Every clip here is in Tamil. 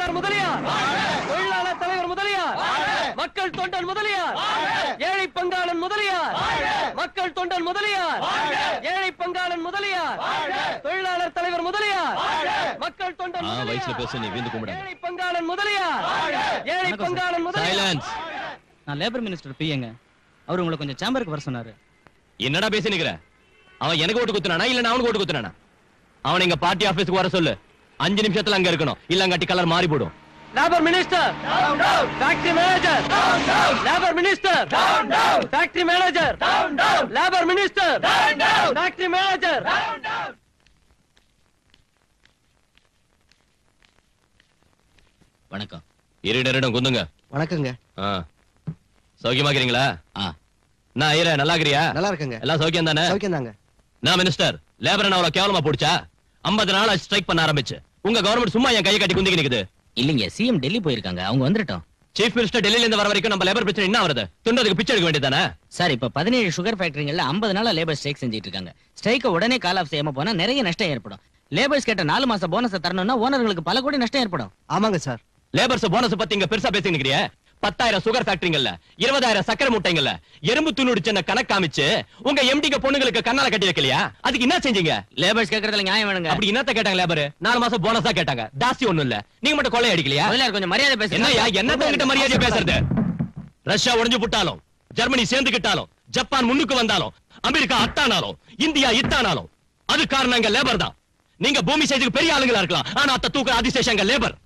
தலைவர் முதலியார், தொழிலாளர் தலைவர் முதலியார், மக்கள் தொண்டன் முதலியார், ஏழை பங்காளன் முதலியார், மக்கள் தொண்டன் முதலியார், ஏழை பங்காளன் முதலியார், தொழிலாளர் தலைவர் முதலியார், மக்கள் தொண்டன் ஏழை பங்காளன் முதலியார், ஏழை பங்காளன் முதலியார். நான் லேபர் மினிஸ்டர் பிஏங்க. அவர் உங்களை கொஞ்சம் சேம்பருக்கு வர சொன்னாரு. என்னடா பேசி நிக்கிற? அவன் எனக்கு ஓட்டு குத்துனானா இல்ல நான் அவனுக்கு ஓட்டு குத்துனானா? அவன் எங்க பார்ட்டி ஆபீஸ்க்கு வர சொல்லு. 5 நிமிஷத்துல அங்க இருக்கணும், இல்லங்காட்டி கலர் மாறி போடும். Labour minister, factory manager, labour minister, factory manager, labour minister, factory manager. வணக்கம். இருடரிடம் குந்துங்க. வணக்கங்க. சௌக்கியமா இருக்கீங்களா? நான் ஐயரே, நல்லா இருக்கறியா? நல்லா இருக்கங்க. எல்லாம் சௌக்கியம் தானே? சௌக்கியம் தாங்க. நான் மினிஸ்டர், லேபர் அவ்வளவு கேவலமா போடுச்சா? 50 நாளா ஸ்ட்ரைக் பண்ண ஆரம்பிச்சு. உங்க கவர்மெண்ட் சும்மா என் கையை கட்டி குந்திக்கு நிக்குது. இல்லைங்க, சிஎம் டெல்லி போயிருக்காங்க, அவங்க வந்துட்டோம். சீஃப் மினிஸ்டர் டெல்லியில இருந்து வர வரைக்கும் நம்ம லேபர் பிரச்சனை என்ன வருது? துண்டதுக்கு பிச்சை எடுக்க வேண்டியதானே? சார், இப்ப 17 சுகர் ஃபேக்டரிகள்ல 50 நாளா லேபர் ஸ்ட்ரைக் செஞ்சிட்டு இருக்காங்க. ஸ்ட்ரைக்க உடனே கால் ஆஃப் செய்யாம போனா நிறைய நஷ்டம் ஏற்படும். லேபர்ஸ் கேட்ட 4 மாசம் போனஸ் தரணும்னா ஓனர்களுக்கு பல கோடி நஷ்டம் ஏற்படும். ஆமாங்க சார். லேபர்ஸ் போனஸ் பத்தி இங்க பெருசா பேசி நிக்கிறியே. 10,000 சுகர் ஃபேக்டரிங்கல்ல, 20,000 சக்கரை முட்டைங்கல்ல, எறும்பு துண்ணூறு சின்ன கணக்கு காமிச்சு உங்க எம்டிக்கு பொண்ணுங்களுக்கு கண்ணால கட்டி வைக்கலையா? அதுக்கு என்ன செஞ்சீங்க? லேபர்ஸ் கேக்குறதுல நியாயம் வேணுங்க. அப்படி என்னத்த கேட்டாங்க லேபர்? 4 மாசம் போனஸா கேட்டாங்க. ஜாஸ்தி ஒண்ணும் இல்ல. நீங்க மட்டும் கொள்ளை அடிக்கலையா? கொஞ்சம் மரியாதை பேசுங்க. என்னையா என்னத்த கிட்ட மரியாதை பேசுறது? ரஷ்யா உடைஞ்சு புட்டாலும், ஜெர்மனி சேர்ந்துக்கிட்டாலும், ஜப்பான் முன்னுக்கு வந்தாலும், அமெரிக்கா அத்தானாலும், இந்தியா இத்தானாலும் அது காரணம் எங்க லேபர் தான். நீங்க பூமி சைஸுக்கு பெரிய ஆளுங்களா இருக்கலாம், ஆனா அத்த தூக்குற அதிசேஷம் எங்க லேபர்.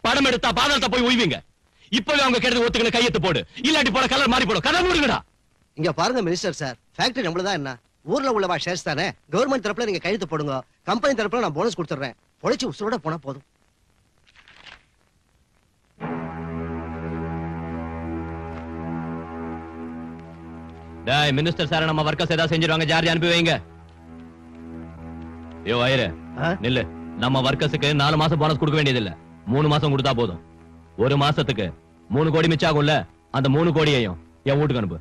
படம் எடுத்தா பாதாளத்தை போய் உய்வீங்க. இப்பவே அவங்க கேட்டது ஒத்துக்கணும், கையெழுத்து போடு. இல்லாட்டி போட கலர் மாறி போடும். கதை மூடுங்கடா. இங்க பாருங்க மினிஸ்டர் சார், ஃபேக்டரி நம்மளதான் என்ன, ஊர்ல உள்ளவா ஷேர்ஸ் தானே. கவர்மெண்ட் தரப்புல நீங்க கையெழுத்து போடுங்க, கம்பெனி தரப்புல நான் போனஸ் கொடுத்துறேன். பொழைச்சு உசுரோட போனா போதும். டேய் மினிஸ்டர் சார், நம்ம வர்க்கர்ஸ் ஏதாவது செஞ்சிருவாங்க, ஜார்ஜ் அனுப்பி வைங்க. யோ ஐயரே, நில்லு. நம்ம வர்க்கர்ஸுக்கு 4 மாசம் போனஸ் கொடுக்க வேண்டியது இல்ல, 3 மாசம் கொடுத்தா போதும். 1 மாசத்துக்கு 3 கோடி மிச்சம் ஆகும்ல, அந்த 3 கோடியையும் என் வீட்டுக்கு அனுப்பு.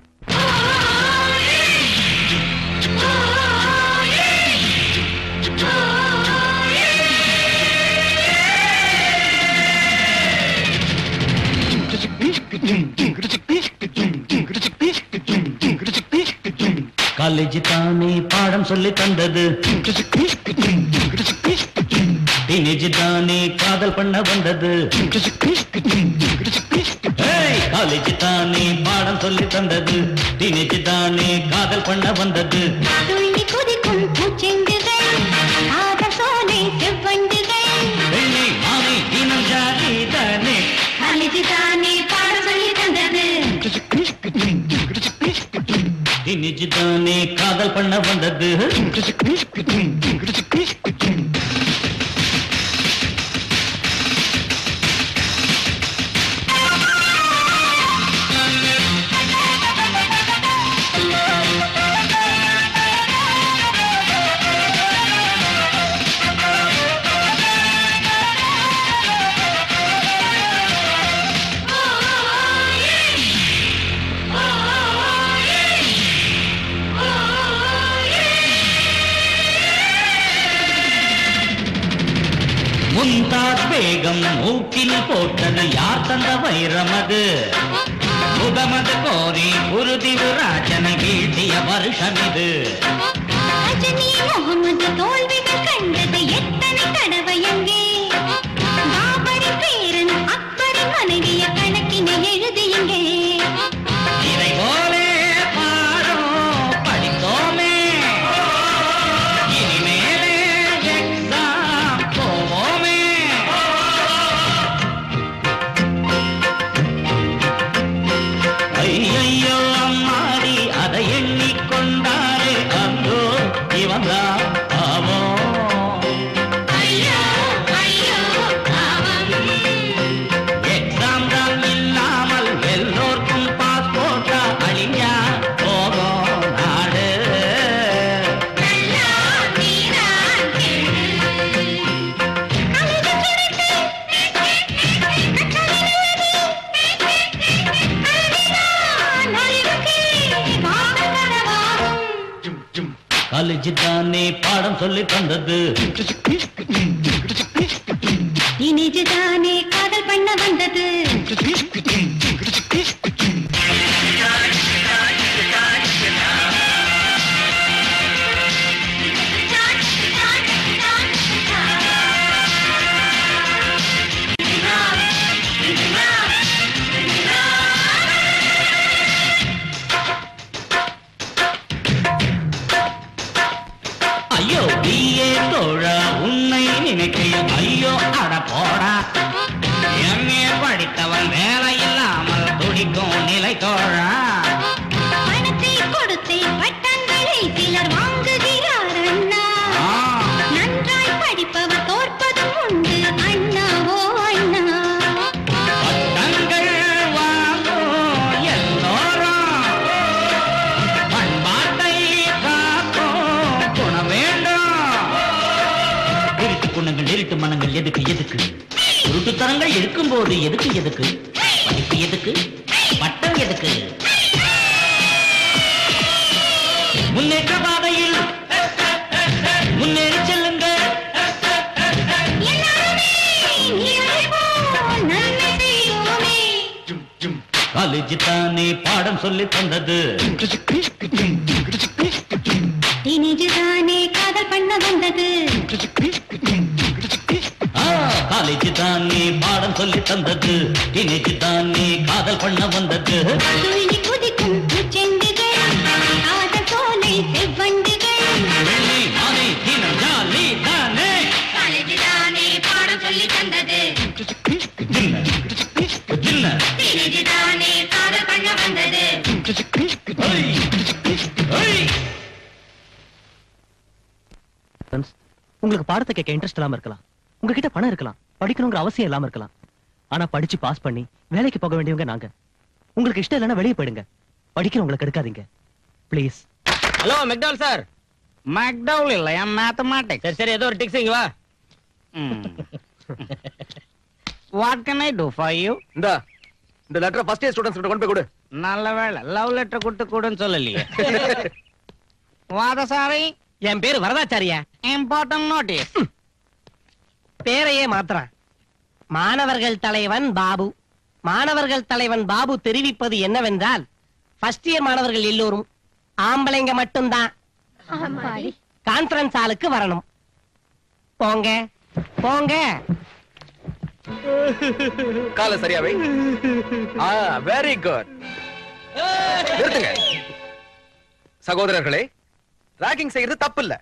காலேஜ் தானே பாடம் சொல்லி தந்தது, டீனேஜ் தானே காதல் பண்ண வந்தது. காலேஜ் தானே பாடம் சொல்லி தந்தது, டீனேஜ் தானே காதல் பண்ண வந்தது. வெள்ளி மாமி தினம் ஜாதி தானே, காலேஜ் தானே பாடம் சொல்லி தந்தது, டீனேஜ் தானே காதல் பண்ண வந்தது. முந்தார் பேகம் மூக்கில் போட்டது யார் தந்த வைரம் அது? முகமது கோரி உறுதி ராஜனை வீழ்த்திய வருஷம் இது. முகமது தோல்விகள் கண்டது எத்தனை தடவை அங்கே. பாபரி பேரன் அக்பரின் மனைவிய கணக்கினை எழுதியங்கே. இதை போலே பாரோ படித்தோமே, இனிமேலே எக்ஸாம் போவோமே. ஐயோ அம்மாடி அதை எண்ணிக்கொண்டாரே அந்தோ இவன்தான் பாவம். எக்ஸாம் தான் இல்லாமல் எல்லோருக்கும் பாஸ்போர்ட்டா அழிஞ்சா போகும் நாடு. காலேஜ் தானே பாடம் சொல்லி தந்தது, டீனேஜ் தானே காதல் எதுக்கு எதுக்கு உருட்டுத்தனங்கள் இருக்கும் போது எதுக்கு எதுக்கு படிப்பு எதுக்கு பட்டம் எதுக்கு முன்னேற்ற பாதையில் முன்னேறி செல்லுங்க காலேஜ் தானே பாடம் சொல்லி தந்தது தானே காதல் பண்ண வந்தது காலேஜ் தானே பாடம் சொல்லி தந்தது டீனேஜ் தானே காதல் பண்ண வந்தது துள்ளி குதிக்கும் செண்டுகள் காதல் சோலை செவ்வண்டுகள் வெள்ளி மாலை தினம் ஜாலி தானே காலேஜ் தானே பாடம் சொல்லி தந்தது ஜின்ன ஜின்ன டீனேஜ் தானே காதல் பண்ண வந்தது ஐய் ஐய் உங்களுக்கு பாடத்தை கேட்க இன்ட்ரெஸ்ட் இல்லாம இருக்கலாம், உங்ககிட்ட பணம் இருக்கலாம், படிக்கணுங்கிற அவசியம் இல்லாம இருக்கலாம். ஆனா படிச்சு பாஸ் பண்ணி வேலைக்கு போக வேண்டியவங்க நாங்க. உங்களுக்கு இஷ்டம் இல்லைன்னா வெளியே போயிடுங்க. படிக்கிறவங்களுக்கு எடுக்காதீங்க please. Hello McDowell sir. McDowell இல்லையா மேத்தமேட்டிக்ஸ். சரி சரி, ஏதோ ஒரு டிக்ஸ் இங்க வா. What can I do for you? இந்த லெட்டர் ஃபர்ஸ்ட் இயர் ஸ்டூடண்ட்ஸ் கிட்ட கொண்டு போய் கொடு. நல்ல வேளை லவ் லெட்டர் கொடுன்னு சொல்லலையே. வாதசாரி, என் பேரு வரதாச்சாரியா. Important notice. பேரையே மாத்திரம். மாணவர்கள் தலைவன் பாபு. மாணவர்கள் தலைவன் பாபு தெரிவிப்பது என்னவென்றால், ஃபர்ஸ்ட் இயர் மாணவர்கள் எல்லோரும் ஆம்பளைங்க மட்டும்தான் கான்ஃபரன்ஸ் ஹாலுக்கு வரணும். போங்க போங்க. கால சரியாவே. Very good. நிறுத்துங்க சகோதரர்களே. ராகிங் செய்யறது தப்பு இல்ல.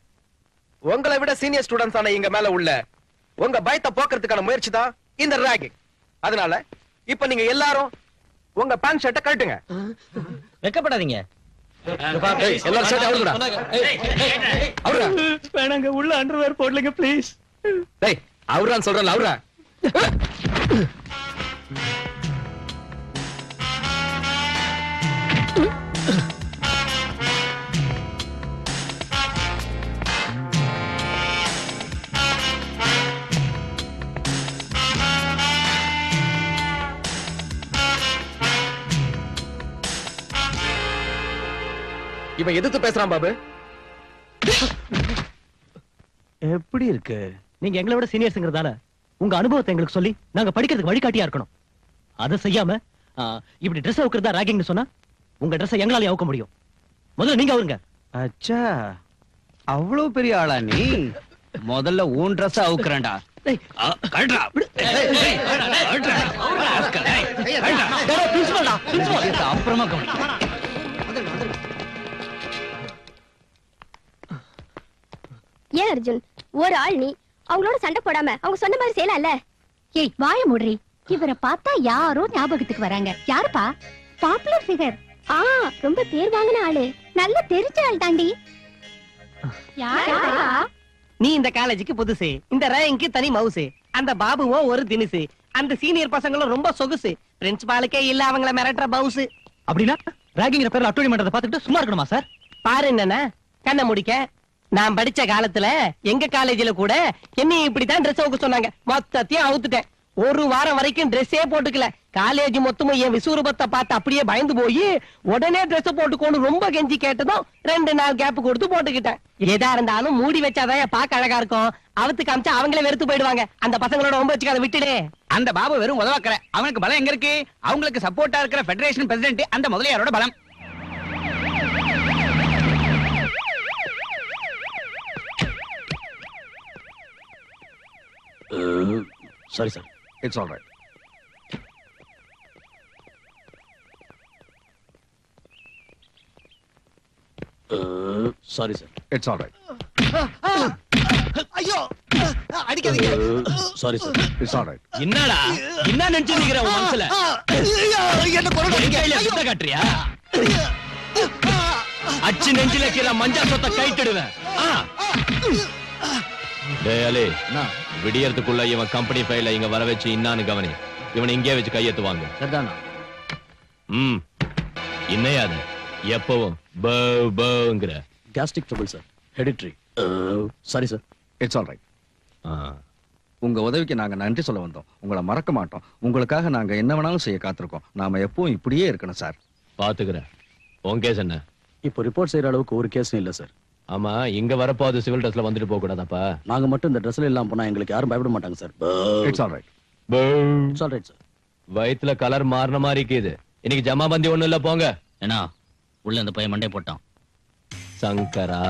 உங்களை விட சீனியர் ஸ்டூடெண்ட்ஸ் ஆன இங்க மேல உள்ள உங்க பயத்தை போக்குறதுக்கான முயற்சி தான் இந்த ராகிங். அதனால இப்ப நீங்க எல்லாரும் உங்க பேண்ட் ஷர்ட்டை கழட்டுங்க. வெக்கப்படாதீங்க. எல்லாரும் ஷர்ட் அவுடுடா. அவுடுடா. வேணாங்க, உள்ள அண்டர்வேர் போடலங்க ப்ளீஸ். டேய் அவுறான்னு சொல்றல அவுறா. இவன் எதிர்த்து பேசுறான் பாபு. எப்படி இருக்கு? நீங்க எங்களை விட சீனியர்ஸ்ங்கிறதால உங்க அனுபவத்தை எங்களுக்கு சொல்லி நாங்க படிக்கிறதுக்கு வழிகாட்டியா இருக்கணும். அதை செய்யாம இப்படி ட்ரெஸ் அவுக்கிறதா ராகிங்னு சொன்னா உங்க ட்ரெஸ் எங்களால அவுக்க முடியும். முதல்ல நீங்க அவருங்க. அச்சா, அவ்வளவு பெரிய ஆளா நீ? முதல்ல ஊன் ட்ரெஸ் அவுக்குறேன்டா. அப்புறமா ஏன் அர்ஜுன், ஒரு ஆள் நீ அவங்களோட சண்டை போடாம அவங்க சொன்ன மாதிரி செய்யலாம்ல? ஏய் வாய மூடுறி. இவரை பார்த்தா யாரோ ஞாபகத்துக்கு வராங்க. யாருப்பா? Popular figure. ரொம்ப பேர் வாங்கின ஆளு. நல்ல தெரிஞ்ச ஆள் தாண்டி. நீ இந்த காலேஜுக்கு புதுசு. இந்த ரேங்க்கு தனி மவுசு. அந்த பாபுவோ ஒரு தினுசு. அந்த சீனியர் பசங்களும் ரொம்ப சொகுசு. பிரின்சிபாலுக்கே இல்ல அவங்கள மிரட்டுற பவுசு. அப்படின்னா ராகிங்கிற பேர்ல அட்டோனி பண்றத பார்த்துட்டு சும்மா இருக்கணுமா சார்? பாரு என்னன்னா கண்ணை முடிக்க. நான் படிச்ச காலத்துல எங்க காலேஜ்ல கூட என்ன இப்படித்தான் ட்ரெஸ் அவுக்க சொன்னாங்க. மொத்தத்தையும் அவுத்துட்டேன். ஒரு வாரம் வரைக்கும் ட்ரெஸ்ஸே போட்டுக்கல. காலேஜ் மொத்தமும் என் விசுரூபத்தை பார்த்து அப்படியே பயந்து போய் உடனே ட்ரெஸ் போட்டுக்கோன்னு ரொம்ப கெஞ்சி கேட்டதும் 2 நாள் கேப் கொடுத்து போட்டுக்கிட்டேன். எதா இருந்தாலும் மூடி வச்சாதான் பார்க்க அழகா இருக்கும். அவுத்து காமிச்சா அவங்களே வெறுத்து போயிடுவாங்க. அந்த பசங்களோட ரொம்ப வச்சுக்காத விட்டுடு. அந்த பாபு வெறும் உதவாக்கற. அவனுக்கு பலம் எங்க இருக்கு? அவங்களுக்கு சப்போர்ட்டா இருக்கிற ஃபெடரேஷன் பிரசிடென்ட் அந்த முதலியாரோட பலம். Sorry sir, it's all right. Sorry sir, it's all right. ஐயோ அடிக்காதீங்க. Sorry sir, it's all right. என்னடா என்ன நினைச்சு நிக்கிற உன் மனசுல? என்ன கொரடா கையில சுத்த காட்டுறியா? அச்சு நெஞ்சில கீழ மஞ்சா சொத்த கைட்டிடுவேன். டேய் அலே, விடியறதுக்குள்ள இவன் கம்பெனி ஃபைல இங்க வர வச்சு இன்னான்னு கவனி. இவன் இங்கே வச்சு கையெழுத்துவாங்க. சரிதானா? இன்னையாது எப்பவும் பவுங்கிற gastric trouble sir, hereditary. Sorry sir, it's all right. உங்க உதவிக்கு நாங்க நன்றி சொல்ல வந்தோம். உங்களை மறக்க மாட்டோம். உங்களுக்காக நாங்க என்ன வேணாலும் செய்ய காத்திருக்கோம். நாம எப்பவும் இப்படியே இருக்கணும் சார். பாத்துக்கிறேன். உன் கேஸ் என்ன? இப்போ ரிப்போர்ட் செய்யற அளவுக்கு ஒரு கேஸும் இல்ல சார். ஆமா, இங்க வரப்போ அது சிவில் ட்ரெஸ்ல வந்துட்டு போக கூடாதாப்பா? நாங்க மட்டும் இந்த ட்ரெஸ்ல எல்லாம் போனா எங்களுக்கு யாரும் பயப்பட மாட்டாங்க sir. It's all right. It's all right sir. வயித்துல கலர் மாறின மாதிரி இருக்குது. இன்னைக்கு ஜமா பந்தி ஒண்ணு இல்ல, போங்க. ஏன்னா உள்ள அந்த பையன் மண்டே போட்டான். சங்கரா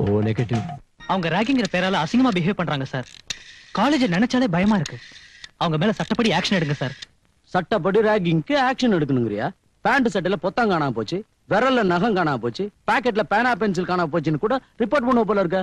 ஓ நெகட்டிவ். அவங்க ராகிங்கிற பேரால அசிங்கமா பிஹேவ் பண்றாங்க சார். காலேஜ் நினைச்சாலே பயமா இருக்கு. அவங்க மேல சட்டப்படி ஆக்ஷன் எடுங்க சார். சட்டப்படி ராகிங்க்கு ஆக்ஷன் எடுக்கணுங்கறியா? பேண்ட் சட்டையில பொத்தம் காணாம போச்சு, விரல்ல நகம் காணாம போச்சு, பாக்கெட்ல பேனா பென்சில் காணாம போச்சுன்னு கூட ரிப்போர்ட் பண்ண போல இருக்க.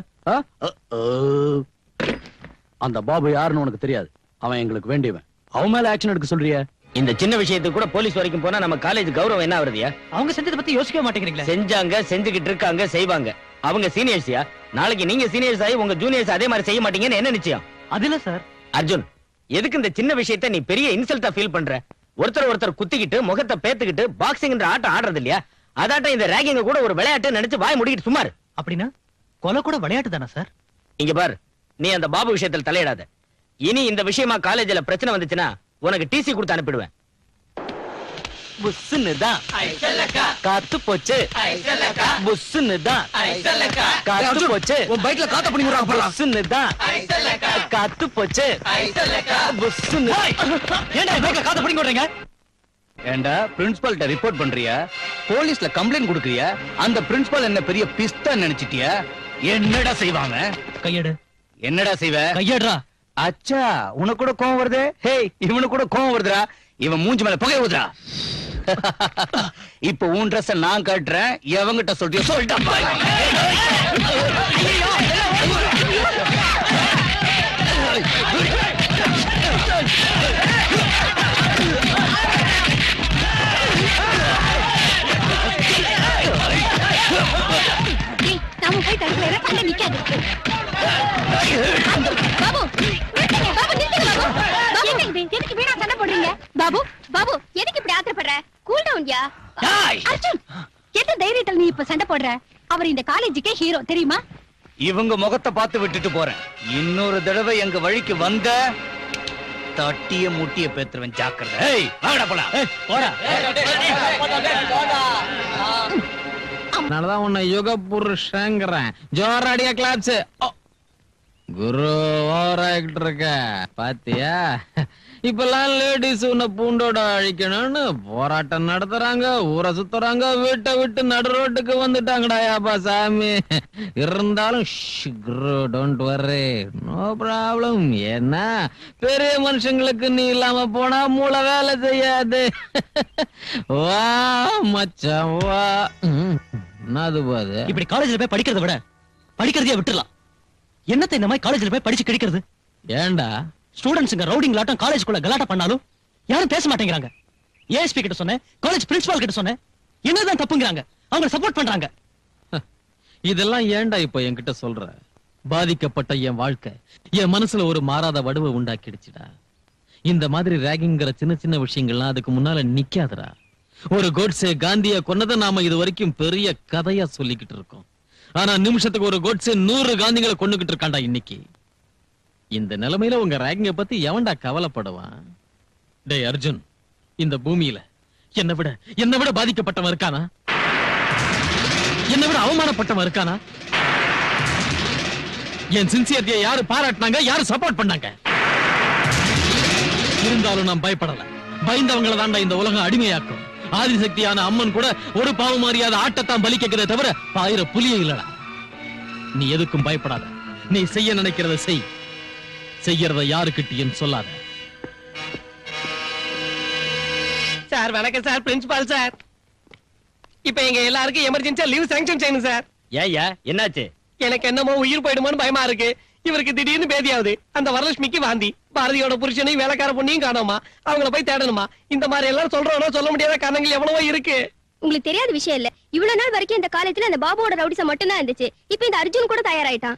அந்த பாபு யாருன்னு உனக்கு தெரியாது. அவன் எங்களுக்கு வேண்டியவன். அவன் மேல ஆக்ஷன் எடுக்க சொல்றியா? இந்த சின்ன விஷயத்துக்கு கூட போலீஸ் வரைக்கும் போனா நம்ம காலேஜ் கௌரவம் என்ன ஆகுறதியா? அவங்க செஞ்சதை பத்தி யோசிக்க மாட்டேங்கிறீங்களா? செஞ்சாங்க, செஞ்சுக்கிட்டு இருக்காங்க, செய்வாங்க. அவங்க சீனியர்ஸியா? நாளைக்கு நீங்க சீனியர்ஸ் ஆகி உங்க ஜூனியர்ஸ் அதே மாதிரி செய்ய மாட்டீங்கன்னு என்ன நிச்சயம்? அது இல்ல சார். அர்ஜுன், எதுக்கு இந்த சின்ன விஷயத்தை நீ பெரிய இன்சல்ட்டா ஃபீல் பண்ற? ஒருத்தர் குத்திக்கிட்டு முகத்தை பேத்துக்கிட்டு பாக்ஸிங்ன்ற ஆட்டம் ஆடுறது இல்லையா? அதாட்டம் இந்த ராகிங்க கூட ஒரு விளையாட்டு நினைச்சு வாய் முடிக்கிட்டு சுமார். அப்படின்னா கொலை கூட விளையாட்டு தானே சார்? இங்க பார், நீ அந்த பாபு விஷயத்தில் தலையிடாத. இனி இந்த விஷயமா காலேஜ்ல பிரச்சனை வந்துச்சுன்னா உனக்கு டிசி கொடுத்து அனுப்பிடுவேன். புஸ்ஸுன்னுதான் காத்து போச்சு. புஸ்ஸுன்னுதான் காத்து போச்சு. உன் பைக்ல காத்த பண்ணி விடுறாங்க போலாம். புஸ்ஸுன்னுதான் காத்து போச்சு. புஸ்ஸுன்னு ஏன்டா பைக்ல காத்த பண்ணி விடுறீங்க? ஏண்டா பிரின்சிபல்ட்ட ரிப்போர்ட் பண்றியா? போலீஸ்ல கம்ப்ளைண்ட் கொடுக்கறியா? அந்த பிரின்சிபல் என்ன பெரிய பிஸ்தா நினைச்சிட்டியா? என்னடா செய்வாங்க? கையெடு. என்னடா செய்வ? கையெடுறா. அச்சா, உனக்கு கூட கோவம் வருது? ஹேய், இவனுக்கு கூட கோவம் வருதுடா. இவன் மூஞ்சி மேல புகை ஊதுடா. இப்ப உன் ட்ரெஸ் நான் கட்டுறேன். எவங்கிட்ட சொல்றியோ சொல்லிட்டா. நாம போய் தடுக்கல, சண்டை நிக்காது. பாபு, நிறுத்துங்க. பாபு, நிறுத்துங்க பாபு. பாபு, எதுக்கு வீணா சண்டை போடுறீங்க? பாபு, பாபு, எதுக்கு இப்படி ஆத்திரப்படுற? கூல் டவுன் யா. அர்ஜுன், எந்த தைரியத்துல நீ இப்ப சண்டை போடுற? அவர் இந்த காலேஜுக்கே ஹீரோ தெரியுமா? இவங்க முகத்தை பார்த்து விட்டுட்டு போறேன். இன்னொரு தடவை எங்க வழிக்கு வந்த தட்டிய முட்டிய பேத்துருவன். ஜாக்கிரதை. ஏய், வாடா போலாம். போடா. அதனாலதான் உன்னை யுக புருஷங்கிறேன். ஜோராடியா கிளாப்ஸ். குரு ஓவராயிட்டு இருக்க பாத்தியா? இப்பெல்லாம் லேடிஸ் உன்னை பூண்டோட அழிக்கணும்னு போராட்டம் நடத்துறாங்க, ஊரை சுத்துறாங்க, வீட்டை விட்டு நடு ரோட்டுக்கு வந்துட்டாங்கடா யாப்பா சாமி. இருந்தாலும் டோன்ட் வர்ரி, நோ ப்ராப்ளம். ஏன்னா பெரிய மனுஷங்களுக்கு நீ இல்லாம போனா மூளை வேலை செய்யாது. வா மச்சான் வா. என்னது போது? இப்படி காலேஜ்ல போய் படிக்கிறத விட படிக்கிறதையே விட்டுறலாம். என்னத்த இந்த மாதிரி காலேஜ்ல போய் படிச்சு கிடைக்கிறது? ஏண்டா ஸ்டூடண்ட்ஸ்ங்க ரவுடிங் லாட்டம் காலேஜ்க்குள்ள கலாட்டா பண்ணாலும் யாரும் பேச மாட்டேங்கிறாங்க. ஏஎஸ்பி கிட்ட சொன்னேன், காலேஜ் பிரின்சிபால் கிட்ட சொன்னேன். என்னதான் தப்புங்கிறாங்க? அவங்க சப்போர்ட் பண்றாங்க. இதெல்லாம் ஏண்டா இப்ப என்கிட்ட சொல்ற? பாதிக்கப்பட்ட என் வாழ்க்கை என் மனசுல ஒரு மாறாத வடுவை உண்டாக்கிடுச்சுடா. இந்த மாதிரி ராகிங்கிற சின்ன சின்ன விஷயங்கள்லாம் அதுக்கு முன்னால நிக்காதுடா. ஒரு கோட்ஸே காந்திய கொன்னதை நாம இது வரைக்கும் பெரிய கதையா சொல்லிக்கிட்டு இருக்கோம். ஆனா நிமிஷத்துக்கு ஒரு கோட்ஸே 100 காந்திகளை கொண்டுகிட்டு இருக்காண்டா இன்னைக்கு. இந்த நிலைமையில உங்க ராகிங்க பத்தி எவன்டா கவலைப்படுவான்? டேய் அர்ஜுன், இந்த பூமியில என்னை விட பாதிக்கப்பட்டவன் இருக்கானா? என்னை விட அவமானப்பட்டவன் இருக்கானா? என் சின்சியரிட்டியை யாரு பாராட்டினாங்க, யாரு சப்போர்ட் பண்ணாங்க? இருந்தாலும் நான் பயப்படல. பயந்தவங்களை தாண்டா இந்த உலகம் அடிமையாக்கும். ஆதிசக்தியான அம்மன் கூட ஒரு பாவம் அறியாத ஆட்டத்தான் பலி கேட்கிறத தவிர பாயிர புலியே இல்லடா. நீ எதுக்கும் பயப்படாத. நீ செய்ய நினைக்கிறத செய். செய்யறத யாருக்கிட்டையும் சொல்லாத. சார் வணக்கம் சார். பிரின்சிபால் சார், இப்ப எங்க எல்லாருக்கும் எமர்ஜென்சியா லீவ் சாங்ஷன் செய்யணும் சார். ஏய்யா, என்னாச்சு? எனக்கு என்னமோ உயிர் போயிடுமோன்னு பயமா இருக்கு. இவருக்கு திடீர்னு பேதியாவது. அந்த வரலட்சுமிக்கு வாந்தி. பாரதியோட புருஷனையும் வேலைக்கார பொண்ணையும் காணோமா. அவங்கள போய் தேடணுமா. இந்த மாதிரி எல்லாம் சொல்றோம். சொல்ல முடியாத காரணங்கள் எவ்வளவோ இருக்கு. உங்களுக்கு தெரியாத விஷயம் இல்ல. இவ்வளவு நாள் வரைக்கும் இந்த காலேஜ்ல அந்த பாபுவோட ரவுடிசம் மட்டும் தான் இருந்துச்சு. இப்ப இந்த அர்ஜுன் கூட தயாராயிட்டான்.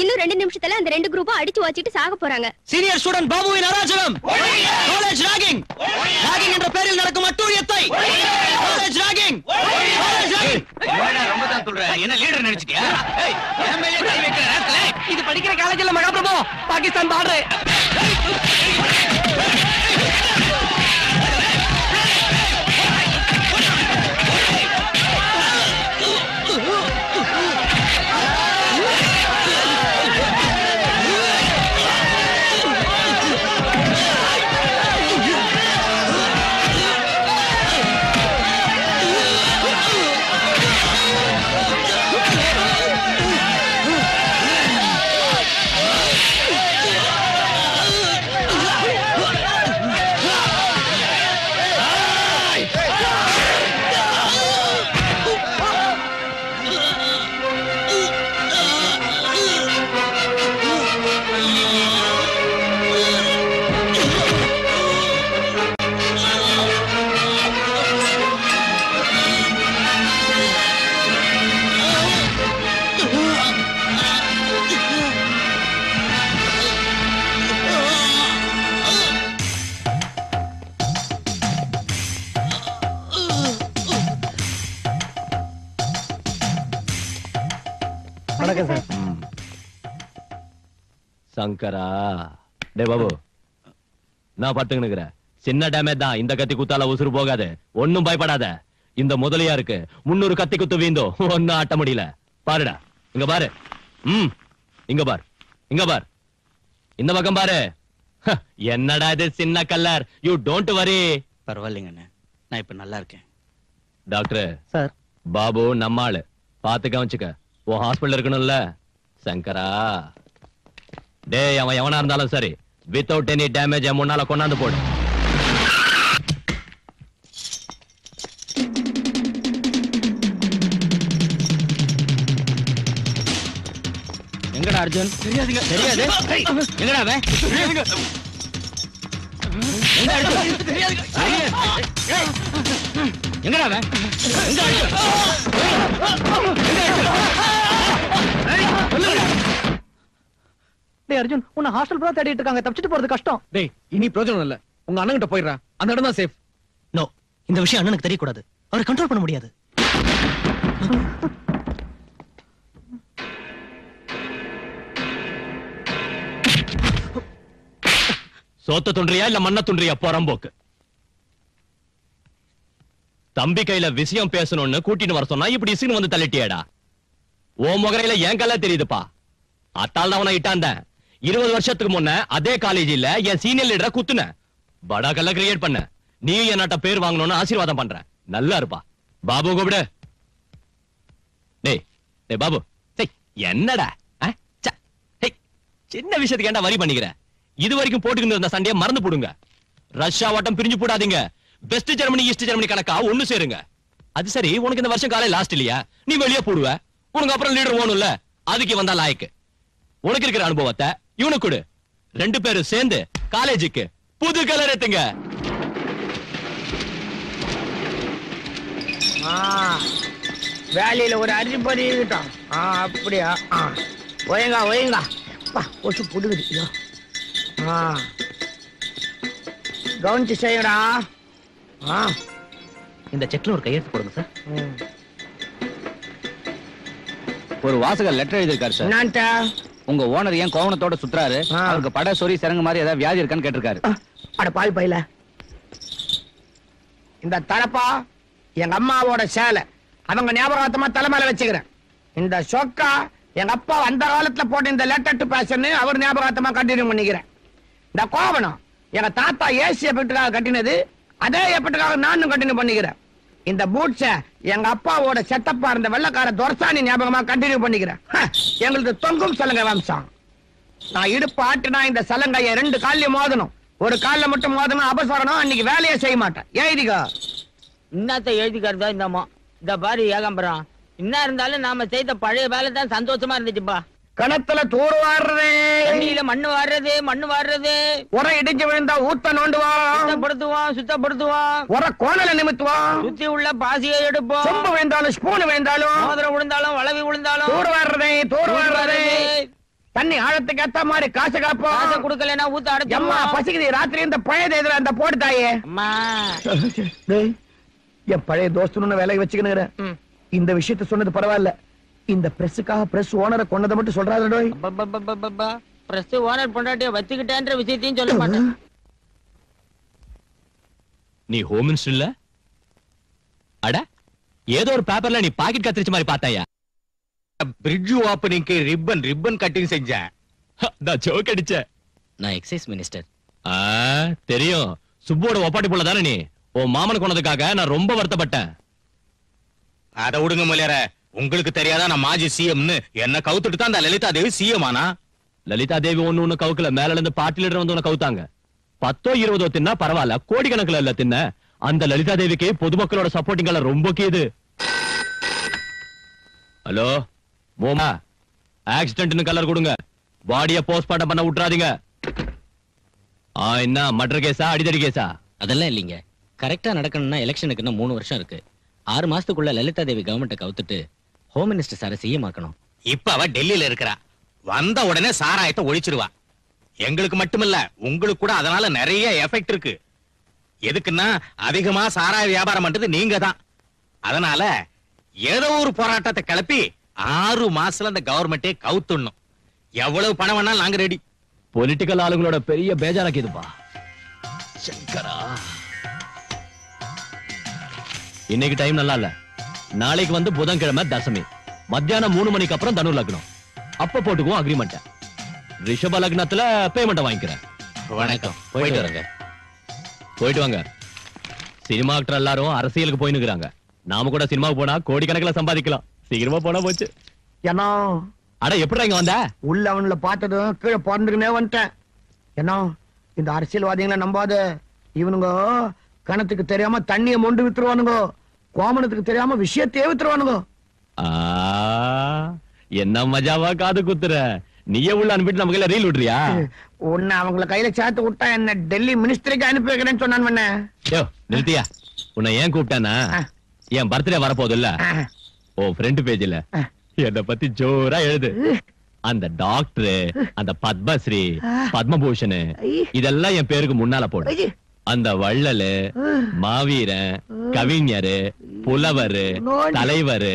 இன்னும் 2 நிமிஷத்துல அந்த 2 குரூப்பும் அடிச்சு வச்சிட்டு சாக போறாங்க. சீனியர் ஸ்டூடண்ட் பாபுவின் அராஜகம், காலேஜ் ராகிங், ராகிங் என்ற பெயரில் நடக்கும் அட்டூழியத்தை, காலேஜ் ராகிங், காலேஜ் ராகிங். ரொம்ப தான் சொல்ற, என்ன லீடர் நினைச்சிட்டியா? ஏய், என் மேலே கை வைக்கிற நேரத்துல இது படிக்கிற காலேஜ்ல மகாபிரபு பாகிஸ்தான் பார்டர். வணக்கம் சார். சங்கரா, டே பாபு, நான் படுத்துக்கிட்டு சின்ன டேமேஜ் தான். இந்த கத்தி குத்தால உசுறு போகாது, ஒன்னும் பயப்படாத. இந்த முதலியா இருக்கு 300 கத்தி குத்து வீந்தோ ஒன்னும் ஆட்ட முடியல. பாருடா, இங்க பாரு. இங்க பார், இங்க பார், இந்த பக்கம் பாரு. என்னடா இது சின்ன கல்லர். You don't worry. பரவாயில்லைங்க, நான் இப்ப நல்லா இருக்கேன். டாக்டர் சார், பாபு நம்மாளு, பாத்து கவனிச்சுக்க. உன் ஹாஸ்பிடல் இருக்கணும்ல. சங்கரா, டேய் அவன் எவனா இருந்தாலும் சரி, வித்தவுட் எனி டேமேஜ் முன்னால கொண்டாந்து போடு. எங்கடா அர்ஜுன்? தெரியாதுங்க. தெரியாது? எங்கடா அவன்? தெரியாதுங்க. எங்க அர்ஜுன்? தெரியாதுங்க. எங்கடா அவன்? எங்க அர்ஜுன்? டேய் அர்ஜுன், உன்னை ஹாஸ்டல் பூரா தேடிட்டு இருக்காங்க. தப்பிச்சிட்டு போறது கஷ்டம். டேய், இனி பிரயோஜனம் இல்ல. உங்க அண்ணன் கிட்ட போயிடுறா, அந்த இடம் தான் சேஃப். நோ, இந்த விஷயம் அண்ணனுக்கு தெரியக்கூடாது. அவரை கண்ட்ரோல் பண்ண முடியாது. சோத்த துன்றியா இல்ல மண்ண துன்றியா போறம்போக்கு. தம்பி கையில விஷயம் பேசணும்னு கூட்டிட்டு வர சொன்னா இப்படி இசுன்னு வந்து தள்ளிட்டியாடா. ஓ முகரையில என் கல்ல தெரியுதுப்பா. அத்தால் தான் இட்டாந்த 20 வருஷத்துக்கு முன்ன அதே காலேஜில என் சீனியர் லீடரை குத்துன படா கல்ல கிரியேட் பண்ண. நீ என்னட்ட பேர் வாங்கணும்னு ஆசீர்வாதம் பண்ற. நல்லா இருப்பா. பாபு கூப்பிடு. டேய் டேய் பாபு, என்னடா சின்ன விஷயத்துக்கு ஏன்டா வரி பண்ணிக்கிற? இது வரைக்கும் போட்டுக்கிட்டு இருந்த சண்டையை மறந்து போடுங்க. ரஷ்யா வட்டம் பிரிஞ்சு போடாதீங்க. வெஸ்ட் ஜெர்மனி ஈஸ்ட் ஜெர்மனி கணக்கா ஒண்ணு சேருங்க. அது சரி, உனக்கு இந்த வருஷம் காலை லாஸ்ட் இல்லையா? நீ வெளியே போடுவ, உனக்கு அப்புறம் லீடர் ஓணும்ல. அதுக்கு வந்தா லாய்க்கு. உனக்கு இருக்கிற அனுபவத்தை இவனுக்கு கொடு. 2 பேரும் சேர்ந்து காலேஜுக்கு புது கலர் ஏத்துங்க. வேலையில ஒரு அரிசி பண்ணிக்கிட்டோம். அப்படியா? ஒயங்கா ஒயங்கா கொசு புடுகுது. கவனிச்சு செய்யடா. இந்த செக்ல ஒரு கையெழுத்து போடுங்க சார். ஒரு வாசகர் லெட்டர் எழுதிருக்காரு சார். என்னன்ட்ட? உங்க ஓனர் ஏன் கோவணத்தோட சுத்துறாரு, அவருக்கு பட சொறி சிறங்கு மாதிரி ஏதாவது வியாதி இருக்கான்னு கேட்டிருக்காரு. அட பால் பையில, இந்த தலப்பா எங்க அம்மாவோட சேலை, அவங்க ஞாபகார்த்தமா தலைமையில வச்சுக்கிறேன். இந்த சொக்கா எங்க அப்பா அந்த காலத்துல போட்ட இந்த லெட்டர் டு பேஷன் அவர் ஞாபகார்த்தமா கண்டினியூ பண்ணிக்கிறேன். இந்த கோவணம் எங்க தாத்தா ஏசி எஃபெக்டுக்காக கட்டினது, அதே எஃபெக்டுக்காக நானும் கண்டினியூ பண்ணிக்கிறேன். இந்த பூட்ஸ எங்க அப்பாவோட செட்டப்பா இருந்த வெள்ளக்கார துரசாணி ஞாபகமா கண்டினியூ பண்ணிக்கிறேன். எங்களுக்கு தொங்கும் சலங்கை வம்சம். நான் இடுப்பு ஆட்டுனா இந்த சலங்கைய 2 கால்லயும் மோதணும். ஒரு கால்ல மட்டும் மோதணும் அபசரணம். அன்னைக்கு வேலையே செய்ய மாட்டேன். எழுதிக்கோ. இன்னத்த எழுதிக்கிறதா இந்தம்மா? இந்த பாரு ஏகாம்பரம், என்ன இருந்தாலும் நாம செய்த பழைய வேலை தான் சந்தோஷமா இருந்துச்சுப்பா. கணத்துல தூர் வாடுறது, தண்ணியில மண்ணு வாடுறது, மண்ணு வாடுறது, உர இடிஞ்சு விழுந்தா ஊத்த நோண்டுவான், சுத்தப்படுத்துவான், உர கோணல நிமித்துவான், சுத்தி உள்ள பாசியை எடுப்போம், சொம்பு விழுந்தாலும் ஸ்பூன் விழுந்தாலும் மோதிரம் விழுந்தாலும் வளவி விழுந்தாலும் தூர் வாடுறதே, தூர் வாடுறதே. தண்ணி ஆழத்துக்கு ஏத்த மாதிரி காசு காசை காப்போம். கொடுக்கலன்னா ஊத்த எம்மா அடைச்சு பசிக்குது, ராத்திரி இந்த பழைய இதுல அந்த போட்டு தாயே. அம்மா டேய், என் பழைய தோஸ்துன்னு வேலைக்கு வச்சுக்கணுங்கிறேன். இந்த விஷயத்த சொன்னது பரவாயில்ல. இந்த பிரஸுக்காக பிரஸ் ஓனரை கொண்டதை மட்டும் சொல்றாரு. பிரஸ் ஓனர் பொண்டாட்டிய வச்சுக்கிட்டேன்ற விஷயத்தையும் சொல்ல மாட்டேன். நீ ஹோம் மினிஸ்டர் இல்ல? அட ஏதோ ஒரு பேப்பர்ல நீ பாக்கெட் கத்திரிச்ச மாதிரி பார்த்தாயா? பிரிட்ஜ் ஓப்பனிங்க்கு ரிப்பன் கட்டிங் செஞ்சேன். நான் ஜோக் அடிச்சேன். நான் எக்ஸைஸ் மினிஸ்டர். தெரியும். சுப்போட ஒப்பாட்டி போல தானே நீ. உன் மாமன் கொண்டதுக்காக நான் ரொம்ப வருத்தப்பட்டேன். அத விடுங்க முதலியார, உங்களுக்கு தெரியாதா நான் மாஜி சிஎம்னு? என்ன கவுத்துட்டு தான் அந்த லலிதா தேவி சிஎம் ஆனா? லலிதா தேவி ஒண்ணு கவுக்கல, மேல இருந்து பார்ட்டி லீடர் வந்து கவுத்தாங்க. 10 20 தின்னா பரவாயில்ல, கோடிக்கணக்கில் இல்ல தின்ன. அந்த லலிதா தேவிக்கு பொதுமக்களோட சப்போர்ட்டிங் ரொம்ப கீது. ஹலோ மோமா, ஆக்சிடென்ட்னு கலர் கொடுங்க. பாடிய போஸ்ட்மார்ட்டம் பண்ண விட்டுறாதீங்க. என்ன மர்டர் கேஸா அடிதடி கேஸா? அதெல்லாம் இல்லீங்க. கரெக்டா நடக்கணும்னா எலெக்ஷனுக்கு இன்னும் 3 வருஷம் இருக்கு. 6 மாசத்துக்குள்ள லலிதா தேவி கவர்மெண்ட்டை கவுத்துட்டு ஹோம் மினிஸ்டர் சார சிஎம் ஆக்கணும். இப்ப அவ டெல்லியில இருக்கிறா. வந்த உடனே சாராயத்தை ஒழிச்சிருவா. எங்களுக்கு மட்டுமில்ல, உங்களுக்கு கூட அதனால நிறைய எஃபெக்ட் இருக்கு. எதுக்குன்னா அதிகமா சாராய வியாபாரம் பண்றது நீங்க தான். அதனால ஏதோ ஒரு போராட்டத்தை கிளப்பி 6 மாசத்துல அந்த கவர்மெண்டே கவுத்துடணும். எவ்வளவு பணம் வேணாலும் நாங்க ரெடி. பொலிட்டிக்கல் ஆளுங்களோட பெரிய பேஜாராக்கிதுப்பா. சங்கரா, இன்னைக்கு டைம் நல்லா இல்ல. நாளைக்கு வந்து புதன்கிழமை தசமி, மத்தியானம் 3 மணிக்கு அப்புறம் தனு லக்னம். அப்ப போட்டுக்குவோம் அக்ரிமெண்ட். ரிஷப லக்னத்துல பேமெண்ட் வாங்கிக்கிறேன். வணக்கம். போயிட்டு வரேங்க. போயிட்டு வாங்க. சினிமா ஆக்டர் எல்லாரும் அரசியலுக்கு போயினுக்குறாங்க. நாம கூட சினிமாவுக்கு போனா கோடிக்கணக்கில் சம்பாதிக்கலாம். சீக்கிரமா போனா போச்சு. ஏன்னா அட எப்படிடா இங்க வந்த? உள்ள அவன்ல பார்த்ததும் கீழே பிறந்துக்குனே வந்துட்டேன். ஏன்னா இந்த அரசியல்வாதிகளை நம்பாத. இவனுங்க கணத்துக்கு தெரியாம தண்ணிய மொண்டு வித்துருவானுங்க. கோமணத்துக்கு தெரியாம விஷயத்தையே வித்துருவானுங்க. என்ன மஜாவா காது குத்துற. நீயே உள்ள அனுப்பிட்டு நமக்கு ரீல் விடுறியா? உன்னை அவங்கள கையில சேர்த்து விட்டா என்ன டெல்லி மினிஸ்டருக்கு அனுப்பி வைக்கிறேன்னு சொன்னான். நிறுத்தியா? உன்னை ஏன் கூப்பிட்டானா, என் பர்த்டே வரப்போது இல்ல, ஓ ஃப்ரெண்ட் பேஜ்ல என்ன பத்தி ஜோரா எழுது. அந்த டாக்டர், அந்த பத்மஸ்ரீ, பத்மபூஷன் இதெல்லாம் என் பேருக்கு முன்னால போடு. அந்த வள்ளலு, மாவீரன், கவிஞரு, புலவரு, தலைவரு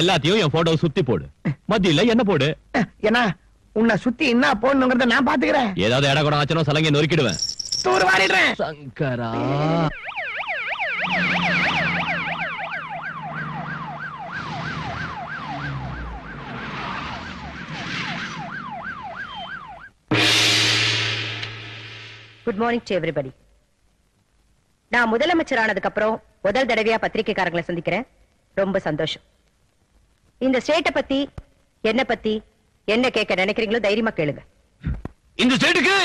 எல்லாத்தையும் என் போட்டோ சுத்தி போடு. மத்தியில என்ன போடு. ஏன்னா உன்னை சுத்தி என்ன போடணுங்கிறத நான் பாத்துக்கிறேன். ஏதாவது இட கூட ஆச்சனோ சலங்கை நொறுக்கிடுவேன். தூர் வாரிடுறேன். சங்கரா, குட் மார்னிங் டு எவ்ரிபடி. நான் முதலமைச்சர் ஆனதுக்கு அப்புறம் முதல் தடவையா பத்திரிகைக்காரங்களை சந்திக்கிறேன். ரொம்ப சந்தோஷம். இந்த ஸ்டேட்டை பத்தி என்ன பத்தி என்ன கேட்க நினைக்கிறீங்களோ தைரியமா கேளுங்க. இந்த ஸ்டேட்டுக்கு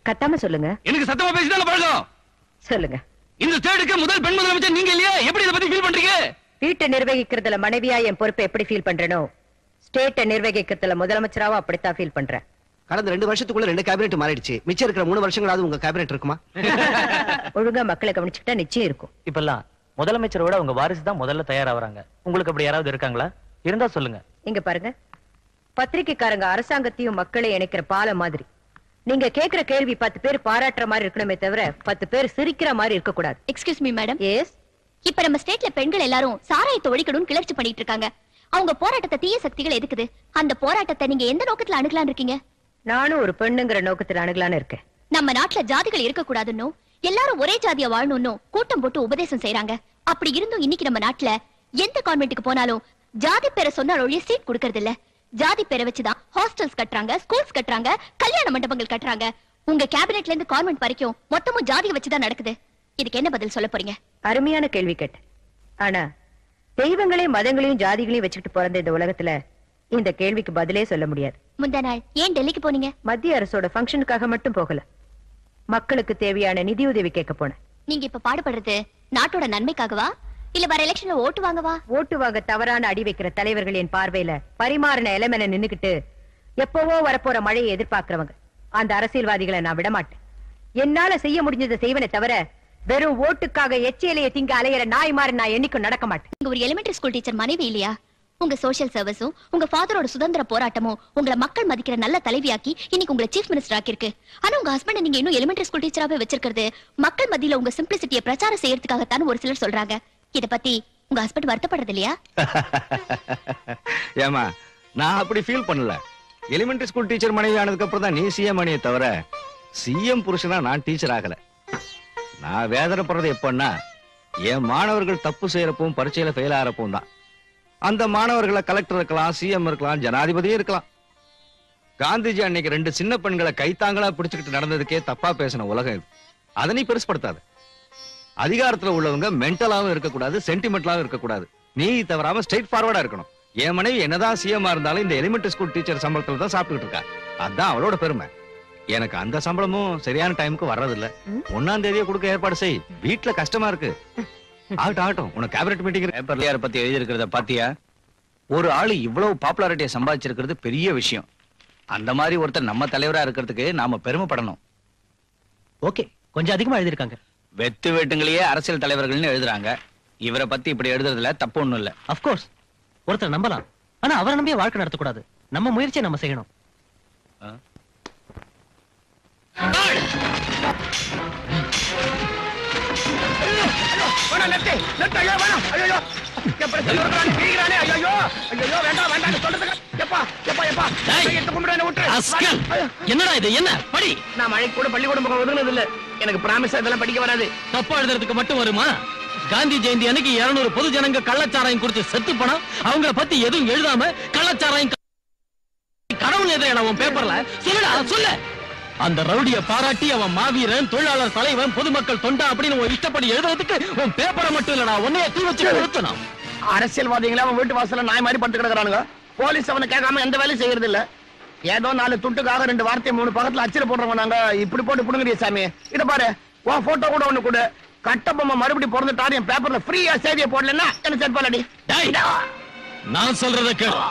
கத்தாம சொல்லுங்க. எனக்கு சத்தமா பேசிதான் பழக்கம். சொல்லுங்க. இந்த ஸ்டேட்டுக்கு முதல் பெண் முதலமைச்சர் நீங்க இல்லையா? எப்படி இத பத்தி ஃபீல் பண்றீங்க? வீட்டை நிர்வகிக்கிறதுல மனைவியா என் பொறுப்பை எப்படி ஃபீல் பண்றேனோ, ஸ்டேட்டை நிர்வகிக்கிறதுல முதலமைச்சராவும் அப்படித்தான் ஃபீல் பண்றேன். கடந்த 2 வருஷத்துக்குள்ள 2 கேபினெட் மாறிடுச்சு. மிச்சம் இருக்கிற 3 வருஷங்களாவது உங்க கேபினெட் இருக்குமா? ஒழுங்கா மக்களை கவனிச்சுக்கிட்டா நிச்சயம் இருக்கும். இப்பெல்லாம் முதலமைச்சரோட உங்க வாரிசு தான் முதல்ல தயாராவறாங்க. உங்களுக்கு அப்படி யாராவது இருக்காங்களா? இருந்தா சொல்லுங்க. இங்க பாருங்க, பத்திரிகைக்காரங்க அரசாங்கத்தையும் மக்களை இணைக்கிற பாலம் மாதிரி. நீங்க கேக்குற கேள்வி 10 பேர் பாராட்டுற மாதிரி இருக்கணுமே தவிர 10 பேர் சிரிக்கிற மாதிரி இருக்க கூடாது. Excuse me madam. எஸ். இப்ப நம்ம ஸ்டேட்ல பெண்கள் எல்லாரும் சாராயத்தை ஒழிக்கணும்னு கிளர்ச்சி பண்ணிட்டு இருக்காங்க. அவங்க போராட்டத்தை தீய சக்திகள் எதுக்குது? அந்த போராட்டத்தை நீங்க எந்த நோக்கத்துல அணுகலான்னு இருக்கீங்க? நானும் ஒரு பெண்ணுங்கிற நோக்கத்துல அணுகலான்னு இருக்கேன். நம்ம நாட்டுல ஜாதிகள் இருக்க கூடாதுன்னு, எல்லாரும் ஒரே ஜாதியா வாழணும்னு கூட்டம் போட்டு உபதேசம் செய்யறாங்க. அப்படி இருந்தும் இன்னைக்கு நம்ம நாட்டுல எந்த கான்வென்ட்டுக்கு போனாலும் ஜாதி பேரை சொன்னால் ஒழிய சீட் கொடுக்கறது இல்ல. ஜாதி பேரை வச்சுதான் ஹாஸ்டல்ஸ் கட்டுறாங்க, ஸ்கூல்ஸ் கட்டுறாங்க, கல்யாண மண்டபங்கள் கட்டுறாங்க. உங்க கேபினெட்ல இருந்து கான்வென்ட் வரைக்கும் மொத்தமும் ஜாதியை வச்சுதான் நடக்குது. இதுக்கு என்ன பதில் சொல்ல போறீங்க? அருமையான கேள்வி கேட்டேன். ஆனா தெய்வங்களையும் மதங்களையும் ஜாதிகளையும் வச்சுக்கிட்டு பிறந்த இந்த உலகத்துல இந்த கேள்விக்கு பதிலே சொல்ல முடியாது. முந்தா நாள் ஏன் டெல்லிக்கு போனீங்க? மத்திய அரசோட ஃபங்க்ஷனுக்காக மட்டும் போகல, மக்களுக்கு தேவையான நிதியுதவி கேட்க போனேன். நீங்க இப்ப பாடுபடுறது நாட்டோட நன்மைக்காகவா இல்ல வர எலெக்ஷன்ல ஓட்டு வாங்கவா? ஓட்டு வாங்க தவறான அடி வைக்கிற தலைவர்கள் என் பார்வையில பரிமாறின எலமென நின்னுக்கிட்டு எப்பவோ வரப்போற மழையை எதிர்பார்க்கிறவங்க. அந்த அரசியல்வாதிகளை நான் விடமாட்டேன். என்னால செய்ய முடிஞ்சதை செய்வனே தவிர வெறும் ஓட்டுக்காக எச்சிலையை திங்க அலையிற நாய் மாதிரி நான் என்னைக்கும் நடக்க மாட்டேன். நீங்க ஒரு எலிமெண்டரி ஸ்கூல் டீச்சர் மனைவி இல்லையா? உங்க சோஷியல் சர்வீஸும் உங்க ஃபாதரோட சுதந்திர போராட்டமும் உங்களை மக்கள் மதிக்கிற நல்ல தலைவியாக்கி இன்னைக்கு உங்களை சீஃப் மினிஸ்டர் ஆக்கிருக்கு. ஆனா உங்க ஹஸ்பண்ட் நீங்க இன்னும் எலிமெண்டரி ஸ்கூல் டீச்சராவே வச்சிருக்கிறது மக்கள் மத்தியில உங்க சிம்பிளிசிட்டியை பிரச்சாரம் செய்யறதுக்காகத்தான் ஒரு சிலர் சொல்றாங்க. இத பத்தி உங்க ஹஸ்பண்ட் வருத்தப்படுறது இல்லையா? ஏமா நான் அப்படி ஃபீல் பண்ணல. எலிமெண்டரி ஸ்கூல் டீச்சர் மனைவி ஆனதுக்கு அப்புறம் தான் நீ சிஎம் மணியை தவிர சிஎம் புருஷனா நான் டீச்சர் ஆகல. நான் வேதனைப்படுறது எப்பன்னா என் மாணவர்கள் தப்பு செய்யறப்பவும் பரீட்சையில ஃபெயில் ஆறப்பவும் தான். அந்த மாணவர்களை கலெக்டர் இருக்கலாம், சிஎம் இருக்கலாம், ஜனாதிபதியும் இருக்கலாம். காந்திஜி அன்னைக்கு 2 சின்ன பெண்களை கைத்தாங்களா பிடிச்சுக்கிட்டு நடந்ததுக்கே தப்பா பேசின உலகம் இது. அதை நீ பெருசுப்படுத்தாது. அதிகாரத்துல உள்ளவங்க மென்டலாவும் இருக்கக்கூடாது, சென்டிமெண்டலாவும் இருக்கக்கூடாது. நீ தவறாம ஸ்ட்ரெயிட் ஃபார்வர்டா இருக்கணும். என் மனைவி என்னதான் சிஎம் இருந்தாலும் இந்த எலிமெண்டரி ஸ்கூல் டீச்சர் சம்பளத்துல தான் சாப்பிட்டுட்டு இருக்கா. அதான் அவளோட பெருமை. எனக்கு அந்த சம்பளமும் சரியான டைமுக்கு வர்றதில்ல. 1ஆம் தேதியே கொடுக்க ஏற்பாடு செய். வீட்டுல கஷ்டமா இருக்கு. ஆகட்டும் உனக்கு கேபினட் மீட்டிங் பேப்பர்ல பத்தி எழுதி இருக்கிறத பாத்தியா? ஒரு ஆளு இவ்வளவு பாப்புலாரிட்டியை சம்பாதிச்சிருக்கிறது பெரிய விஷயம். அந்த மாதிரி ஒருத்தர் நம்ம தலைவரா இருக்கிறதுக்கு நாம பெருமைப்படணும். ஓகே, கொஞ்சம் அதிகமா எழுதிருக்காங்க. வெத்து வேட்டுங்களையே அரசியல் தலைவர்கள்னு எழுதுறாங்க. இவரை பத்தி இப்படி எழுதுறதுல தப்பு ஒண்ணும் இல்ல. அப்கோர்ஸ் ஒருத்தர் நம்பலாம், ஆனா அவரை நம்பியே வாழ்க்கை நடத்தக்கூடாது. நம்ம முயற்சியை நம்ம செய்யணும். என்னடா இது? என்ன படி? நான் மழை கூட பள்ளிக்கூடம் ஒதுங்கினது இல்ல. எனக்கு பிராமிஸ் இதெல்லாம் படிக்க வராது. தப்பா எழுதுறதுக்கு மட்டும் வருமா? காந்தி ஜெயந்தி அன்னைக்கு 200 பொது ஜனங்க கள்ளச்சாராயம் குடிச்சு செத்து போனோம். அவங்கள பத்தி எதுவும் எழுதாம கள்ளச்சாராயம் கடவுள் எதை உன் பேப்பர்ல சொல்லுடா, சொல்லு. அந்த ரவுடிய பாராட்டி அவன் மாவீரன், தொழிலாளர் தலைவன், பொதுமக்கள் தொண்டா அப்படின்னு உன் இஷ்டப்படி எழுதுறதுக்கு உன் பேப்பரை மட்டும் இல்லடா, உன்னைய தீ வச்சு கொடுத்தணும். அரசியல்வாதிகளா அவன் வீட்டு வாசல்ல நாய் மாதிரி படுத்து கிடக்குறானுங்க. போலீஸ் அவனை கேட்காம எந்த வேலையும் செய்யறது இல்ல. ஏதோ 4 துட்டுக்காக 2 வார்த்தை 3 பக்கத்துல அச்சில போடுறவங்க நாங்க. இப்படி போட்டு புடுங்கறிய சாமி. இத பாரு, உன் போட்டோ கூட ஒண்ணு கூட கட்டபொம்மை மறுபடியும் பிறந்துட்டாரு என் பேப்பர்ல ஃப்ரீயா செய்தியை போடலன்னா என்ன செட்பாலடி. நான் சொல்றத கேளு.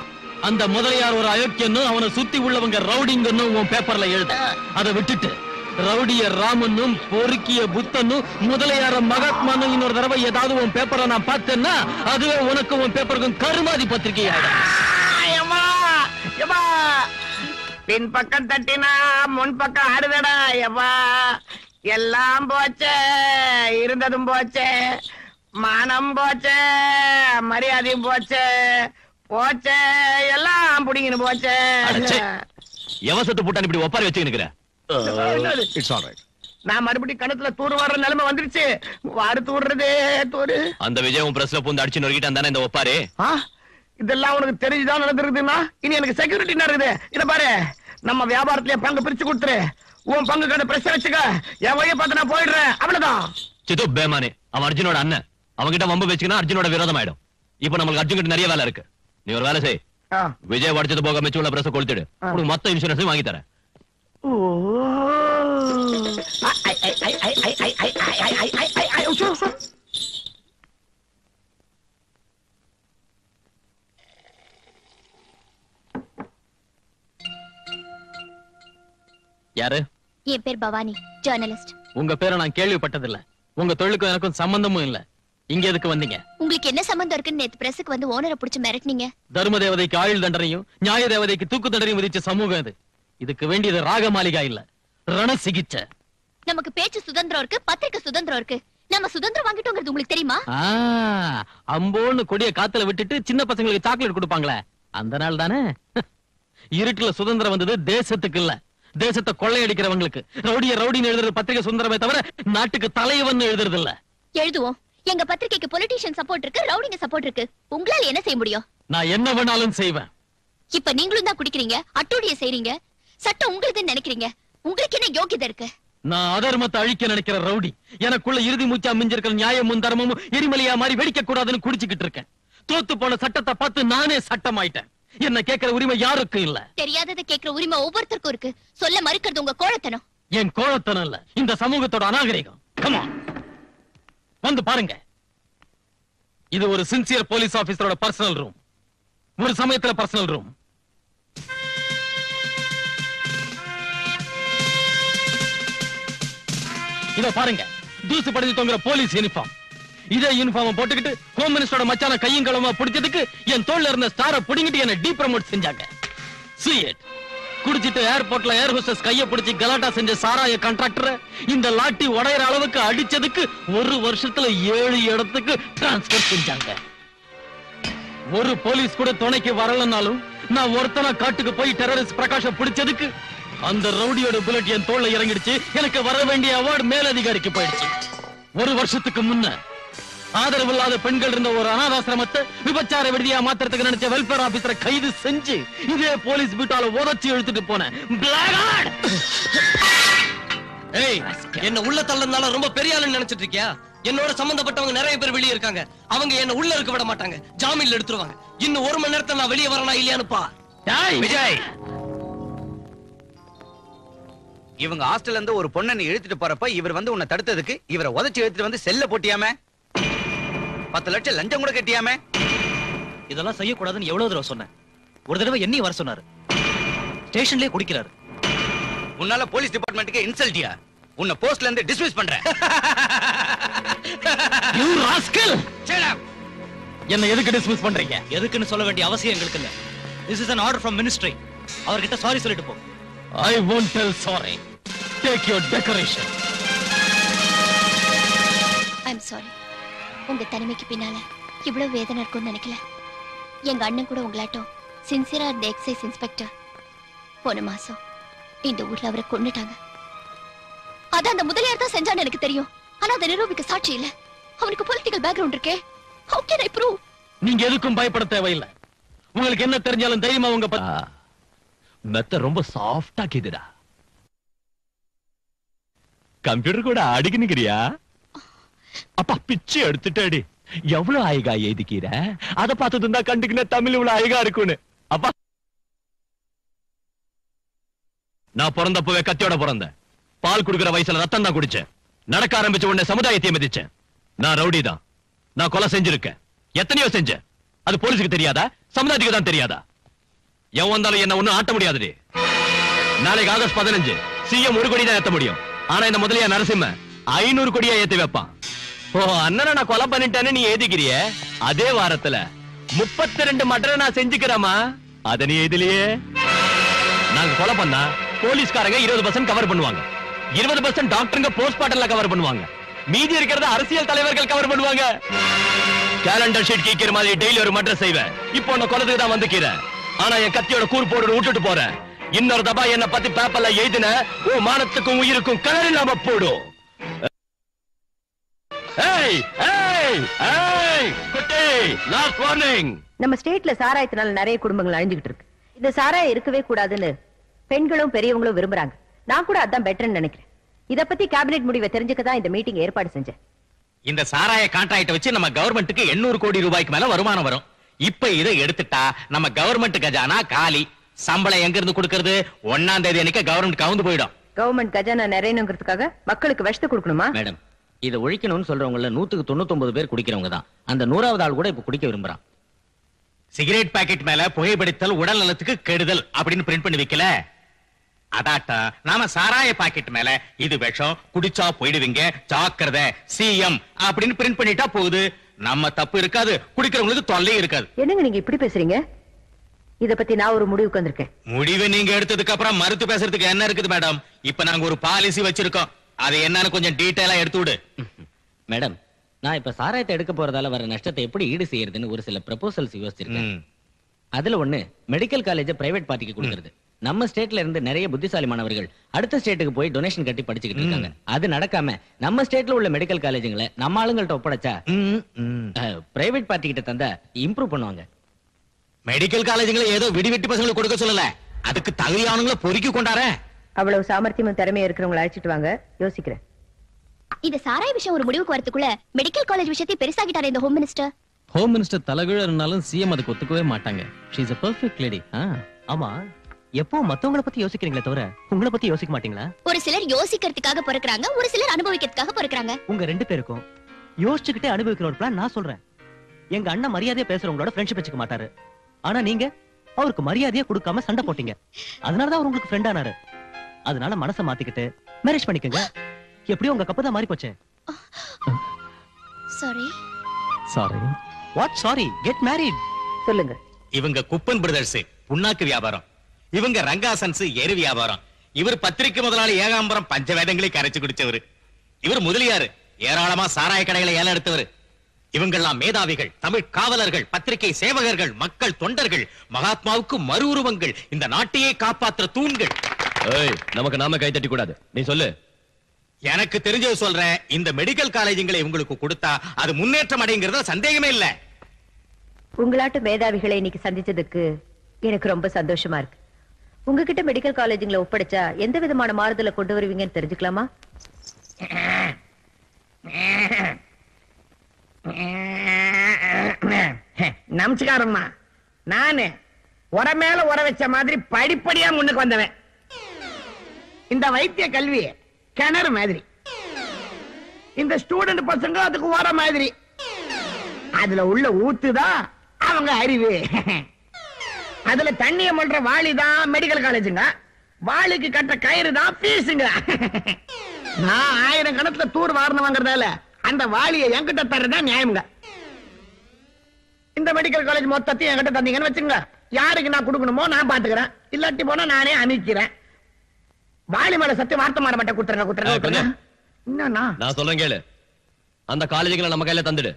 அந்த முதலியார் ஒரு அயோக்கியன்னு அவனை சுத்தி உள்ளவங்க ரவுடிங்கன்னு உன் பேப்பர்ல எழுத. அதை விட்டுட்டு ரவுடிய ராமனும் பொறுக்கிய புத்தனும் முதலியார மகாத்மானும் இன்னொரு தடவை ஏதாவது உன் பேப்பரை நான் பார்த்தேன்னா அதுவே உனக்கு உன் பேப்பருக்கும் கருமாதி பத்திரிகை. பின் பக்கம் தட்டினா முன் பக்கம் ஆடுதடா. எவா எல்லாம் போச்சே, இருந்ததும் போச்சே, மானம் போச்சே, மரியாதையும் போச்சே, போச்சே, எல்லாம் புடிங்கன்னு போச்சே. எவசத்து போட்டான் இப்படி ஒப்பாரி வச்சுக்கிற? It's alright. நான் மறுபடியும் கணத்துல தூர் வர்ற நிலைமை வந்துருச்சு. வாரு தூர்றதே தூரு. அந்த விஜயம் பிரஸ்ல பூந்து அடிச்சு நொறுக்கிட்டான் தானே இந்த ஒப்பாரி? இதெல்லாம் உனக்கு தெரிஞ்சுதான் நடந்திருக்குதுன்னா இனி எனக்கு செக்யூரிட்டி இருக்குது. இத பாரு, நம்ம வியாபாரத்திலே பங்கு பிரிச்சு கொடுத்துரு. உன் பங்கு கடை பிரஸ் வச்சுக்க. என் வழியை பார்த்து நான் போயிடுறேன். அவ்வளவுதான். சித்து பேமானே, அவன் அர்ஜுனோட அண்ணன். அவன்கிட்ட வம்பு வச்சுக்கினா அர்ஜுனோட விரோதம் ஆயிடும். இப்ப நம்மளுக்கு அர்ஜுன் கிட்ட நிறைய வேலை இருக்கு. நீ ஒரு வேலை செய். விஜய் உடைச்சது போக மிச்சம் உள்ள பிரஸ் கொளுத்திடு. உனக்கு மொத்த இன்சூரன்ஸையும் வாங்கி தரேன். யாரு? என் பேர் பவானி, ஜர்னலிஸ்ட். உங்க பேரை நான் கேள்விப்பட்டதில்ல. உங்க தொழிலுக்கும் எனக்கும் சம்பந்தமும் இல்ல. இங்க எதுக்கு வந்தீங்க? உங்களுக்கு என்ன சம்பந்தம் இருக்குன்னு நேத்து பிரஸுக்கு வந்து ஓனரை பிடிச்சு மிரட்டினீங்க. தர்ம தேவதைக்கு ஆயுள் தண்டனையும் நியாய தேவதைக்கு தூக்கு தண்டனையும் விதிச்ச சமூகம் இது. இதுக்கு வேண்டியது ராகமாளிகா இல்ல, ரண சிகிச்சை. நமக்கு பேச்சு சுதந்திரம் இருக்கு, பத்திரிக்கை சுதந்திரம் இருக்கு. நம்ம சுதந்திரம் வாங்கிட்டோங்கிறது உங்களுக்கு தெரியுமா? அம்போன்னு கொடிய காத்துல விட்டுட்டு சின்ன பசங்களுக்கு சாக்லேட் கொடுப்பாங்களே, அந்த நாள் தானே. இருட்டுல சுதந்திரம் வந்தது தேசத்துக்கு இல்ல, தேசத்தை கொள்ளையடிக்கிறவங்களுக்கு. ரவுடிய ரவுடின்னு எழுதுறது பத்திரிகை சுதந்திரமே தவிர நாட்டுக்கு தலைவன் எழுதுறது இல்ல. எழுதுவோம். எங்க பத்திரிகைக்கு பொலிட்டீஷியன் சப்போர்ட் இருக்கு, ரவுடிங்க சப்போர்ட் இருக்கு. உங்களால என்ன செய்ய முடியும்? நான் என்ன வேணாலும் செய்வேன். இப்ப நீங்களும் தான் குடிக்கிறீங்க, அட்டூழிய செய்றீங்க. சட்டம் உங்களுக்குன்னு நினைக்கிறீங்க. உங்களுக்கு என்ன யோகியதை இருக்கு? நான் அதர்மத்தை அழிக்க நினைக்கிற ரவுடி. எனக்குள்ள இறுதி மூச்சா மிஞ்சிருக்கிற நியாயமும் தர்மமும் எரிமலையா மாதிரி வெடிக்க கூடாதுன்னு குடிச்சுக்கிட்டு இருக்கேன். தோத்து போன சட்டத்தை பார்த்து நானே சட்டமாயிட்டேன். என்ன கேட்கிற உரிமை யாருக்கும் இல்ல. தெரியாததை கேட்கிற உரிமை ஒவ்வொருத்தருக்கும் இருக்கு. சொல்ல மறுக்கிறது உங்க கோழத்தனம். என் கோழத்தனம் இல்ல, இந்த சமூகத்தோட அநாகரிகம். Come on. வந்து பாருங்க. இது ஒரு சின்சியர் போலீஸ் ஆபீசரோட பர்சனல் ரூம். ஒரு சமயத்துல பர்சனல் ரூம். இத பாருங்க, தூசு படிஞ்சு தொங்குற போலீஸ் யூனிஃபார்ம். இதே யூனிஃபார்ம் போட்டுக்கிட்டு ஹோம் மினிஸ்டரோட மச்சான கையும் களமா பிடிச்சதுக்கு என் தோல்ல இருந்த ஸ்டாரை புடிங்கிட்டு என்ன டீ ப்ரமோட் செஞ்சாங்க. See it. குடிச்சிட்டு ஏர்போர்ட்ல ஏர் ஹோஸ்டஸ் கைய பிடிச்சி கலாட்டா செஞ்ச சாராய கான்ட்ராக்டரை இந்த லாட்டி உடையற அளவுக்கு அடிச்சதுக்கு 1 வருஷத்துல 7 இடத்துக்கு டிரான்ஸ்பர் செஞ்சாங்க. ஒரு போலீஸ் கூட துணைக்கு வரலனாலும் நான் ஒருத்தனா காட்டுக்கு போய் டெரரிஸ்ட் பிரகாஷ பிடிச்சதுக்கு அந்த ரவுடியோட புல்லட் என் தோல்ல இறங்கிடுச்சு. எனக்கு வர வேண்டிய அவார்டு மேலதிகாரிக்கு போயிடுச்சு. 1 வருஷத்துக்கு முன்ன ஆதரவு இல்லாத பெண்கள் இருந்த ஒரு அனாதாசிரமத்தை விபச்சார விடுதியா மாத்திரத்துக்கு நினைச்ச வெல்ஃபேர் ஆபீசரை கைது செஞ்சு இதே போலீஸ் பீட்டால உதச்சி இழுத்துட்டு போனேன். ஏய், என்ன உள்ள தள்ளனால ரொம்ப பெரிய ஆளுன்னு நினைச்சிட்டு இருக்கியா? என்னோட சம்பந்தப்பட்டவங்க நிறைய பேர் வெளியே இருக்காங்க. அவங்க என்ன உள்ள இருக்க விட மாட்டாங்க, ஜாமீன்ல எடுத்துருவாங்க. இன்னும் 1 மணி நேரத்துல நான் வெளியே வரனா இல்லையான்னு பா. விஜய், இவங்க ஹாஸ்டல்ல இருந்து ஒரு பொண்ணை நீ இழுத்துட்டு போறப்ப இவர் வந்து உன்னை தடுத்ததுக்கு இவரை உதச்சி இழுத்துட்டு வந்து செல்ல போட்டியாமே, 10 லட்சம் லஞ்சம் கூட கட்டியாமே. இதெல்லாம் செய்யக்கூடாதுன்னு எவ்வளவு தடவை சொன்னேன். ஒரு தடவை என்னையும் வர சொன்னாரு. ஸ்டேஷன்லயே குடிக்கிறாரு. உன்னால போலீஸ் டிபார்ட்மெண்ட்டுக்கு இன்சல்ட்டியா? உன்னை போஸ்ட்ல இருந்து டிஸ்மிஸ் பண்றேன். You rascal! என்ன எதுக்கு டிஸ்மிஸ் பண்றீங்க? எதுக்குன்னு சொல்ல வேண்டிய அவசியம் எங்களுக்கு இல்ல. This is an order from ministry. அவர்கிட்ட சாரி சொல்லிட்டு போ. I won't tell sorry. Take your decoration. I'm sorry. உங்க தனிமைக்கு பின்னால இவ்வளவு வேதனை இருக்கும்னு நினைக்கல. எங்க அண்ணன் கூட உங்களாட்டம் சின்சியரா இருந்த எக்ஸைஸ் இன்ஸ்பெக்டர் போன மாசம் இந்த ஊர்ல அவரை கொன்னுட்டாங்க. அத அந்த முதலியார் தான் செஞ்சான்னு எனக்கு தெரியும். ஆனா அதை நிரூபிக்க சாட்சி இல்ல. அவனுக்கு பொலிட்டிக்கல் பேக்ரவுண்ட் இருக்கே. How can I prove? நீங்க எதுக்கும் பயப்பட தேவையில்லை. உங்களுக்கு என்ன தெரிஞ்சாலும் தைரியமா உங்க மெத்த ரொம்ப சாஃப்டா கேக்குதா? கம்ப்யூட்டர் கூட அடிக்கணுங்கிறியா? அப்பா பிச்சு எடுத்துட்டாடி. எவ்வளவு அழகா எழுதிக்கிற, அத பார்த்தது தான் கண்டுக்கின தமிழ் இவ்வளவு அழகா இருக்குன்னு. அப்பா நான் பிறந்தப்பவே கத்தியோட பிறந்தேன். பால் குடுக்கிற வயசுல ரத்தம் தான் குடிச்சேன். நடக்க ஆரம்பிச்ச உடனே சமுதாயத்தை மதிச்சேன். நான் ரவுடி தான். நான் கொலை செஞ்சிருக்கேன். எத்தனையோ செஞ்சேன். அது போலீஸுக்கு தெரியாதா? சமுதாயத்துக்கு தான் தெரியாதா? எவன் வந்தாலும் என்ன ஒண்ணும் ஆட்ட முடியாதுடி. நாளைக்கு ஆகஸ்ட் 15 சிஎம் 1 கோடி தான் ஏத்த முடியும். ஆனா இந்த முதலியா நரசிம்ம 500 கோடியா ஏத்தி வைப்பான். ஓ அண்ணனை நான் கொலை பண்ணிட்டேன்னு நீ ஏதிக்கிறிய. அதே வாரத்துல 32 மர்டரை நான் செஞ்சுக்கிறேமா. அத நீ எதிலேயே நாங்க கொலை பண்ணா போலீஸ்காரங்க 20% கவர் பண்ணுவாங்க. 20% டாக்டருங்க போஸ்ட்மார்ட்டம்ல கவர் பண்ணுவாங்க. மீதி இருக்கிறத அரசியல் தலைவர்கள் கவர் பண்ணுவாங்க. கேலண்டர் ஷீட் கீக்கிற மாதிரி டெய்லி ஒரு மர்டர் செய்வேன். இப்போ நான் கொலைதுக்கு தான் வந்துக்கிறேன். ஆனா என் கத்தியோட கூர் போடு விட்டுட்டு போறேன். இன்னொரு தபா என்ன பத்தி பேப்பர்ல எழுதின உன் மானத்துக்கும் உயிருக்கும் கலர் இல்லாம போடும். Last warning. நம்ம ஸ்டேட்ல சாராயத்தினால நிறைய குடும்பங்கள் அழிஞ்சுகிட்டு இருக்கு. இந்த சாராயம் இருக்கவே கூடாதுன்னு பெண்களும் பெரியவங்களும் விரும்புறாங்க. நான் கூட அதான் பெட்டர்னு நினைக்கிறேன். இத பத்தி கேபினெட் முடிவை தெரிஞ்சுக்க தான் இந்த மீட்டிங் ஏற்பாடு செஞ்சேன். இந்த சாராய கான்ட்ராக்ட் வச்சு நம்ம கவர்மெண்ட்டுக்கு 800 கோடி ரூபாய்க்கு மேல வருமானம் வரும். இப்ப இதை எடுத்துட்டா நம்ம கவர்மெண்ட் கஜானா காலி. சம்பளம் எங்க இருந்து கொடுக்கிறது? 1ஆம் தேதி அன்னைக்கு கவர்மெண்ட் கவுந்து போயிடும். கவர்மெண்ட் கஜானா நிறையணுங்கிறதுக்காக மக்களுக்கு விஷத்தை கொடுக்கணுமா? மேடம், இதை ஒழிக்கணும்னு சொல்றவங்கள 100க்கு 99 பேர் குடிக்கிறவங்க தான். அந்த 100வது ஆள் கூட இப்ப குடிக்க விரும்புறான். சிகரெட் பாக்கெட் மேல புகைப்பிடித்தல் உடல் நலத்துக்கு கெடுதல் அப்படின்னு பிரிண்ட் பண்ணி வைக்கல. அதாட்டா நாம சாராய பாக்கெட் மேல இது விஷம், குடிச்சா போயிடுவீங்க, ஜாக்கிரதை சிஎம் அப்படின்னு பிரிண்ட் பண்ணிட்டா போகுது. நம்ம தப்பு இருக்காது, குடிக்கிறவங்களுக்கு தொல்லை இருக்காது. என்னங்க நீங்க இப்படி பேசுறீங்க? இத பத்தி நான் ஒரு முடிவுக்கு வந்திருக்கேன். முடிவு நீங்க எடுத்ததுக்கு அப்புறம் மறுத்து பேசுறதுக்கு என்ன இருக்குது மேடம்? இப்ப நாங்க ஒரு பாலிசி வச்சிருக்கோம். அது என்னன்னு கொஞ்சம் டீடைலா எடுத்து விடு. மேடம், நான் இப்ப சாராயத்தை எடுக்க போறதால வர நஷ்டத்தை எப்படி ஈடு செய்யறதுன்னு ஒரு சில ப்ரொபோசல்ஸ் யோசிச்சிருக்கேன். அதுல ஒண்ணு மெடிக்கல் காலேஜ் பிரைவேட் பார்ட்டிக்கு கொடுக்கிறது. நம்ம ஸ்டேட்ல இருந்து நிறைய புத்திசாலி மாணவர்கள் அடுத்த ஸ்டேட்டுக்கு போய் டொனேஷன் கட்டி படிச்சுக்கிட்டு இருக்காங்க. அது நடக்காம நம்ம ஸ்டேட்ல உள்ள மெடிக்கல் காலேஜுங்களை நம்ம ஆளுங்கள்ட்ட ஒப்படைச்சா பிரைவேட் பார்ட்டி கிட்ட தந்தா இம்ப்ரூவ் பண்ணுவாங்க. மெடிக்கல் காலேஜுங்களை ஏதோ விடிவெட்டி பசங்களுக்கு கொடுக்க சொல்லல, அதுக்கு தகுதியானவங்கள பொறுக்கி கொண்டார. அவ்வளவு சாமர்த்தியமும் திறமையும் இருக்கிறவங்களை அழைச்சிட்டு வாங்க, யோசிக்கிறேன். இந்த சாராய விஷயம் ஒரு முடிவுக்கு வரதுக்குள்ள மெடிக்கல் காலேஜ் விஷயத்தை பெருசாகிட்டாரு இந்த ஹோம் மினிஸ்டர். ஹோம் மினிஸ்டர் தலைகீழ இருந்தாலும் சிஎம் அதுக்கு ஒத்துக்கவே மாட்டாங்க. She is a perfect lady. ஆமா, எப்போ மத்தவங்கள பத்தி யோசிக்கிறீங்களே தவிர உங்களை பத்தி யோசிக்க மாட்டீங்களா? ஒரு சிலர் யோசிக்கிறதுக்காக பிறக்கறாங்க, ஒரு சிலர் அனுபவிக்கிறதுக்காக பிறக்கறாங்க. உங்க 2 பேருக்கும் யோசிச்சுக்கிட்டே அனுபவிக்கிற ஒரு பிளான் நான் சொல்றேன். எங்க அண்ணன் மரியாதையா பேசுறவங்களோட ஃப்ரெண்ட்ஷிப் வச்சுக்க மாட்டாரு. ஆனா நீங்க அவருக்கு மரியாதையா கொடுக்காம சண்டை போட்டீங்க. அதனாலதான் அவர் உங்களுக்கு ஃப்ரெண்ட் ஆனாரு. அதனால மனசை மாத்திக்கிட்டு மேரேஜ் பண்ணிக்கங்க. எப்படியோ உங்க கப்பு தான் மாறி போச்சு. Sorry. Sorry. What sorry? Get married. சொல்லுங்க. இவங்க குப்பன் பிரதர்ஸ் புண்ணாக்கு வியாபாரம், இவங்க ரங்காசன்ஸ் எரு வியாபாரம், இவர் பத்திரிக்கை முதலாளி ஏகாம்பரம் பஞ்சவேதங்களை கரைச்சு குடிச்சவர், இவர் முதலியாரு ஏராளமா சாராய கடைகளை ஏல எடுத்தவர். இவங்கெல்லாம் மேதாவிகள், தமிழ் காவலர்கள், பத்திரிகை சேவகர்கள், மக்கள் தொண்டர்கள், மகாத்மாவுக்கு மறு உருவங்கள், இந்த நாட்டையே காப்பாற்றுற தூண்கள். நமக்கு நாம கை தட்டி கூடாது. நீ சொல்லு. எனக்கு தெரிஞ்சது சொல்றேன். இந்த மெடிக்கல் காலேஜுங்களை உங்களுக்கு கொடுத்தா அது முன்னேற்றம் அடைங்கிறத சந்தேகமே இல்ல. உங்களாட்டு மேதாவிகளை இன்னைக்கு சந்திச்சதுக்கு எனக்கு ரொம்ப சந்தோஷமா இருக்கு. உங்ககிட்ட மெடிக்கல் காலேஜுங்களை ஒப்படைச்சா எந்த விதமான மாறுதலை கொண்டு வருவீங்கன்னு தெரிஞ்சுக்கலாமா? நமஸ்காரம்மா. நானு உர மேல உர வச்ச மாதிரி படிப்படியா முன்னுக்கு வந்தவன். இந்த வைத்திய கல்வி கிணறு மாதிரி, இந்த ஸ்டூடெண்ட் பசங்க அதுக்கு உர மாதிரி. அதுல உள்ள ஊத்துதான் அவங்க அறிவு. அதுல தண்ணிய மல்ற வாளிதான் மெடிக்கல் காலேஜுங்க, வாளிக்கு கட்ட கயிறு தான் பீஸுங்க. நான் 1000 கணத்துல தூர் வாரணம் வாங்குறதால அந்த வாளியை என்கிட்ட தர்றதா நியாயம்ங்க. இந்த மெடிக்கல் காலேஜ் மொத்தத்தையும் என்கிட்ட தந்தீங்கன்னு வச்சுங்க, யாருக்கு நான் கொடுக்கணுமோ நான் பாத்துக்கிறேன், இல்லாட்டி போனா நானே அமைக்கிறேன். வாளி மேல சத்திய வார்த்தை மாற மாட்டேன். குத்துறேங்க. நான் சொல்றேன் கேளு. அந்த காலேஜுகளை நம்ம கையில தந்துடு.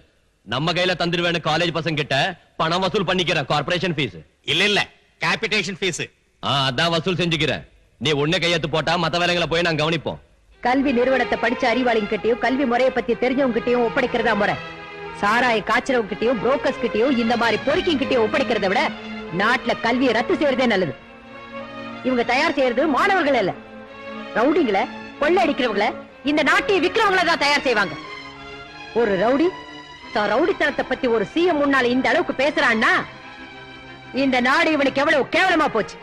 நம்ம கையில தந்துடுவேன்னு காலேஜ் பசங்க கிட்ட பணம் வசூல் பண்ணிக்கிறேன். கார்பரேஷன் ஃபீஸ் இல்ல கேபிடேஷன் ஃபீஸ். அதான் வசூல் செஞ்சுக்கிறேன். நீ ஒண்ணு கையெழுத்து போட்டா மத்த வேலைகளை போய் நான் கவனிப்போம். கல்வி நிறுவனத்தை படிச்ச அறிவாளிங்க கிட்டயும் கல்வி முறையை பத்தி தெரிஞ்சவங்க கிட்டயும் ஒப்படைக்கிறதா முறை. சாராய காய்ச்சறவங்க கிட்டயும் புரோக்கர்ஸ் கிட்டயும் இந்த மாதிரி பொறுக்கிங் கிட்டயும் ஒப்படைக்கிறத விட நாட்டுல கல்வியை ரத்து செய்யறதே நல்லது. இவங்க தயார் செய்யறது மாணவர்கள் இல்ல, ரவுடிங்களை, கொள்ளை அடிக்கிறவங்கள, இந்த நாட்டை விக்கிறவங்கள தான் தயார் செய்வாங்க. ஒரு ரவுடி தான் ரவுடித்தனத்தை பத்தி ஒரு சிஎம் முன்னால இந்த அளவுக்கு பேசுறான்னா இந்த நாடு இவனுக்கு எவ்வளவு கேவலமா போச்சு.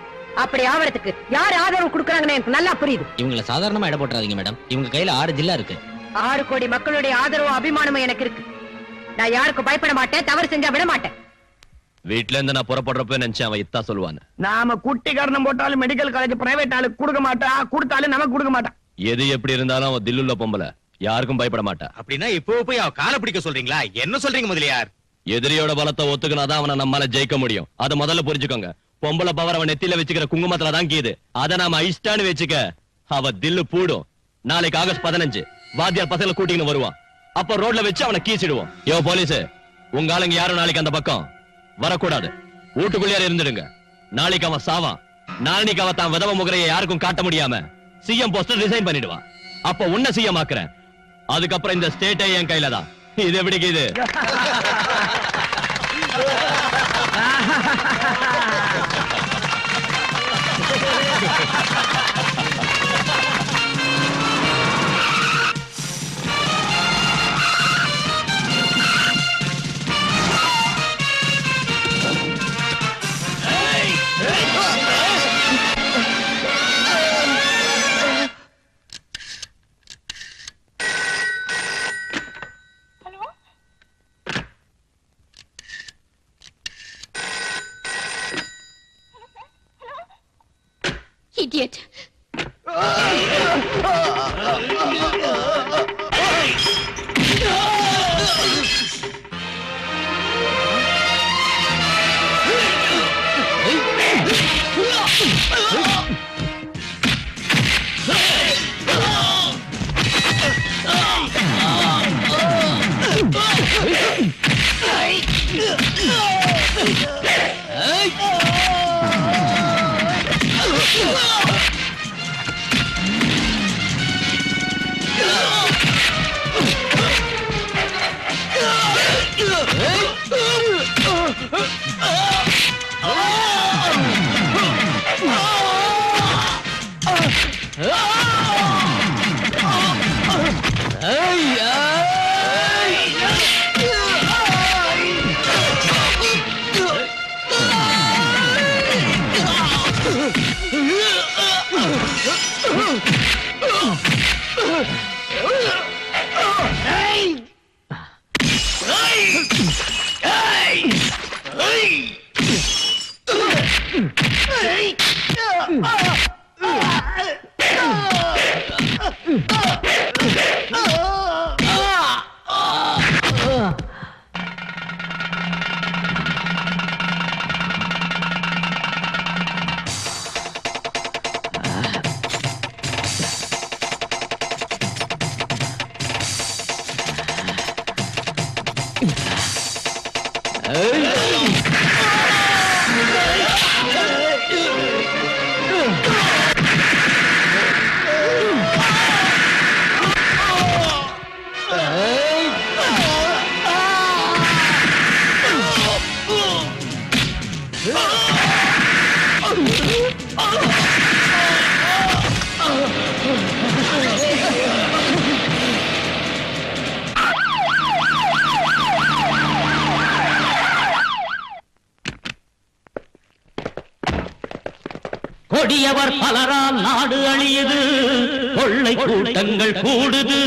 அப்படி ஆவறதுக்கு யார் ஆதரவு கொடுக்கறாங்கன்னு எனக்கு நல்லா புரியுது. இவங்களை சாதாரணமா இட போட்டுறாதீங்க மேடம். இவங்க கையில 6 ஜில்லா இருக்கு. 6 கோடி மக்களுடைய ஆதரவும் அபிமானமும் எனக்கு இருக்கு. நான் யாருக்கும் பயப்பட மாட்டேன், தவறு செஞ்சா விட மாட்டேன். வீட்டுல இருந்து நான் புறப்படுறப்ப நினைச்சேன் அவன் இத்தா சொல்லுவான்னு. நாம குட்டி காரணம் போட்டாலும் மெடிக்கல் காலேஜ் பிரைவேட் ஆளுக்கு கொடுக்க மாட்டா, கொடுத்தாலும் நமக்கு கொடுக்க மாட்டான். எது எப்படி இருந்தாலும் அவன் தில்லுள்ள பொம்பளை, யாருக்கும் பயப்பட மாட்டா. அப்படின்னா இப்போ போய் அவ காலை பிடிக்க சொல்றீங்களா? என்ன சொல்றீங்க முதலியார்? எதிரியோட பலத்தை ஒத்துக்கினாதான் அவனை நம்மால ஜெயிக்க முடியும். அதை முதல்ல புரிஞ்சுக்கோங்க. பொம்பளை பவர் அவன் நெத்தியில வச்சுக்கிற குங்குமத்துல தான் கீது. அதை நாம ஐஸ்டான்னு வச்சுக்க அவ தில்லு பூடும். நாளைக்கு ஆகஸ்ட் 15 வாத்தியார் பசங்களை கூட்டின்னு வருவான். அப்ப ரோட்ல வச்சு அவனை கீச்சிடுவோம். யோ போலீஸ், உங்க ஆளுங்க யாரும் நாளைக்கு அந்த பக்கம் வரக்கூடாது. வீட்டுக்குள்ளே இருந்துடுங்க. நாளைக்கு அவன் சாவான். நாளைக்கு அவன் தான் விதவ முகரையை யாருக்கும் காட்ட முடியாம சிஎம் போஸ்டர் ரிசைன் பண்ணிடுவான். அப்ப உன்ன சிஎம் ஆக்குறேன். அதுக்கப்புறம் இந்த ஸ்டேட்டே என் கையில தான். இது எப்படி இது? Idiot. கொடியவர் பலரால் நாடு அழியுது, கொள்ளை கூட்டங்கள் கூடுது.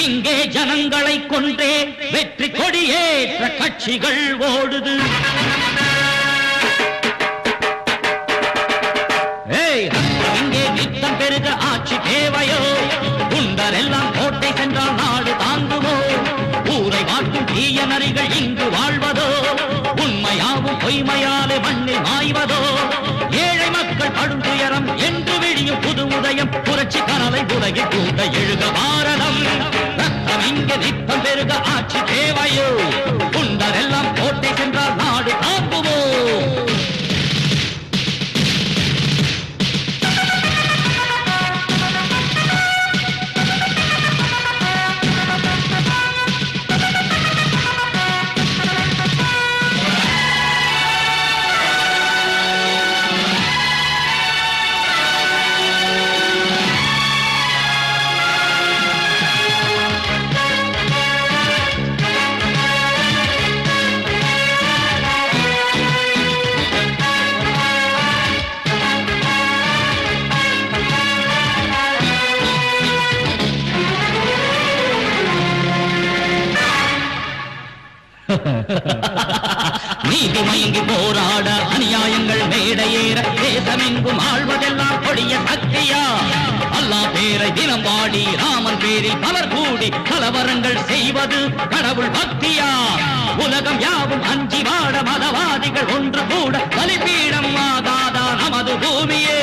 இங்கே ஜனங்களை கொன்றே வெற்றி கொடியேற்ற கட்சிகள் ஓடுது. இங்கே நித்தம் பெருக ஆட்சி தேவையோ? குண்டரெல்லாம் கோட்டை சென்றால் நாடு தாங்குமோ? ஊரை வாட்டும் தீய நரிகள் இங்கு வாழ்வதோ? உண்மையாவும் பொய்மையாலே மண்ணில் மாய்வதோ? ஏழை மக்கள் படும் துயரம் என்று விடியும் புது உதயம், புரட்சி கனலை உலகில் கூட எழுக பாரதம். ரத்தம் இங்கே நித்தம் பெருக ஆட்சி தேவையோ? குண்டரெல்லாம் கோட்டை சென்றால் நாடு தாங்குமோ? நீதி மயங்கி போராட அநியாயங்கள் மேடையேற தேசமெங்கும் ஆழ்வதெல்லாம் கொடிய சக்தியா? அல்லாஹ் பேரை தினம் பாடி ராமன் பேரில் பலர் கூடி கலவரங்கள் செய்வது கடவுள் பக்தியா? உலகம் யாவும் அஞ்சி வாட மதவாதிகள் ஒன்று கூட பலிபீடம் ஆகாதா நமது பூமியே?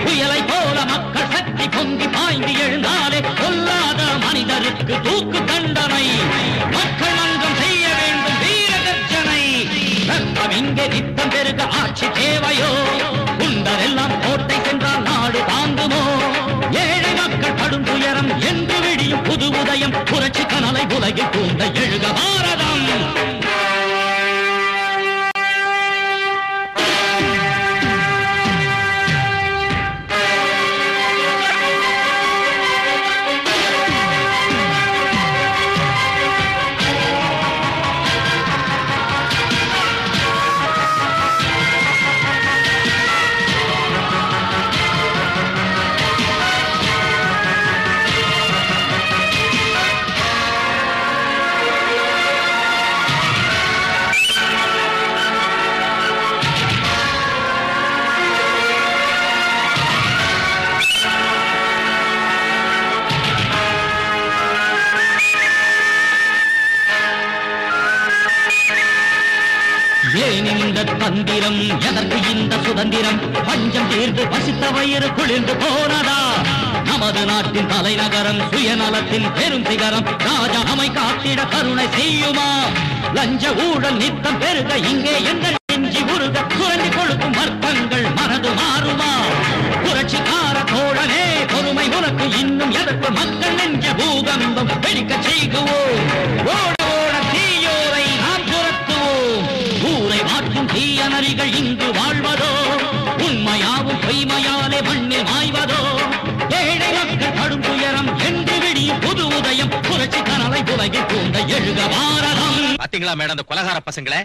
புயலை போல மக்கள் சக்தி பொங்கி பாய்ந்து எழுந்தாலே கொல்லாத மனிதருக்கு தூக்கு தண்டனை. மக்கள் மன்றம் செய்ய வேண்டும் வீர கர்ஜனை. ரத்தம் இங்கே நித்தம் பெருக ஆட்சி தேவையோ? குண்டரெல்லாம் கோட்டை சென்றால் நாடு தாங்குமோ? ஏழை மக்கள் படும் துயரம் என்று விடியும் புது உதயம், புரட்சி கனலை உலகில் கூண்ட எழுக பாரதம். ஏன் இந்த தந்திரம்? எதற்கு இந்த சுதந்திரம்? பஞ்சம் தீர்ந்து பசித்த வயிறு குளிர்ந்து போனதா? நமது நாட்டின் தலைநகரம் சுயநலத்தின் பெரும் சிகரம், ராஜாமை காத்திட கருணை செய்யுமா? லஞ்ச ஊழல் நித்தம் பெருக இங்கே எந்த நெஞ்சி உருக குறைந்து கொடுக்கும் வர்க்கங்கள் மனது மாறுமா? புரட்சிக்கார தோழனே பொறுமை உனக்கு இன்னும் எதற்கு? மக்கள் நெஞ்ச பூகம்பம் வெடிக்க செய்குவோம். ஓட ஓட தீயோரை நாம் துரத்துவோம். ஊரை மாற்றும் தீய நரிகள் இங்கு வாழ்வதோ? உண்மையாவும் பொய்மையாலே மண்ணில் மாய்வதோ? ஏழை மக்கள் படும் துயரம் என்று விடியும் புது உதயம், புரட்சி கனலை உலகில் பூண்ட எழுக பாரதம். பாத்தீங்களா மேடம் அந்த கொலகார பசங்களே?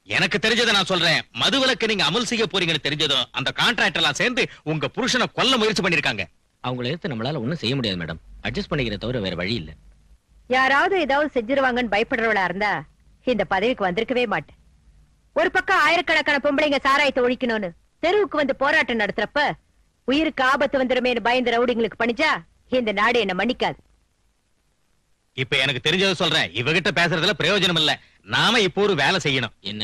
எனக்கு தெரிஞ்சதை நான் சொல்றேன். மதுவிலக்கு நீங்க அமல் செய்ய போறீங்கன்னு தெரிஞ்சதும் அந்த கான்ட்ராக்டர் எல்லாம் சேர்ந்து உங்க புருஷனை கொல்ல முயற்சி பண்ணிருக்காங்க. அவங்களை எடுத்து நம்மளால ஒண்ணும் செய்ய முடியாது மேடம். அட்ஜஸ்ட் பண்ணிக்கிற தவிர வேற வழி இல்ல. யாராவது ஏதாவது செஞ்சிருவாங்கன்னு பயப்படுறவளா இருந்தா இந்த பதவிக்கு வந்திருக்கவே மாட்டேன். ஒரு பக்கம் ஆயிரக்கணக்கான பொம்பளைங்க சாராயத்தை ஒழிக்கணும்னு தெருவுக்கு வந்து போராட்டம் நடத்துறப்ப உயிருக்கு ஆபத்து வந்துருமேனு பயந்த ரவுடிங்களுக்கு பணிச்சா இந்த நாடு என்ன மன்னிக்காது. இப்ப எனக்கு தெரிஞ்சதை சொல்றேன். இவகிட்ட பேசுறதுல பிரயோஜனம் இல்ல. நாம இப்போ ஒரு வேலை செய்யணும். என்ன?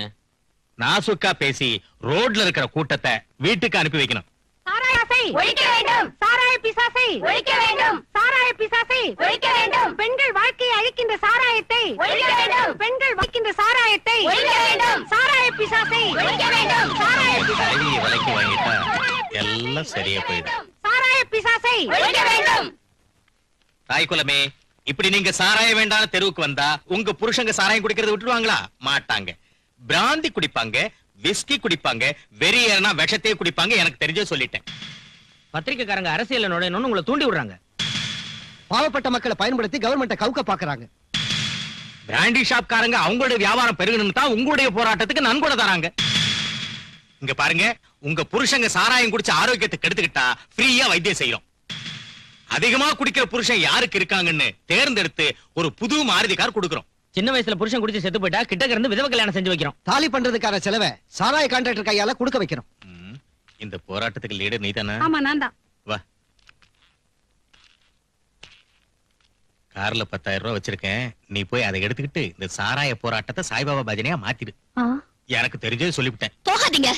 நாசுக்கா பேசி ரோட்ல இருக்கிற கூட்டத்தை வீட்டுக்கு அனுப்பி வைக்கணும். சாராயத்தை ஒழிக்க வேண்டும். சாராய பிசாசை ஒழிக்க வேண்டும். சாராய பிசாசை ஒழிக்க வேண்டும். பெண்கள் வாழ்க்கையை அழிக்கின்ற சாராயத்தை ஒழிக்க மடக்கு வாங்கிட்டா எல்லாம் சரியா போயிடும். சாராய பிசாசை ஒழிக்க வேண்டும். தாய்குலமே, இப்படி நீங்க சாராயம் வேண்டான தெருவுக்கு வந்தா உங்க புருஷங்க சாராயம் குடிக்கிறத விட்டுருவாங்களா? மாட்டாங்க. பிராந்தி குடிப்பாங்க, விஸ்கி குடிப்பாங்க, வெறி ஏறனா விஷத்தையே குடிப்பாங்க. எனக்கு தெரிஞ்சே சொல்லிட்டேன். பத்திரிக்கைக்காரங்க அரசியல் நுழையணும்னு உங்களை தூண்டி விடுறாங்க. பாவப்பட்ட மக்களை பயன்படுத்தி கவர்மெண்ட்டை கவுக்க பாக்குறாங்க. பிராண்டி ஷாப்காரங்க அவங்களுடைய வியாபாரம் பெருகணும்னு தான் உங்களுடைய போராட்டத்துக்கு நன்கொடை தராங்க. இங்க பாருங்க, உங்க புருஷங்க சாராயம் குடிச்சு ஆரோக்கியத்தை கெடுத்துக்கிட்டா ஃப்ரீயா வைத்தியம் செய்யறோம். அதிகமா குடிக்கிற புருஷன் யாருக்கு இருக்காங்கன்னு தேர்ந்தெடுத்து ஒரு புது மாருதி கார் கொடுக்கிறோம். சின்ன வயசுல புருஷன் குடிச்சு செத்து போயிட்டா கிட்டக்க இருந்து விதவ கல்யாணம் செஞ்சு வைக்கிறோம். தாலி பண்றதுக்கான செலவை சாராய கான்ட்ராக்டர் கையால கொடுக்க வைக்கிறோம். இந்த போராட்டத்துக்கு லீடர் நீதானே? ஆமா நான் தான். வா, கார்ல 10,000 ரூபாய் வச்சிருக்கேன். நீ போய் அதை எடுத்துக்கிட்டு இந்த சாராய போராட்டத்தை சாய்பாபா பஜனையா மாத்திடு. எனக்கு தெரிஞ்சது சொல்லிவிட்டேன். போகாதீங்க.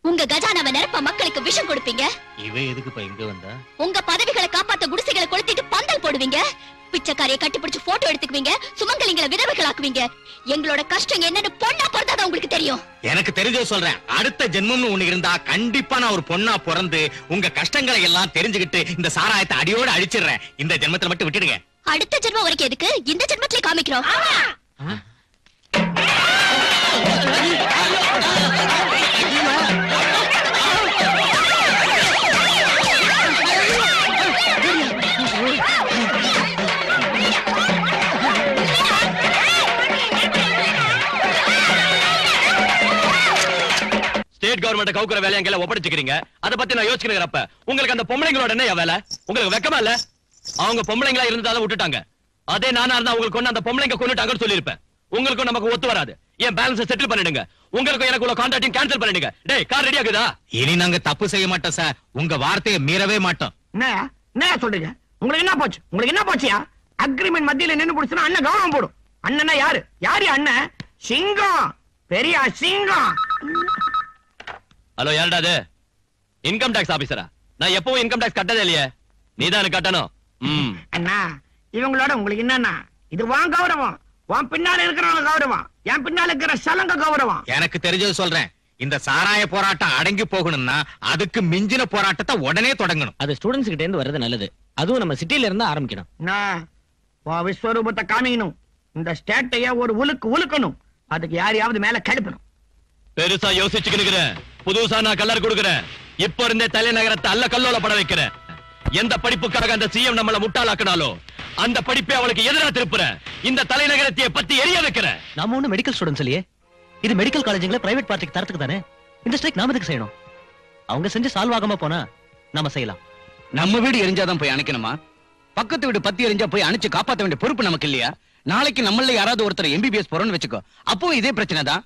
உங்க கஜானாவை நிரப்ப மக்களுக்கு விஷம் கொடுப்பீங்க. இவ எதுக்கு இங்க வந்தா? உங்க பதவிகளை காப்பாத்த குடிசைகளை கொளுத்திட்டு பந்தல் போடுவீங்க. பிச்சைக்காரியை கட்டிப்பிடிச்சு போட்டோ எடுத்துக்குவீங்க. சுமங்கலிங்களை விதவைகளாக்குவீங்க. எங்களோட கஷ்டம் என்னன்னு பொண்ணா பிறந்தாதான் உங்களுக்கு தெரியும். எனக்கு தெரிஞ்சது சொல்றேன். அடுத்த ஜென்மம்னு ஒண்ணு இருந்தா கண்டிப்பா நான் ஒரு பொண்ணா பிறந்து உங்க கஷ்டங்களை எல்லாம் தெரிஞ்சுக்கிட்டு இந்த சாராயத்தை அடியோட அழிச்சிடுறேன். இந்த ஜென்மத்துல மட்டும் விட்டுடுங்க. அடுத்த ஜென்மம் வரைக்கும் எதுக்கு? இந்த ஜென்மத்திலே காமிக்கிறோம். ஸ்டேட் கவர்மெண்ட் கவுக்குற வேலையை எங்களை ஒப்படைச்சுக்கிறீங்க. அதை பத்தி நான் யோசிக்கிறப்ப உங்களுக்கு அந்த பொம்பளைங்களோட என்ன வேலை? உங்களுக்கு வெக்கமா இல்ல? அவங்க பொம்பளைங்களா இருந்தாலும் விட்டுட்டாங்க. அதே நானா இருந்தா உங்களுக்கு ஒண்ணு அந்த பொம்பளைங்க கொண்டுட்டாங்கன்னு சொல்லிருப்பேன். உங்களுக்கும் நமக்கு ஒத்து வராது. என் பேலன்ஸ் செட்டில் பண்ணிடுங்க. உங்களுக்கும் எனக்கு உள்ள கான்ட்ராக்டையும் கேன்சல் பண்ணிடுங்க. டேய், கார் ரெடி ஆகுதா? இனி நாங்க தப்பு செய்ய மாட்டோம் சார். உங்க வார்த்தையை மீறவே மாட்டோம். என்ன சொல்றீங்க? உங்களுக்கு என்ன போச்சு? உங்களுக்கு என்ன போச்சியா? அக்ரிமெண்ட் மத்தியில நின்னு புடிச்சா அண்ணன் கவனம் போடும். அண்ணனா யாரு? யாரு அண்ணன்? சிங்கம், பெரிய சிங்கம். ஹலோ, யாருடா அது? இன்கம் டாக்ஸ் ஆபீசரா? நான் எப்பவும் இன்கம் டாக்ஸ் கட்டதே இல்லையே. நீதான் கட்டணும். அண்ணா, இவங்களோட உங்களுக்கு என்னன்னா, இது வான் கௌரவம். வான் பின்னால இருக்கிறவங்க கௌரவம். என் பின்னால இருக்கிற சலங்க கௌரவம். எனக்கு தெரிஞ்சது சொல்றேன். இந்த சாராய போராட்டம் அடங்கி போகணும்னா அதுக்கு மிஞ்சின போராட்டத்தை உடனே தொடங்கணும். அது ஸ்டூடெண்ட்ஸ் கிட்ட இருந்து வர்றது நல்லது. அதுவும் நம்ம சிட்டில இருந்து ஆரம்பிக்கணும். விஸ்வரூபத்தை காமிக்கணும். இந்த ஸ்டேட்டைய ஒரு உலுக்கணும். அதுக்கு யாரையாவது மேல கழுப்பணும். பெருசா யோசிச்சுக்கிறேன். புதுசா நான் கலர் கொடுக்கிறேன். இப்ப இருந்தே தலைநகரத்தை அல்ல கல்லோல பட வைக்கிறேன். எந்த படிப்புக்காக அந்த சிஎம் நம்மள முட்டாளாக்கினாலோ அந்த படிப்பை அவளுக்கு எதிராக திருப்புறேன். இந்த தலைநகரத்தை பத்தி எரிய வைக்கிறேன். நாம ஒண்ணு மெடிக்கல் ஸ்டூடெண்ட்ஸ் இல்லையே. இது மெடிக்கல் காலேஜ்ல பிரைவேட் பார்ட்டிக்கு தரத்துக்கு தானே. இந்த ஸ்ட்ரைக் நாம எதுக்கு செய்யணும்? அவங்க செஞ்சு சால்வ் ஆகாம போனா நாம செய்யலாம். நம்ம வீடு எரிஞ்சாதான் போய் அணைக்கணுமா? பக்கத்து வீடு பத்தி எரிஞ்சா போய் அணைச்சு காப்பாத்த வேண்டிய பொறுப்பு நமக்கு இல்லையா? நாளைக்கு நம்மள யாராவது ஒருத்தர் எம்பிபிஎஸ் போறோம்னு வச்சுக்கோ, அப்போ இதே பிரச்சனை தான்.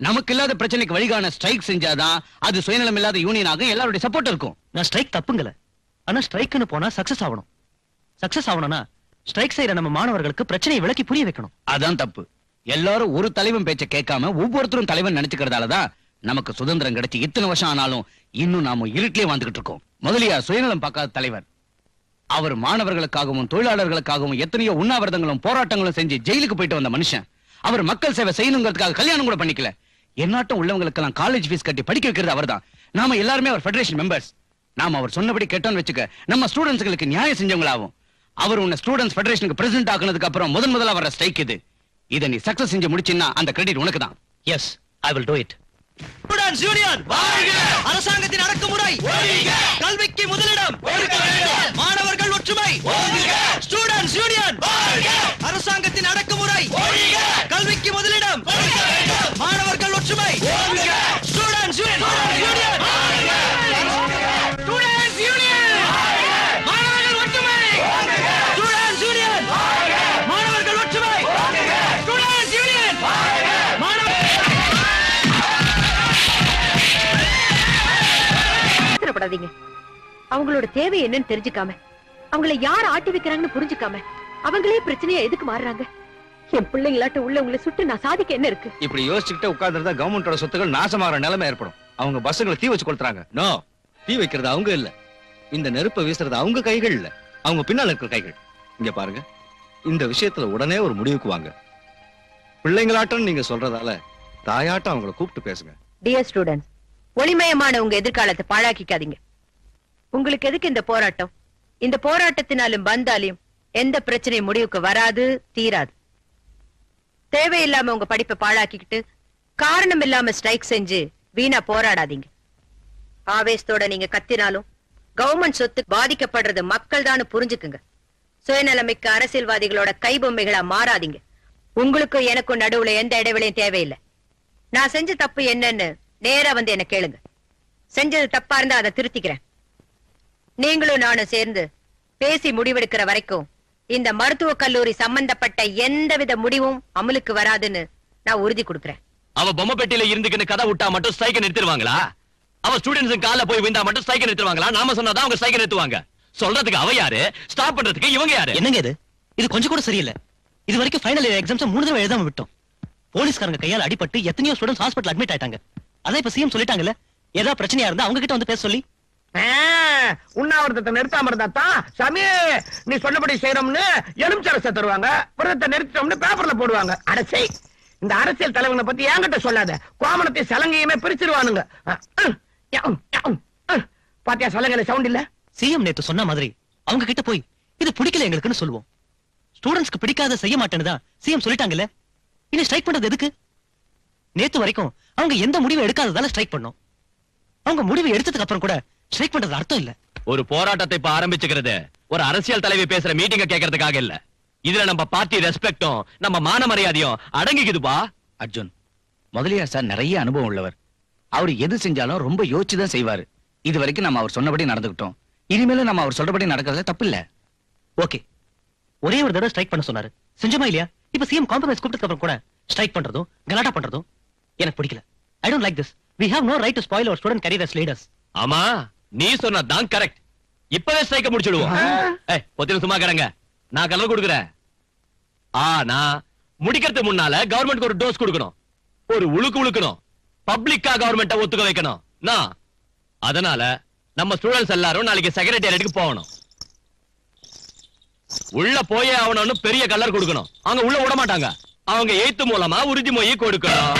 நமக்கு இல்லாத பிரச்சனைக்கு வழிகான ஸ்ட்ரைக் செஞ்சாதான் அது சுயநலம் இல்லாத யூனியன் ஆகும். எல்லாருடைய சப்போர்ட் இருக்கும். நான் ஸ்ட்ரைக் தப்புங்கல. ஆனா ஸ்ட்ரைக்னு போனா சக்சஸ் ஆகணும். சக்சஸ் ஆகணும்னா ஸ்ட்ரைக் செய்யற நம்ம மாணவர்களுக்கு பிரச்சனையை விளக்கி புரிய வைக்கணும். அதான் தப்பு. எல்லாரும் ஒரு தலைவன் பேச்ச கேட்காம ஒவ்வொருத்தரும் தலைவன் நினைச்சுக்கிறதாலதான் நமக்கு சுதந்திரம் கிடைச்சு இத்தனை வருஷம் ஆனாலும் இன்னும் நாம இருட்டிலே வாழ்ந்துகிட்டு இருக்கோம். முதலியார் சுயநலம் பார்க்காத தலைவர். அவர் மாணவர்களுக்காகவும் தொழிலாளர்களுக்காகவும் எத்தனையோ உண்ணாவிரதங்களும் போராட்டங்களும் செஞ்சு ஜெயிலுக்கு போயிட்டு வந்த மனுஷன். அவர் மக்கள் சேவை செய்யணுங்கிறதுக்காக கல்யாணம் கூட பண்ணிக்கல. என்னாட்டம் உள்ளவங்களுக்கெல்லாம் காலேஜ் ஃபீஸ் கட்டி படிக்க வைக்கிறது அவர்தான். நாம எல்லாருமே அவர் ஃபெடரேஷன் மெம்பர்ஸ். நாம அவர் சொன்னபடி கேட்டோம்னு வச்சுக்க, நம்ம ஸ்டூடெண்ட்ஸ்களுக்கு நியாயம் செஞ்சவங்களாகும். அவர் உன்னை ஸ்டூடெண்ட்ஸ் ஃபெடரேஷனுக்கு பிரசிடென்ட் ஆக்குனதுக்கு அப்புறம் முதல்ல வர ஸ்ட்ரைக் இது. இதை நீ சக்சஸ் செஞ்சு முடிச்சின்னா அந்த கிரெடிட் உனக்கு தான். Yes, I will do it. Students union வாழ்க! அரசாங்கத்தின் அடக்குமுறை ஒழிக! கல்விக்கு முதலிடம் கொடுக்க வேண்டும்! மாணவர்கள் ஒற்றுமை ஓங்குக! ஸ்டூடண்ட்ஸ் யூனியன் வாழ்க! அரசாங்கத்தின் அடக்குமுறை ஒழிக! கல்விக்கு முதலிடம் கொடுக்க வேண்டும்! மாணவர்கள் ஒற்றுமை ஓங்குக! ஸ்டூடண்ட்ஸ் யூனியன் வாழ்க! ஸ்டூடண்ட்ஸ் யூனியன் வாழ்க! மாணவர்கள் ஒற்றுமை ஓங்குக! ஸ்டூடண்ட்ஸ் யூனியன் வாழ்க! மாணவர்கள் ஒற்றுமை ஓங்குக! ஸ்டூடண்ட்ஸ் யூனியன் வாழ்க! படாதீங்க. அவங்களோட தேவை என்னன்னு தெரிஞ்சுக்காம, அவங்கள யார் ஆட்டி வைக்கிறாங்கன்னு புரிஞ்சுக்காம, அவங்களே பிரச்சனையா எதுக்கு மாறுறாங்க? என் பிள்ளைங்களாட்ட உள்ள உங்களை சுட்டு நான் சாதிக்க என்ன இருக்கு? இப்படி யோசிச்சுக்கிட்டே உட்கார்ந்துருந்தா கவர்மெண்டோட சொத்துக்கள் நாசமாகிற நிலைமை ஏற்படும். அவங்க பஸ்ஸுங்களை தீ வச்சு கொளுத்துறாங்க. நோ, தீ வைக்கிறது அவங்க இல்ல, இந்த நெருப்பை வீசுறது அவங்க கைகள் இல்ல, அவங்க பின்னால இருக்கிற கைகள். இங்க பாருங்க, இந்த விஷயத்துல உடனே ஒரு முடிவுக்கு வாங்க. பிள்ளைங்களாட்டம் நீங்க சொல்றதால தாயாட்டம் அவங்களை கூப்பிட்டு பேசுங்க. டியர் ஸ்டூடெண்ட்ஸ், ஒளிமயமான உங்க எதிர்காலத்தை பாழாக்கிக்காதீங்க. உங்களுக்கு எதுக்கு இந்த போராட்டம்? இந்த போராட்டத்தினாலும் பந்தாலையும் எந்த பிரச்சனையும் முடிவுக்கு வராது, தீராது. தேவையில்லாம உங்க படிப்பை பாழாக்கிக்கிட்டு காரணம் இல்லாம ஸ்ட்ரைக் செஞ்சு வீணா போராடாதீங்க. ஆவேசத்தோட நீங்க கத்தினாலும் கவர்மெண்ட் சொத்து பாதிக்கப்படுறது மக்கள் தான் புரிஞ்சுக்குங்க. சுயநலமிக்க அரசியல்வாதிகளோட கைபொம்மைகளா மாறாதீங்க. உங்களுக்கும் எனக்கும் நடுவுல எந்த இடைவெளியும் தேவையில்லை. நான் செஞ்ச தப்பு என்னன்னு நேரா வந்து என்ன கேளுங்க. செஞ்சது தப்பா இருந்தா அதை திருத்திக்கிறேன். நீங்களும் நானும் சேர்ந்து பேசி முடிவெடுக்கிற வரைக்கும் இந்த மருத்துவக் கல்லூரி சம்பந்தப்பட்ட எந்தவித முடிவும் அமலுக்கு வராதுன்னு நான் உறுதி கொடுக்கிறேன். அவ பொம்மை பெட்டியில இருந்துக்கின்னு கதை விட்டா மட்டும் ஸ்ட்ரைக் நிறுத்திடுவாங்களா? அவ ஸ்டூடெண்ட்ஸ் கால போய் விந்தா மட்டும் ஸ்ட்ரைக் நிறுத்துவாங்களா? நாம சொன்னாதான் அவங்க ஸ்ட்ரைக் நிறுத்துவாங்க. சொல்றதுக்கு அவ யாரு, ஸ்டாப் பண்றதுக்கு இவங்க யாரு? என்னங்க இது கொஞ்சம் கூட சரியில்லை. இது வரைக்கும் ஃபைனல் இயர் எக்ஸாம்ஸ் 3 தடவை எழுதாம விட்டோம். போலீஸ்காரங்க கையால அடிபட்டு எத்தனையோ ஸ்டூடெண்ட்ஸ் ஹாஸ்பிடல் அட்மிட் ஆயிட்டாங்க. அதான் இப்ப சிஎம் சொல்லிட்டாங்கல்ல, ஏதாவது பிரச்சனையா இருந்தா அவங்க கிட்ட வந்து பேச சொல்லி. உண்ணாவிரதத்தை நிறுத்தாம இருந்தா தான் சாமி நீ சொன்னபடி செய்யறோம்னு எலுமிச்சரசை தருவாங்க, விரதத்தை நிறுத்தோம்னு பேப்பர்ல போடுவாங்க. அடச்சை, இந்த அரசியல் தலைவங்களை பத்தி என்கிட்ட சொல்லாத. கோமணத்தை சலங்கையுமே பிரிச்சிருவானுங்க. பாத்தியா சலங்கையில சவுண்ட் இல்ல? சிஎம் நேத்து சொன்ன மாதிரி அவங்க கிட்ட போய் இது பிடிக்கல எங்களுக்குன்னு சொல்லுவோம். ஸ்டூடெண்ட்ஸ்க்கு பிடிக்காத செய்ய மாட்டேன்னு தான் சிஎம் சொல்லிட்டாங்கல்ல. இனி ஸ்ட்ரைக் பண்றது எதுக்கு? நேத்து வரைக்கும் அவங்க எந்த முடிவை எடுக்காததால ஸ்ட்ரைக் பண்ணோம். அவங்க முடிவு எடுத்ததுக்கு அப்புறம் கூட ஸ்ட்ரைக் பண்றது அர்த்தம் இல்ல. ஒரு போராட்டத்தை இப்ப ஆரம்பிச்சுக்கிறது ஒரு அரசியல் தலைவி பேசுற மீட்டிங்க கேட்கறதுக்காக இல்ல. இதுல நம்ம பார்ட்டி ரெஸ்பெக்டும் நம்ம மான மரியாதையும் அடங்கிக்குதுப்பா. அர்ஜுன், முதலியார் சார் நிறைய அனுபவம் உள்ளவர். அவர் எது செஞ்சாலும் ரொம்ப யோசிச்சுதான் செய்வாரு. இது வரைக்கும் நம்ம அவர் சொன்னபடி நடந்துக்கிட்டோம். இனிமேலும் நம்ம அவர் சொல்றபடி நடக்கிறதுல தப்பு இல்ல. ஓகே, ஒரே ஒரு தடவை ஸ்ட்ரைக் பண்ண சொன்னாரு, செஞ்சோமா இல்லையா? இப்ப சிஎம் காம்ப்ரமைஸ் கூப்பிட்டதுக்கு அப்புறம் கூட ஸ்ட்ரைக் பண்றதும் கலாட்டா பண்றதும் எனக்கு பிடிக்கல. I don't like this. We have no right to spoil our student career as leaders. ஆமா, நீ சொன்னதான் கரெக்ட். இப்பவே ஸ்ட்ரைக்க முடிச்சிடுவோம். பொத்தின சும்மா கடங்க, நான் கலர் கொடுக்குறேன். ஆனா முடிக்கிறதுக்கு முன்னால கவர்மெண்ட்க்கு ஒரு டோஸ் கொடுக்கணும், ஒரு உழுக்கு உழுக்கணும், பப்ளிக்கா கவர்மெண்ட்டை ஒத்துக்க வைக்கணும். நான் அதனால நம்ம ஸ்டூடெண்ட்ஸ் எல்லாரும் நாளைக்கு செக்ரட்டேரியட்டுக்கு போகணும். உள்ள போயே ஆகணும்னு பெரிய கலர் கொடுக்கணும். அவங்க உள்ள விட மாட்டாங்க. அவங்க எய்த்து மூலமா உறுதிமொழி கொடுக்கணும்.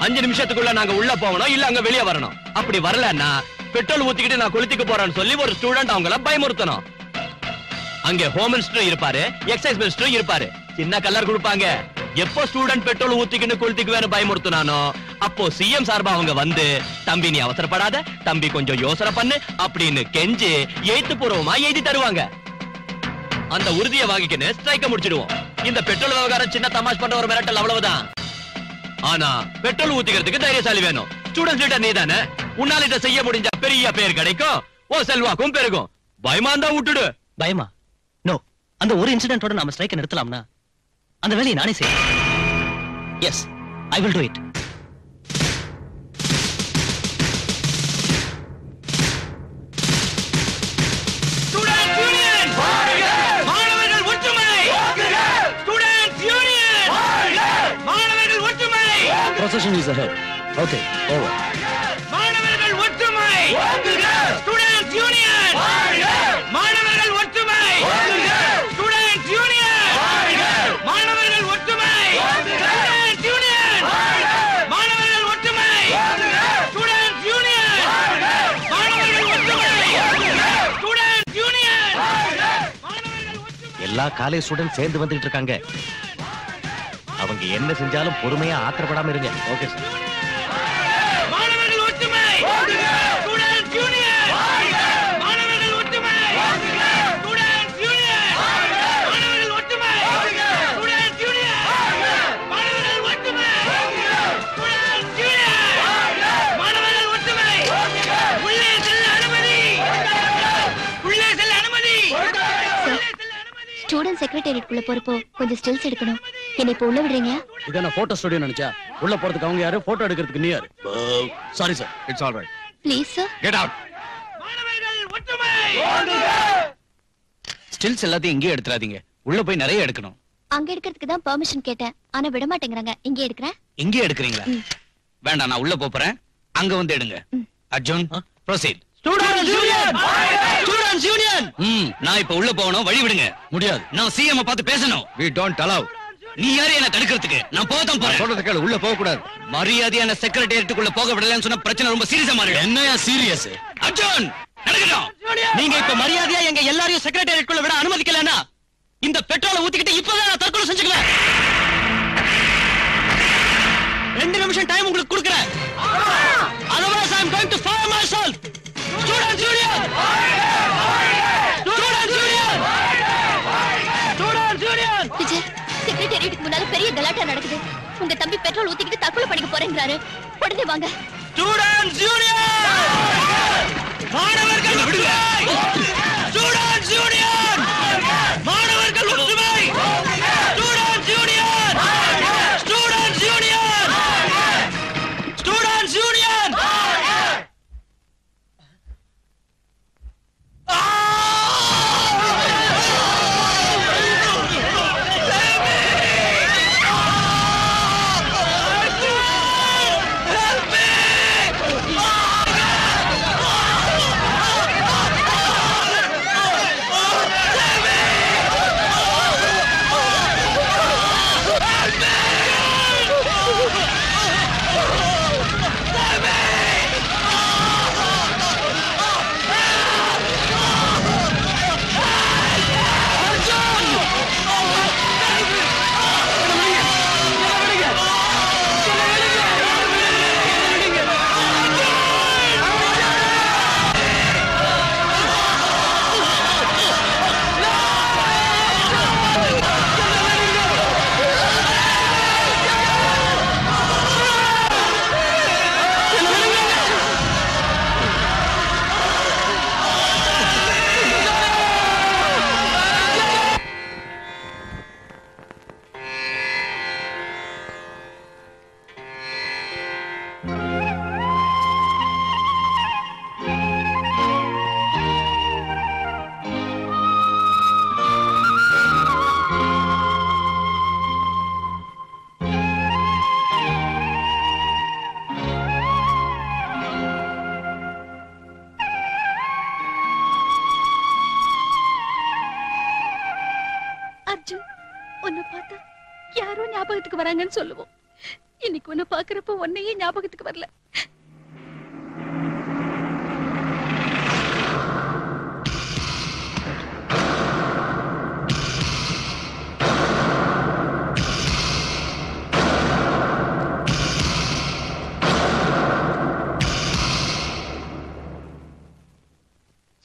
5 நிமிஷத்துக்குள்ள நாங்க உள்ள போகணும், இல்ல அங்க வெளியே வரணும். அப்படி வரலன்னா பெட்ரோல் ஊத்திக்கிட்டு நான் கொளுத்திக்க போறேன்னு சொல்லி ஒரு ஸ்டூடெண்ட் அவங்கள பயமுறுத்தணும். அங்க ஹோம் மினிஸ்டர் இருப்பாரு, எக்ஸைஸ் மினிஸ்டர் இருப்பாரு. சின்ன கலர் கொடுப்பாங்க. எப்போ ஸ்டூடெண்ட் பெட்ரோல் ஊத்திக்கின்னு கொளுத்திக்குவேன்னு பயமுறுத்தினானோ அப்போ சிஎம் சார்பா அவங்க வந்து, தம்பி நீ அவசரப்படாத, தம்பி கொஞ்சம் யோசனை பண்ணு அப்படின்னு கெஞ்சி எழுத்து பூர்வமா எழுதி தருவாங்க. அந்த உறுதியை வாங்கிக்கின்னு ஸ்ட்ரைக்க முடிச்சிடுவோம். இந்த பெட்ரோல் விவகாரம் சின்ன தமாஷ் பண்ற ஒரு மிரட்டல், அவ்வளவுதான். ஆனா பெட்ரோல் ஊத்திக்கிறதுக்கு தைரியசாலி வேணும். ஸ்டூடெண்ட் லீடர் நீ தானே, உன்னால இதை செய்ய முடிஞ்ச பெரிய பேர் கிடைக்கும், ஓ செல்வாக்கும் பெருகும். பயமா இருந்தா விட்டுடு. பயமா? நோ. அந்த ஒரு இன்சிடென்ட்டோட நாம ஸ்ட்ரைக்க நிறுத்தலாம்னா அந்த வேலையை நானே செய்யறேன். Yes, I will do it. Procession is ahead. Okay, over. மாணவர்கள் ஒற்றுமை! Students union! மாணவர்கள் ஒற்றுமை! Students union! மாணவர்கள் ஒற்றுமை! Students union! மாணவர்கள் ஒற்றுமை! Students union! மாணவர்கள் ஒற்றுமை! Students union! எல்லா காலேஜ் ஸ்டூடெண்ட்ஸ் சேர்ந்து வந்துட்டு இருக்காங்க. அவங்க என்ன செஞ்சாலும் பொறுமையா ஆத்திரப்படாம இருங்க. Okay sir. மாணவர்கள் ஒற்றுமை! Students union! மாணவர்கள் ஒற்றுமை! Students union! மாணவர்கள் ஒற்றுமை! Students union! மாணவர்கள் ஒற்றுமை! Students union! மாணவர்கள் ஒற்றுமை! உள்ளே செல்ல அனுமதி! உள்ளே செல்ல அனுமதி! ஸ்டூடெண்ட் செக்ரட்டேரியட்குள்ள போறப்போ கொஞ்சம் ஸ்டில்ஸ் எடுக்கணும். என்ன இப்ப உள்ள விடுறீங்க? இத நான் போட்டோ ஸ்டுடியோ நினைச்சா உள்ள போறதுக்கு அவங்க யாரு, போட்டோ எடுக்கிறதுக்கு நீ யாரு? Sorry sir, it's all right. Please sir, get out. Stills எல்லாத்தையும் இங்கே எடுத்துறாதீங்க, உள்ள போய் நிறைய எடுக்கணும். அங்க எடுக்கிறதுக்கு தான் பெர்மிஷன் கேட்டேன், ஆனா விட மாட்டேங்கறாங்க. இங்கே எடுக்கறேன். இங்கே எடுக்கறீங்களா? வேண்டாம், நான் உள்ள போறேன், அங்க வந்து எடுங்க. Arjun, proceed. Students union! Students union! நான் இப்ப உள்ள போகணும், வழி விடுங்க. முடியாது. நான் சிஎம் பார்த்து பேசணும். We don't allow. நீ யாரு என்ன தடுக்கிறதுக்கு? நான் போதான் போறேன். சொல்றது கேளு, உள்ள போக கூடாது. மரியாதையான செக்ரட்டேரியட்டுக்குள்ள போக விடலன்னு சொன்னா பிரச்சனை ரொம்ப சீரியஸா மாறிடும். என்னையா சீரியஸ்? அர்ஜுன் நடக்கட்டும். நீங்க இப்ப மரியாதையா எங்க எல்லாரையும் செக்ரட்டேரியட்டுக்குள்ள விட அனுமதிக்கலன்னா இந்த பெட்ரோலை ஊத்திக்கிட்டு இப்பதான் நான் தற்கொலை செஞ்சுக்குவேன். 2 நிமிஷம் டைம் உங்களுக்கு கொடுக்கிறேன். Otherwise I am going to fire myself. Students Union! Students Union! Students Union! Vijay, செக்ரட்டேரியட்டுக்கு முன்னால பெரிய கலாட்டா நடக்குது. உங்க தம்பி பெட்ரோல் ஊத்திக்கிட்டு தற்கொலை பண்ணிக்க போறேங்கறாரு. உடனே வாங்க. Students Union! மாணவர்கள் ஒற்றுமை! Students Union! மாணவர்கள் ஒற்றுமை! Students Union! Students Union! Students Union! Arjun, உன்னை பார்த்தா யாரோ ஞாபகத்துக்கு வராங்கன்னு சொல்லுவோம். இன்னைக்கு உன்னை பாக்குறப்ப உன்னையே ஞாபகத்துக்கு வரல.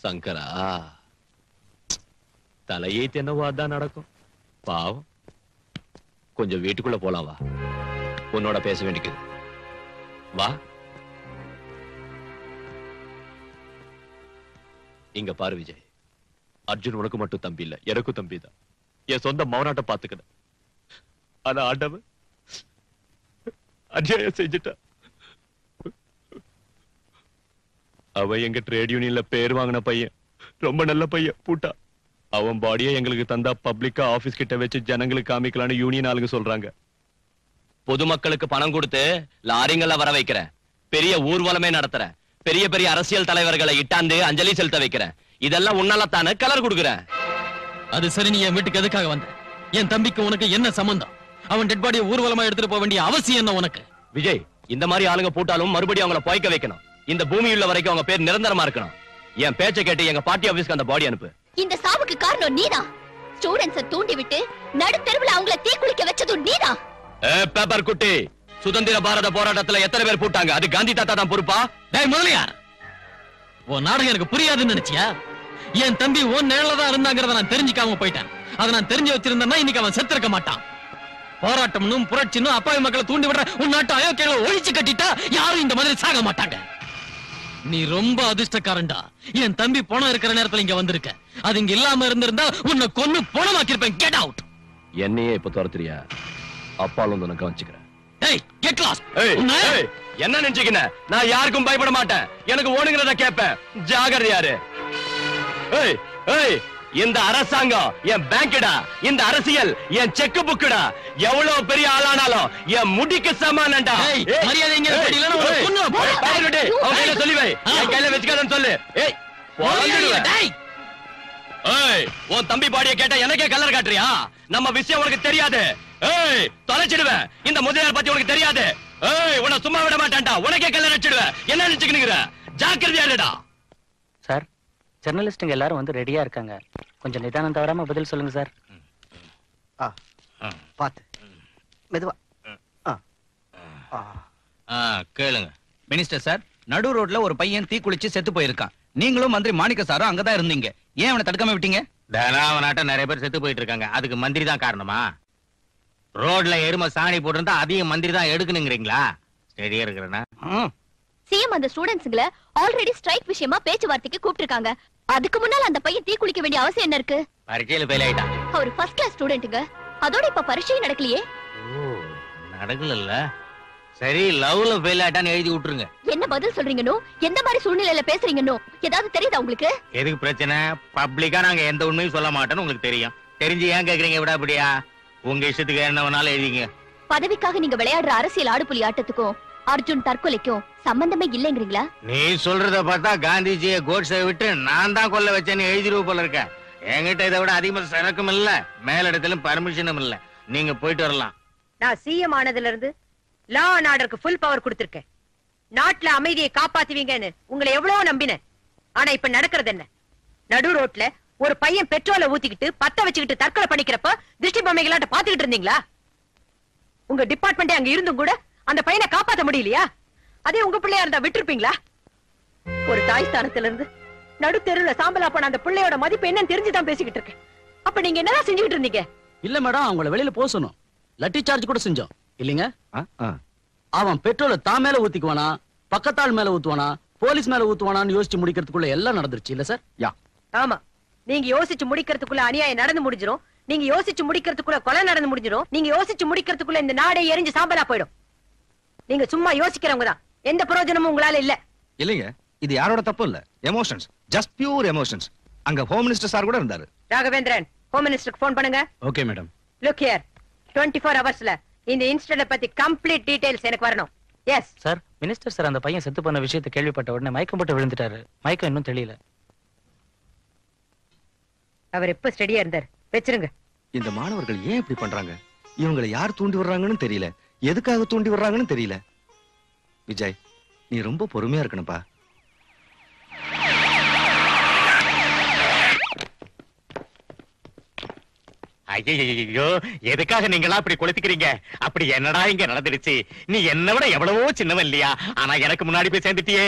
சங்கரா, தலையை தென்னவோ அதான் நடக்கும். பாவம். கொஞ்சம் வீட்டுக்குள்ள போலாம் வா. உன்னோட பேச வேண்டியது. வா. இங்க பாரு விஜய், அர்ஜுன் உனக்கு மட்டும் தம்பி இல்ல, எனக்கும் தம்பி தான். என் சொந்த மௌனாட்ட பாத்துக்கிறேன். ஆனா ஆண்டவன் அநியாயம் செஞ்சுட்டா. அவன் எங்க ட்ரேட் யூனியன்ல பேர் வாங்கின பையன், ரொம்ப நல்ல பையன். பூட்டா அவன் பாடியை எங்களுக்கு தந்தா பப்ளிக்கா ஆபீஸ் கிட்ட வச்சு ஜனங்களுக்கு காமிக்கலான்னு யூனியன் ஆளுங்க சொல்றாங்க. பொதுமக்களுக்கு பணம் கொடுத்து லாரிங்கள வர வைக்கிறேன், பெரிய ஊர்வலமே நடத்துறேன், பெரிய பெரிய அரசியல் தலைவர்களை இட்டாந்து அஞ்சலி செலுத்த வைக்கிறேன். இதெல்லாம் உன்னால தானே கலர் கொடுக்குறேன். அது சரி, நீ என் வீட்டுக்கு எதுக்காக வந்த? என் தம்பிக்கு உனக்கு என்ன சம்பந்தம்? அவன் டெட் பாடியை ஊர்வலமா எடுத்துட்டு போக வேண்டிய அவசியம் என்ன உனக்கு? விஜய், இந்த மாதிரி ஆளுங்க போட்டாலும் மறுபடியும் அவங்கள போய்க்க வைக்கணும். இந்த பூமி உள்ள வரைக்கும் அவங்க பேர் நிரந்தரமா இருக்கணும். என் பேச்சை கேட்டு எங்க பார்ட்டி ஆபீஸ்க்கு அந்த பாடி அனுப்பு. இந்த சாவுக்கு காரணம் நீதான். ஸ்டூடண்ட்ஸ தூண்டி விட்டு நடுத்தெருவுல அவங்கள தீக்குளிக்க வச்சதும் நீதான். பேப்பர் குட்டி, சுதந்திர பாரத போராட்டத்துல எத்தனை பேர் போட்டாங்க? அது காந்தி தாத்தா தான் பொறுப்பா? டேய் முதலியார், உன் நாடகம் எனக்கு புரியாதுன்னு நினைச்சியா? என் தம்பி உன் நிழல தான் இருந்தாங்கிறத நான் தெரிஞ்சுக்காம போயிட்டேன். அதை நான் தெரிஞ்சு வச்சிருந்தேன்னா இன்னைக்கு அவன் செத்திருக்க மாட்டான். போராட்டம்னும் புரட்சினும் அப்பாவி மக்களை தூண்டி விடுற உன் நாட்டு அயோக்கியங்களை ஒழிச்சு கட்டிட்டா யாரும் இந்த மாதிரி சாக மாட்டாங்க. நீ ரொம்ப அதிர்ஷ்டக்காரன்டா. என் தம்பி பணம் இருக்கிற நேரத்துல இங்க வந்திருக்க. அது இங்க இல்லாம இருந்திருந்தா உன்னை கொன்னு பணமாக்கிருப்பேன். Get out. என்னையே இப்ப துரத்துறியா? அப்பாலும் உனக்கு கவனிச்சுக்கிறேன். டேய் கெட் லாஸ்ட். என்ன நினைச்சுக்கின? நான் யாருக்கும் பயப்பட மாட்டேன். எனக்கு ஓடுங்கிறத கேட்பேன். ஜாகிரதையாரு. ஏய் ஏய், இந்த அரசாங்கம் என் பேங்கடா, இந்த அரசியல் என் செக் புக்குடா. எவ்வளவு பெரிய ஆளானாலும் என் முடிக்கு சமானம்டா. மரியாதை இங்க இல்லனா உன்னை கொன்னுவேன். பாருடே, அவன் கையில சொல்லி வை. என் கையில வெச்சுக்காதன்னு சொல்லு. ஏய் போறேன். டேய் ஏய், உன் தம்பி பாடியை கேட்டா எனக்கே கலர் காட்டுறியா? நம்ம விஷயம் உனக்கு தெரியாது. ஏய் தொலைச்சிடுவேன். இந்த முதலியார் பத்தி உனக்கு தெரியாது. ஏய் உன்னை சும்மா விட மாட்டேன்டா. உனக்கே கல்ல நடிச்சிடுவேன். என்ன நினைச்சுக்கினுங்கிற? ஜாக்கிரதையா இருடா. சார் ஜெர்னலிஸ்டுங்க எல்லாரும் வந்து ரெடியா இருக்காங்க. கொஞ்சம் நிதானம் தவறாம பதில் சொல்லுங்க சார். பாத்து மெதுவா. கேளுங்க மினிஸ்டர் சார், நடு ரோட்ல ஒரு பையன் தீ குளிச்சு செத்து போயிருக்கான். நீங்களும் மந்திரி மாணிக்க சாரும் அங்கதான் இருந்தீங்க. ஏன் அவனை தடுக்காம விட்டீங்க? அவனாட்ட நிறைய பேர் செத்து போயிட்டு இருக்காங்க. அதுக்கு மந்திரி தான் காரணமா? ரோட்ல எருமை சாணி போட்டிருந்தா அதையும் மந்திரி தான் எடுக்கணுங்கிறீங்களா? ஸ்டெடியா இருக்கிறேன்னா சிஎம் அந்த ஸ்டூடண்ட்ஸ்களை ஆல்ரெடி ஸ்ட்ரைக் விஷயமா பேச்சுவார்த்தைக்கு கூப்பிட்டிருக்காங்க. அதுக்கு முன்னால அந்த பையன் தீ குளிக்க வேண்டிய அவசியம் என்ன இருக்கு? பரீட்சையில ஃபெயில் ஆயிட்டான். அவர் ஃபர்ஸ்ட் கிளாஸ் ஸ்டூடெண்ட்டுங்க. அதோட இப்ப பரீட்சை நடக்கலையே. நடக்கல. சரி, லவ்ல ஃபெயில் ஆயிட்டான்னு எழுதி விட்டுருங்க. என்ன பதில் சொல்றீங்கன்னு, எந்த மாதிரி சூழ்நிலையில பேசுறீங்கன்னு ஏதாவது தெரியுதா உங்களுக்கு? எதுக்கு பிரச்சனை? பப்ளிக்கா நாங்க எந்த உண்மையும் சொல்ல மாட்டோம்னு உங்களுக்கு தெரியும். தெரிஞ்சு ஏன் கேக்குறீங்க? விட அப்படியா? உங்க இஷ்டத்துக்கு என்ன வேணாலும் எழுதிங்க. பதவிக்காக நீங்க விளையாடுற அரசியல் ஆடுபுலி ஆட்டத்துக்கும் அர்ஜுன் தற்கொலைக்கும் சம்பந்தமே இல்லைங்கிறீங்களா? நீ சொல்றத பார்த்தா காந்திஜியை கோட்ஸை விட்டு நான் தான் கொல்ல வச்சேன்னு எழுதிருவ போல இருக்க. என்கிட்ட இதை விட அதிகமா சரக்கும் இல்ல, மேலிடத்திலும் பர்மிஷனும் இல்ல. நீங்க போயிட்டு வரலாம். நான் சிஎம் ஆனதுல இருந்து லா அண்ட் ஆர்டருக்கு ஃபுல் பவர் கொடுத்திருக்கேன். நாட்டுல அமைதியை காப்பாத்துவீங்கன்னு உங்களை எவ்வளவு நம்பினேன். ஆனா இப்ப நடக்கிறது என்ன? நடு ரோட்ல ஒரு பையன் பெட்ரோலை ஊத்திக்கிட்டு பத்த வச்சுக்கிட்டு தற்கொலை பண்ணிக்கிறப்ப திருஷ்டி பொம்மைகளாட்ட பாத்துக்கிட்டு இருந்தீங்களா? உங்க டிபார்ட்மெண்ட் அங்க இருந்தும் கூட அந்த பையனை காப்பாத்த முடியலையா? அதே உங்க பிள்ளையா இருந்தா விட்டுருப்பீங்களா? ஒரு தாய் ஸ்தானத்துல இருந்து நடு தெருல சாம்பலா போன அந்த பிள்ளையோட மதிப்பு என்னன்னு தெரிஞ்சுதான் பேசிக்கிட்டு இருக்கேன். அப்ப நீங்க என்னதான் செஞ்சுக்கிட்டு இருந்தீங்க? இல்ல மேடம், அவங்கள வெளியில போக சொன்னோம். லட்டி சார்ஜ் கூட செஞ்சோம் இல்லீங்க. அவன் பெட்ரோலை தான் மேல ஊத்திக்குவானா, பக்கத்தாள் மேல ஊத்துவானா, போலீஸ் மேல ஊத்துவானான்னு யோசிச்சு முடிக்கிறதுக்குள்ள எல்லாம் நடந்துருச்சு இல்ல சார்? ஆமா, நீங்க யோசிச்சு முடிக்கிறதுக்குள்ள அநியாயம் நடந்து முடிஞ்சிரும். நீங்க யோசிச்சு முடிக்கிறதுக்குள்ள கொலை நடந்து முடிஞ்சிரும். நீங்க யோசிச்சு முடிக்கிறதுக்குள்ள இந்த நாடே எரிஞ்சு சாம்பலா போயிடும். நீங்க சும்மா யோசிக்கிறவங்க தான். எந்த பிரயோஜனமும் உங்களால இல்ல. இல்லைங்க, இது யாரோட தப்பு இல்ல. Emotions, just pure emotions. அங்க ஹோம் மினிஸ்டர் சார் கூட இருந்தாரு. ராகவேந்திரன், ஹோம் மினிஸ்டருக்கு போன் பண்ணுங்க. Okay madam. லுக் ஹியர், 24 ஹவர்ஸ்ல இந்த இன்சிடென்ட் பத்தி கம்ப்ளீட் டீடைல்ஸ் எனக்கு வரணும். Yes sir. மினிஸ்டர் சார் அந்த பையன் செத்து போன விஷயத்தை கேள்விப்பட்ட உடனே மயக்கம் போட்டு விழுந்துட்டாரு. மயக்கம் இன்னும் தெரியல. அவர் எப்ப ஸ்டடியா இருந்தார்? வெச்சிருங்க. இந்த மாணவர்கள் ஏன் இப்படி பண்றாங்க? இவங்களை யார் தூண்டி வர்றாங்கன்னு தெரியல, எதுக்காக தூண்டி வர்றாங்கன்னு தெரியல. விஜய், நீ ரொம்ப பொறுமையா இருக்கணும்பா. ஐயோ, எதுக்காக நீங்களா அப்படி கொளுத்திக்கிறீங்க? அப்படி என்னடா இங்க நடந்துருச்சு? நீ என்ன விட எவ்வளவோ சின்னவன் இல்லையா? ஆனா எனக்கு முன்னாடி போய் சேர்ந்துட்டியே.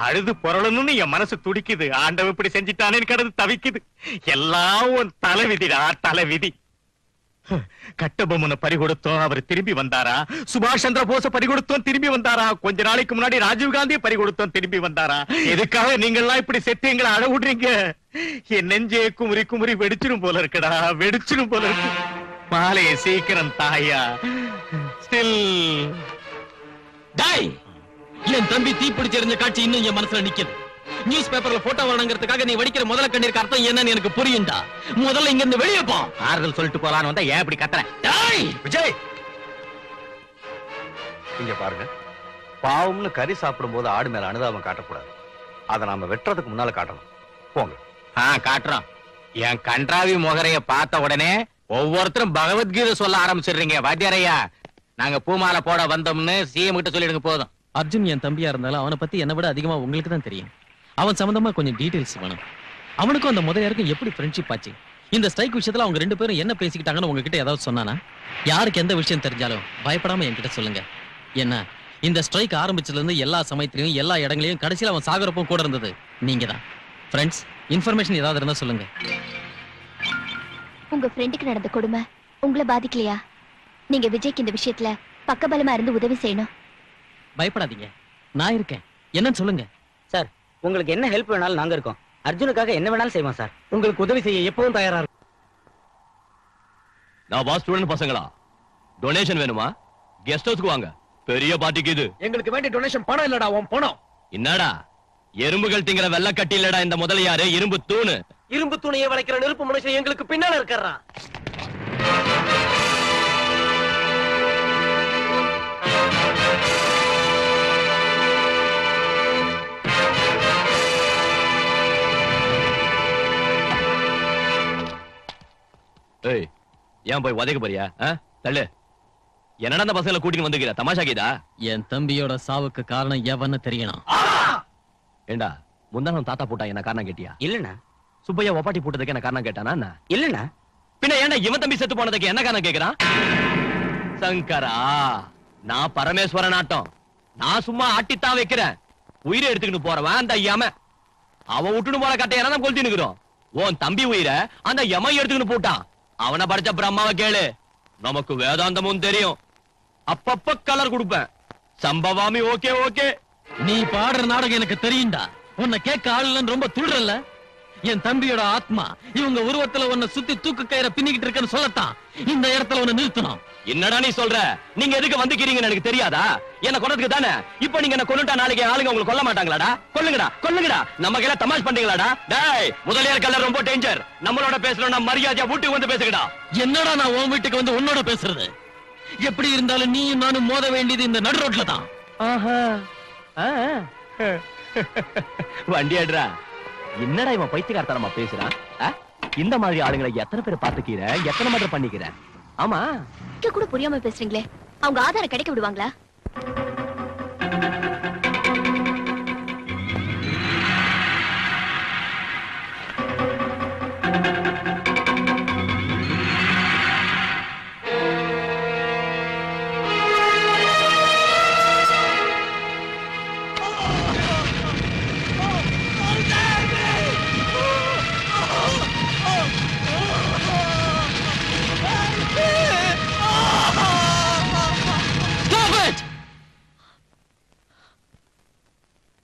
அழுது பொருளணும்னு என் மனசு துடிக்குது. ஆண்டவன் இப்படி செஞ்சுட்டானேன்னு கடந்து தவிக்குது. எல்லாம் உன் தலைவிதிடா, தலைவிதி. கட்டபொம்மனை பறிகொடுத்தோம், அவர் திரும்பி வந்தாரா? சுபாஷ் சந்திர போஸ பறிகொடுத்தோம், திரும்பி வந்தாரா? கொஞ்ச நாளைக்கு முன்னாடி ராஜீவ் காந்தியை பறிகொடுத்தோம், திரும்பி வந்தாரா? எதுக்காக நீங்கெல்லாம் இப்படி செத்து எங்களை அழ விடுறீங்க? என் நெஞ்சே குமுறி குமுறி வெடிச்சிடும் போல இருக்குடா, வெடிச்சிடும் போல இருக்கு. மாலையை சீக்கிரம் தாயா. ஸ்டில் டாய். என் தம்பி தீப்பிடிச்சு எறிஞ்ச காட்சி இன்னும் என் மனசுல நிக்குது. நியூஸ் பேப்பர்ல போட்டோ வரணுங்கிறதுக்காக நீ வடிக்கிற முதல்ல கண்ணீருக்கு அர்த்தம் என்னன்னு எனக்கு புரியும்டா. முதல்ல இங்க இருந்து வெளியே போ. ஆறுதல் சொல்லிட்டு போலான்னு வந்தா ஏன் இப்படி கத்துறேன்? டாய். விஜய், இங்க பாருங்க, பாவம்னு கறி சாப்பிடும் போது ஆடு மேல அனுதாபம் காட்டக்கூடாது. அதை நாம வெட்டுறதுக்கு முன்னால காட்டணும். போங்க. காட்டுறோம். என் கன்றாவி முகரைய பார்த்த உடனே ஒவ்வொருத்தரும் பகவத்கீதை சொல்ல ஆரம்பிச்சிடுறீங்க. வாத்தியாரையா, நாங்க பூமாலை போட வந்தோம்னு சிஎம் கிட்ட சொல்லிடுங்க போதும். அர்ஜுன் என் தம்பியா இருந்தாலும் அவனை பத்தி என்னை விட அதிகமா உங்களுக்கு தான் தெரியும். அவன் சம்பந்தமா கொஞ்சம் டீடைல்ஸ் வேணும். அவனுக்கும் அந்த முதலியாருக்கும் எப்படி ஃப்ரெண்ட்ஷிப் ஆச்சு? இந்த ஸ்ட்ரைக் விஷயத்துல அவங்க ரெண்டு பேரும் என்ன பேசிக்கிட்டாங்கன்னு உங்ககிட்ட ஏதாவது சொன்னானா? யாருக்கு எந்த விஷயம் தெரிஞ்சாலும் பயப்படாம என்கிட்ட சொல்லுங்க. என்ன, இந்த ஸ்ட்ரைக் ஆரம்பிச்சதுல இருந்து எல்லா சமயத்திலையும் எல்லா இடங்களையும் கடைசியில அவன் சாகரப்பும் கூட இருந்தது நீங்க தான். ஃப்ரெண்ட்ஸ், இன்ஃபர்மேஷன் ஏதாவது இருந்தா சொல்லுங்க. உங்க ஃப்ரெண்டுக்கு நடந்த கொடுமை உங்களை பாதிக்கலையா? நீங்க விஜய்க்கு இந்த விஷயத்துல பக்கபலமா இருந்து உதவி செய்யணும். பயப்படாதீங்க, நான் இருக்கேன். என்னன்னு சொல்லுங்க. சார், உங்களுக்கு என்ன ஹெல்ப் வேணாலும் நாங்க இருக்கோம். அர்ஜுனுக்காக என்ன வேணாலும் செய்வோம் சார். உங்களுக்கு உதவி செய்ய எப்பவும் தயாரா இருக்கும். நான் வா ஸ்டூடெண்ட் பசங்களா, டொனேஷன் வேணுமா? கெஸ்ட் ஹவுஸ்க்கு வாங்க, பெரிய பார்ட்டிக்கு இது. எங்களுக்கு வேண்டிய டொனேஷன் பணம் இல்லடா, உன் பணம். என்னடா எறும்புகள் திங்கிற வெள்ள கட்டி இல்லடா இந்த முதலியாரு, இரும்பு தூணு. இரும்பு துணியை வளைக்கிற நெருப்பு மனுஷன் எங்களுக்கு பின்னால இருக்கிறான். ஏய், ஏன் போய் உதைக்க போறியா தள்ளு என்னடா அந்த பசங்களை கூட்டிட்டு வந்துக்கிற தமாஷா கீதா என் தம்பியோட சாவுக்கு காரணம் எவன்னு தெரியணும் ஏண்டா முந்தானம் தாத்தா போட்டா என்ன காரணம் கேட்டியா இல்லண்ணா சுப்பையா ஒப்பாட்டி போட்டதுக்கு என்ன காரணம் கேட்டானா என்ன? இல்லண்ணா பின்ன ஏன்டா இவன் தம்பி செத்து போனதுக்கு என்ன காரணம் கேக்குறான் சங்கரா நான் பரமேஸ்வரன் ஆட்டம் நான் சும்மா ஆட்டித்தான் வைக்கிறேன் உயிரை எடுத்துக்கிட்டு போறவன் அந்த யம அவன் விட்டுன்னு போற கட்டையான தான் கொளுத்தி நிக்கிறோம் உன் தம்பி உயிரை அந்த யம எடுத்துக்கிட்டு போட்டான் அவனை படிச்ச பிரம்மாவை கேளு நமக்கு வேதாந்தமும் தெரியும் அப்பப்ப கலர் கொடுப்பேன் சம்பவாமி ஓகே ஓகே நீ பாடுற நாடகம் எனக்கு தெரியும்டா உன்னை கேட்க ஆளுன்னு ரொம்ப துள்றல்ல என் தம்பியோட ஆத்மா இவங்க உருவத்துல உன்னை சுத்தி தூக்கு கயிறை பின்னிக்கிட்டு இருக்கன்னு சொல்லத்தான் இந்த இடத்துல உன்னை நிறுத்தணும் என்னடா நீ சொல்ற நீங்க எதுக்கு வந்துக்கிறீங்கன்னு எனக்கு தெரியாதா என்ன கொன்னதுக்கு தானே இப்ப நீங்க என்ன கொன்னுட்டா நாளைக்கு ஆளுங்க உங்களுக்கு கொல்ல மாட்டாங்களாடா கொல்லுங்கடா கொல்லுங்கடா நம்ம கையில தமாஷ் பண்றீங்களாடா டேய் முதலியார் கல்ல ரொம்ப டேஞ்சர் நம்மளோட பேசணும்னா மரியாதையா வீட்டுக்கு வந்து பேசுங்கடா என்னடா நான் உன் வீட்டுக்கு வந்து உன்னோட பேசுறது எப்படி இருந்தாலும் நீயும் நானும் மோத வேண்டியது இந்த நடு ரோட்ல தான் வண்டி ஆடுறா என்னடா இவன் பைத்தியக்காரத்தனமா பேசுறான் இந்த மாதிரி ஆளுங்களை எத்தனை பேர் பாத்துக்கிற எத்தனை மாதிரி பண்ணிக்கிற ஆமா கூட புரியாம பேசுறீங்களே அவங்க ஆதாரம் கிடைக்க விடுவாங்களா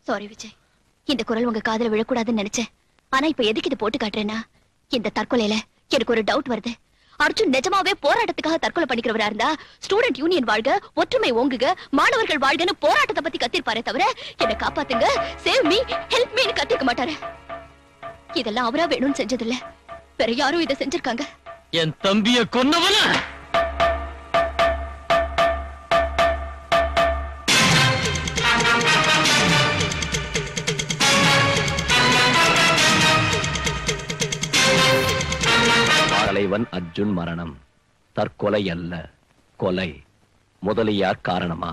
சாரி விஜய் இந்த குரல் உங்க காதுல விழக்கூடாதுன்னு நினைச்சேன் ஆனா இப்ப எதுக்கு இது போட்டு காட்டுறேன்னா இந்த தற்கொலையில எனக்கு ஒரு டவுட் வருது அர்ஜுன் நிஜமாவே போராட்டத்துக்காக தற்கொலை பண்ணிக்கிறவரா இருந்தா ஸ்டூடெண்ட் யூனியன் வாழ்க ஒற்றுமை ஓங்குக மாணவர்கள் வாழ்கன்னு போராட்டத்தை பத்தி கத்திருப்பாரே தவிர என்ன காப்பாத்துங்க சேவ் மீ ஹெல்ப் மீன்னு கத்திக்க மாட்டாரு இதெல்லாம் அவரா வேணும்னு செஞ்சதில்ல வேற யாரும் இதை செஞ்சிருக்காங்க என் தம்பிய கொன்னவன தலைவன் அர்ஜுன் மரணம் தற்கொலை அல்ல கொலை முதலியார் காரணமா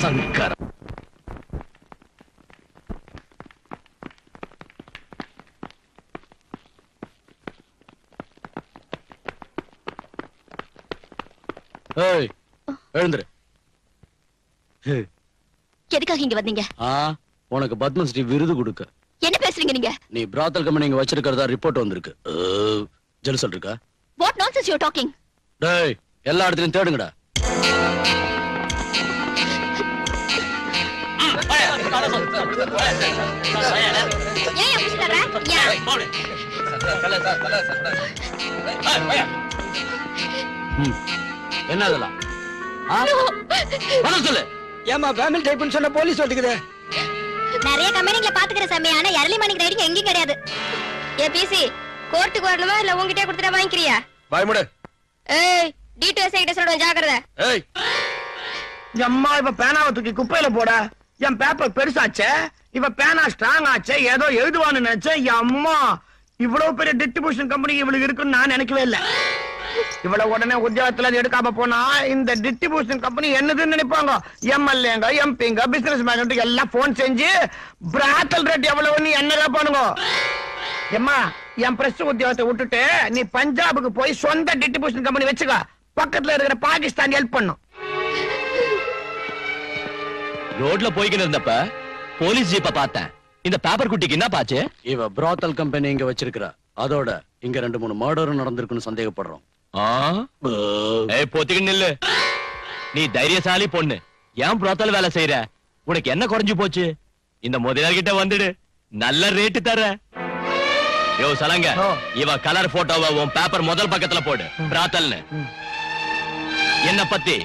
சங்கர் எழுந்துரு எதுக்காக இங்க வந்தீங்க உனக்கு பத்மஸ்ரீ விருது கொடுக்க என்ன பேசுறீங்க நீங்க நீ பிராத்தல் கம்பெனி இங்க வச்சிருக்கிறதா ரிப்போர்ட் வந்திருக்கு ஜெலுசல் இருக்கா what nonsense you are talking டேய் எல்லா இடத்துலயும் தேடுங்கடா என்ன அதெல்லாம் சொல்லு ஏமா ஃபேமிலி டைப்னு சொன்ன போலீஸ் வந்துக்குது நிறைய கம்பெனிங்கள பாத்துக்கிற சமயம் ஆனா எர்லி மார்னிங் ரைடிங் எங்கேயும் கிடையாது ஏ பிசி கோர்ட்டுக்கு வரணுமா இல்ல உங்ககிட்ட கொடுத்துட்டா வாங்கிக்கிறியா பாய் முடு ஏய் D2S கிட்ட சொல்றேன் ஜாக்கிரதை ஏய் அம்மா இப்ப பேனாவை தூக்கி குப்பையில போட என் பேப்பர் பெருசாச்சே இப்ப பேனா ஸ்ட்ராங் ஆச்சே ஏதோ எழுதுவான்னு நினைச்சேன் அம்மா இவ்வளவு பெரிய டிஸ்ட்ரிபியூஷன் கம்பெனி இவ்வளவு இருக்குன்னு நான் நினைக்கவே இல்லை இவ்வளவு உடனே உத்தியோகத்துல எடுக்காம போனா இந்த டிஸ்ட்ரிபியூஷன் கம்பெனி என்னதுன்னு நினைப்பாங்க எம்எல்ஏங்க எம்பிங்க பிசினஸ் மேன் எல்லாம் போன் செஞ்சு பிராத்தல் ரேட் எவ்வளவுன்னு என்ன பண்ணுங்க எம்மா என் பிரஸ் உத்தியோகத்தை விட்டுட்டு நீ பஞ்சாபுக்கு போய் சொந்த டிஸ்ட்ரிபியூஷன் கம்பெனி வச்சுக்க பக்கத்துல இருக்கிற பாகிஸ்தான் ஹெல்ப் பண்ணும் ரோட்ல போய்கிட்டு இருந்தப்ப போலீஸ் ஜீப்ப பார்த்தேன் இந்த பேப்பர் குட்டிக்கு என்ன பாச்சு இவ பிராத்தல் கம்பெனி இங்க வச்சிருக்கிறா அதோட இங்க 2-3 மர்டரும் நடந்திருக்குன்னு சந்தேகப்படுறோம் போத்திக்கிட்டு நில்லு நீ தைரியசாலி பொண்ணு ஏன் புறத்தால வேலை செய்யற உனக்கு என்ன குறைஞ்சு போச்சு இந்த முதலாளி கிட்ட வந்துடு நல்ல ரேட்டு தர யோ சலங்க இவ கலர் போட்டோவை உன் பேப்பர் முதல் பக்கத்துல போடு பிராத்தல்னு என்ன பத்தி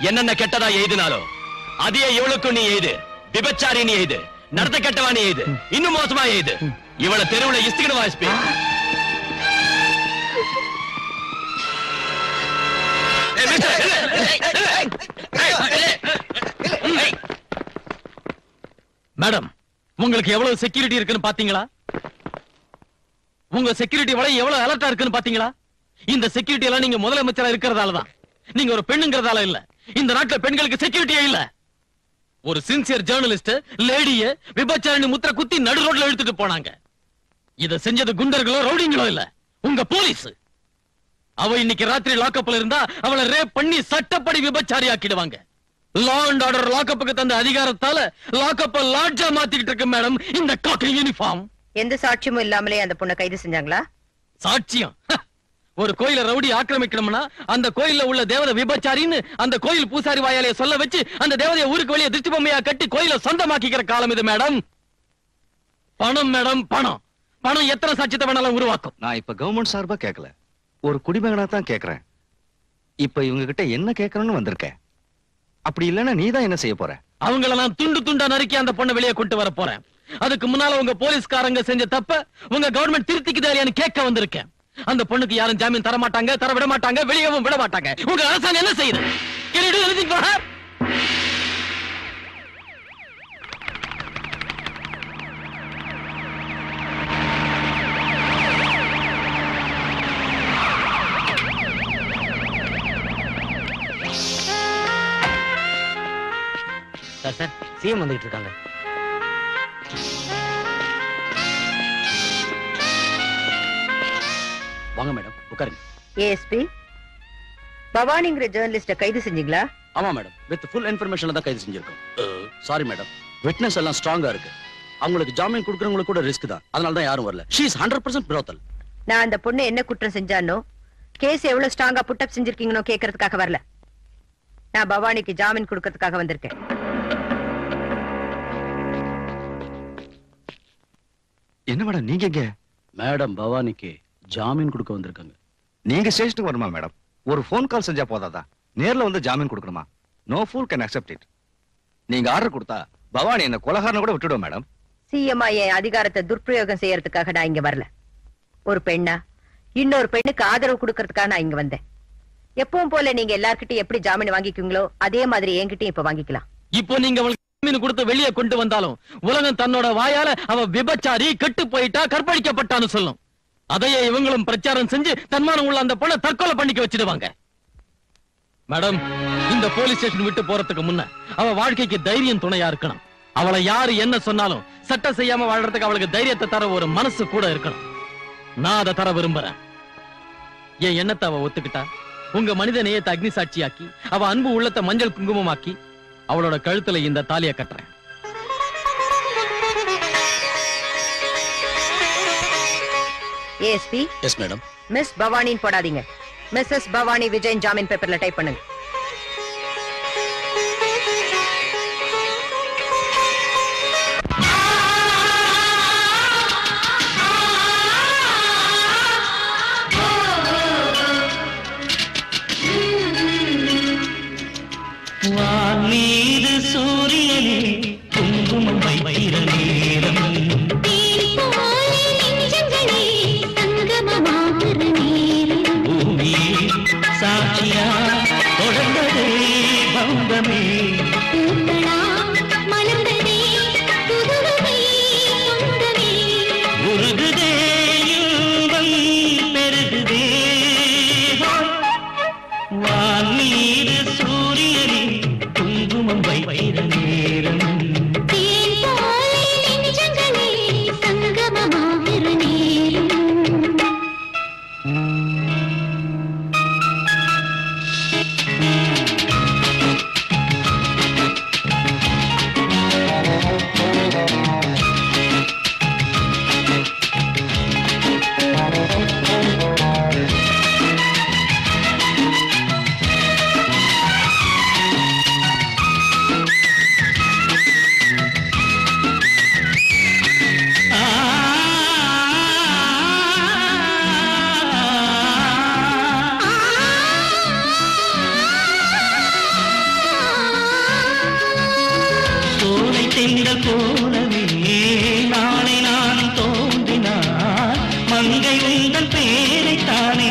என்னென்ன கெட்டதா எழுதினாலும் அதே இவளுக்கும் நீ எழுது விபச்சாரி நீ எழுது நடத்த கெட்டவா நீ எழுது இன்னும் மோசமா எழுது இவளை தெருவுல இஸ்திக்கணும் வாசிப்பி மேடம் உங்களுக்கு எவ்வளவு செக்யூரிட்டி இருக்குன்னு பாத்தீங்களா? உங்க செக்யூரிட்டி வலை எவ்வளவு அலர்ட்டா இருக்குன்னு பாத்தீங்களா? இந்த செக்யூரிட்டி எல்லாம் நீங்க முதலமைச்சரா இருக்கிறதாலதான். நீங்க ஒரு பெண்ணுங்கிறதால இல்ல. இந்த நாட்டுல பெண்களுக்கு செக்யூரிட்டியே இல்ல. ஒரு சின்சியர் ஜேர்னலிஸ்ட் லேடிய விபச்சாரணி முத்திர குத்தி நடு ரோட்ல இழுத்துட்டு போனாங்க. இத செஞ்சது குண்டர்களோ ரவுடிங்களோ இல்ல, உங்க போலீஸ். அவ இன்னைக்கு ராத்திரி லாக்கப்ல இருந்தா அவளை ரேப் பண்ணி சட்டப்படி விபச்சாரி ஆக்கிடுவாங்க. லா அண்ட் ஆர்டர் லாக்கப்புக்கு தந்த அதிகாரத்தால லாக்கப்ப லாட்ஜா மாத்திக்கிட்டு இருக்கு மேடம் இந்த காக்கி யூனிஃபார்ம். எந்த சாட்சியமும் இல்லாமலே அந்த பொண்ணை கைது செஞ்சாங்களா? சாட்சியம்? ஒரு கோயில ரவுடி ஆக்கிரமிக்கணும்னா அந்த கோயில்ல உள்ள தேவதை விபச்சாரின்னு அந்த கோயில் பூசாரி வாயாலைய சொல்ல வச்சு அந்த தேவதைய ஊருக்கு வெளியே திருஷ்டி பொம்மையா கட்டி கோயில சொந்தமாக்கிக்கிற காலம் இது மேடம். பணம் மேடம், பணம். பணம் எத்தனை சாட்சியத்தை வேணாலும் உருவாக்கும். நான் இப்ப கவர்மெண்ட் சார்பா கேட்கல, ஒரு குடிமகனா தான் கேக்குறேன். இப்ப இவங்க கிட்ட என்ன கேட்கணும்னு வந்திருக்கேன். அப்படி இல்லன்னா நீதான் என்ன செய்ய போற? அவங்கள நான் துண்டு துண்டா நறுக்கி அந்த பொண்ணை வெளியே கொண்டு வர போறேன். அதுக்கு முன்னால உங்க போலீஸ்காரங்க செஞ்ச தப்ப உங்க கவர்மெண்ட் திருத்திக்குதா இல்லையான்னு கேட்க வந்திருக்கேன். அந்த பொண்ணுக்கு யாரும் ஜாமீன் தர மாட்டாங்க, தர விட மாட்டாங்க, வெளியவும் விட மாட்டாங்க. உங்க அரசாங்கம் என்ன செய்யுது? Can you do anything for her? Sir CM வந்துகிட்டு இருக்காங்க. வாங்க மேடம், உட்காருங்க. ஏஎஸ்பி பவானிங்கிற ஜேர்னலிஸ்ட கைது செஞ்சீங்களா? ஆமா மேடம், வித் ஃபுல் இன்ஃபர்மேஷன்ல தான் கைது செஞ்சிருக்கோம். சாரி மேடம், விட்னஸ் எல்லாம் ஸ்ட்ராங்கா இருக்கு. அவங்களுக்கு ஜாமீன் கொடுக்கறவங்களுக்கு கூட ரிஸ்க் தான். அதனால தான் யாரும் வரல. She is 100% brothel. நான் அந்த பொண்ணு என்ன குற்றம் செஞ்சானோ, கேஸ் எவ்வளவு ஸ்ட்ராங்கா புட் அப் செஞ்சிருக்கீங்கனோ கேக்குறதுக்காக வரல. நான் பவானிக்கு ஜாமீன் கொடுக்கிறதுக்காக வந்திருக்கேன். என்ன மேடம் நீங்க எங்க? மேடம் பவானிக்கு ஜாமீன் கொடுக்க வந்திருக்காங்க. நீங்க ஸ்டேஷனுக்கு வரணுமா மேடம்? ஒரு போன் கால் செஞ்சா போதாதா? நேர்ல வந்து ஜாமீன் கொடுக்கணுமா? No pool can accept it. நீங்க ஆர்டர் கொடுத்தா பவானி என்ன கொலகாரன கூட விட்டுடுவோம் மேடம். சிஎம்ஐ என் அதிகாரத்தை துர்பிரயோகம் செய்யறதுக்காக நான் இங்க வரல. ஒரு பெண்ணா இன்னொரு பெண்ணுக்கு ஆதரவு கொடுக்கறதுக்காக நான் இங்க வந்தேன். எப்பவும் போல நீங்க எல்லார்கிட்டயும் எப்படி ஜாமீன் வாங்கிக்குவீங்களோ அதே மாதிரி என்கிட்டயும் இப்ப வாங்கிக்கலாம். இப்போ நீங்க அவளுக்கு ஜாமீன் கொடுத்து வெளியே கொண்டு வந்தாலும் உலகம் தன்னோட வாயால அவ விபச்சாரி, கெட்டு போயிட்டா, கற்பழிக்கப்பட்டான்னு சொல்லும். அதையே இவங்களும் பிரச்சாரம் செஞ்சு தன்மானம் உள்ள அந்த பொண்ணை தற்கொலை பண்ணிக்க வச்சிடுவாங்க. மேடம், இந்த போலீஸ் ஸ்டேஷன் விட்டு போறதுக்கு முன்ன அவ வாழ்க்கைக்கு தைரியம் துணையா இருக்கணும். அவளை யாரு என்ன சொன்னாலும் சட்டம் செய்யாம வாழ்றதுக்கு அவளுக்கு தைரியத்தை தர ஒரு மனசு கூட இருக்கணும். நான் அதை தர விரும்புறேன். என் எண்ணத்தை அவ ஒத்துக்கிட்டா உங்க மனித நேயத்தை அக்னி சாட்சியாக்கி அவ அன்பு உள்ளத்தை மஞ்சள் குங்குமமாக்கி அவளோட கழுத்துல இந்த தாலியை கட்டுறேன். ஏஎஸ்பி. Yes madam. மிஸ் பவானின்னு போடாதீங்க. மிஸ்ஸஸ் பவானி விஜயன் ஜாமீன் பேப்பர்ல டைப் பண்ணுங்க. வானீது சூரியனே குங்குமம் வைர நேரம் பூமியே சாட்சியா தொடர்ந்ததே பந்தமே உருகுதே இன்பம் பெருகுதே வானீது சூரியனே குங்குமம் வைர நேரம் திங்கள் போலவே நாளை நான் தோன்றினார் மங்கை உங்கள் பேரைத்தானே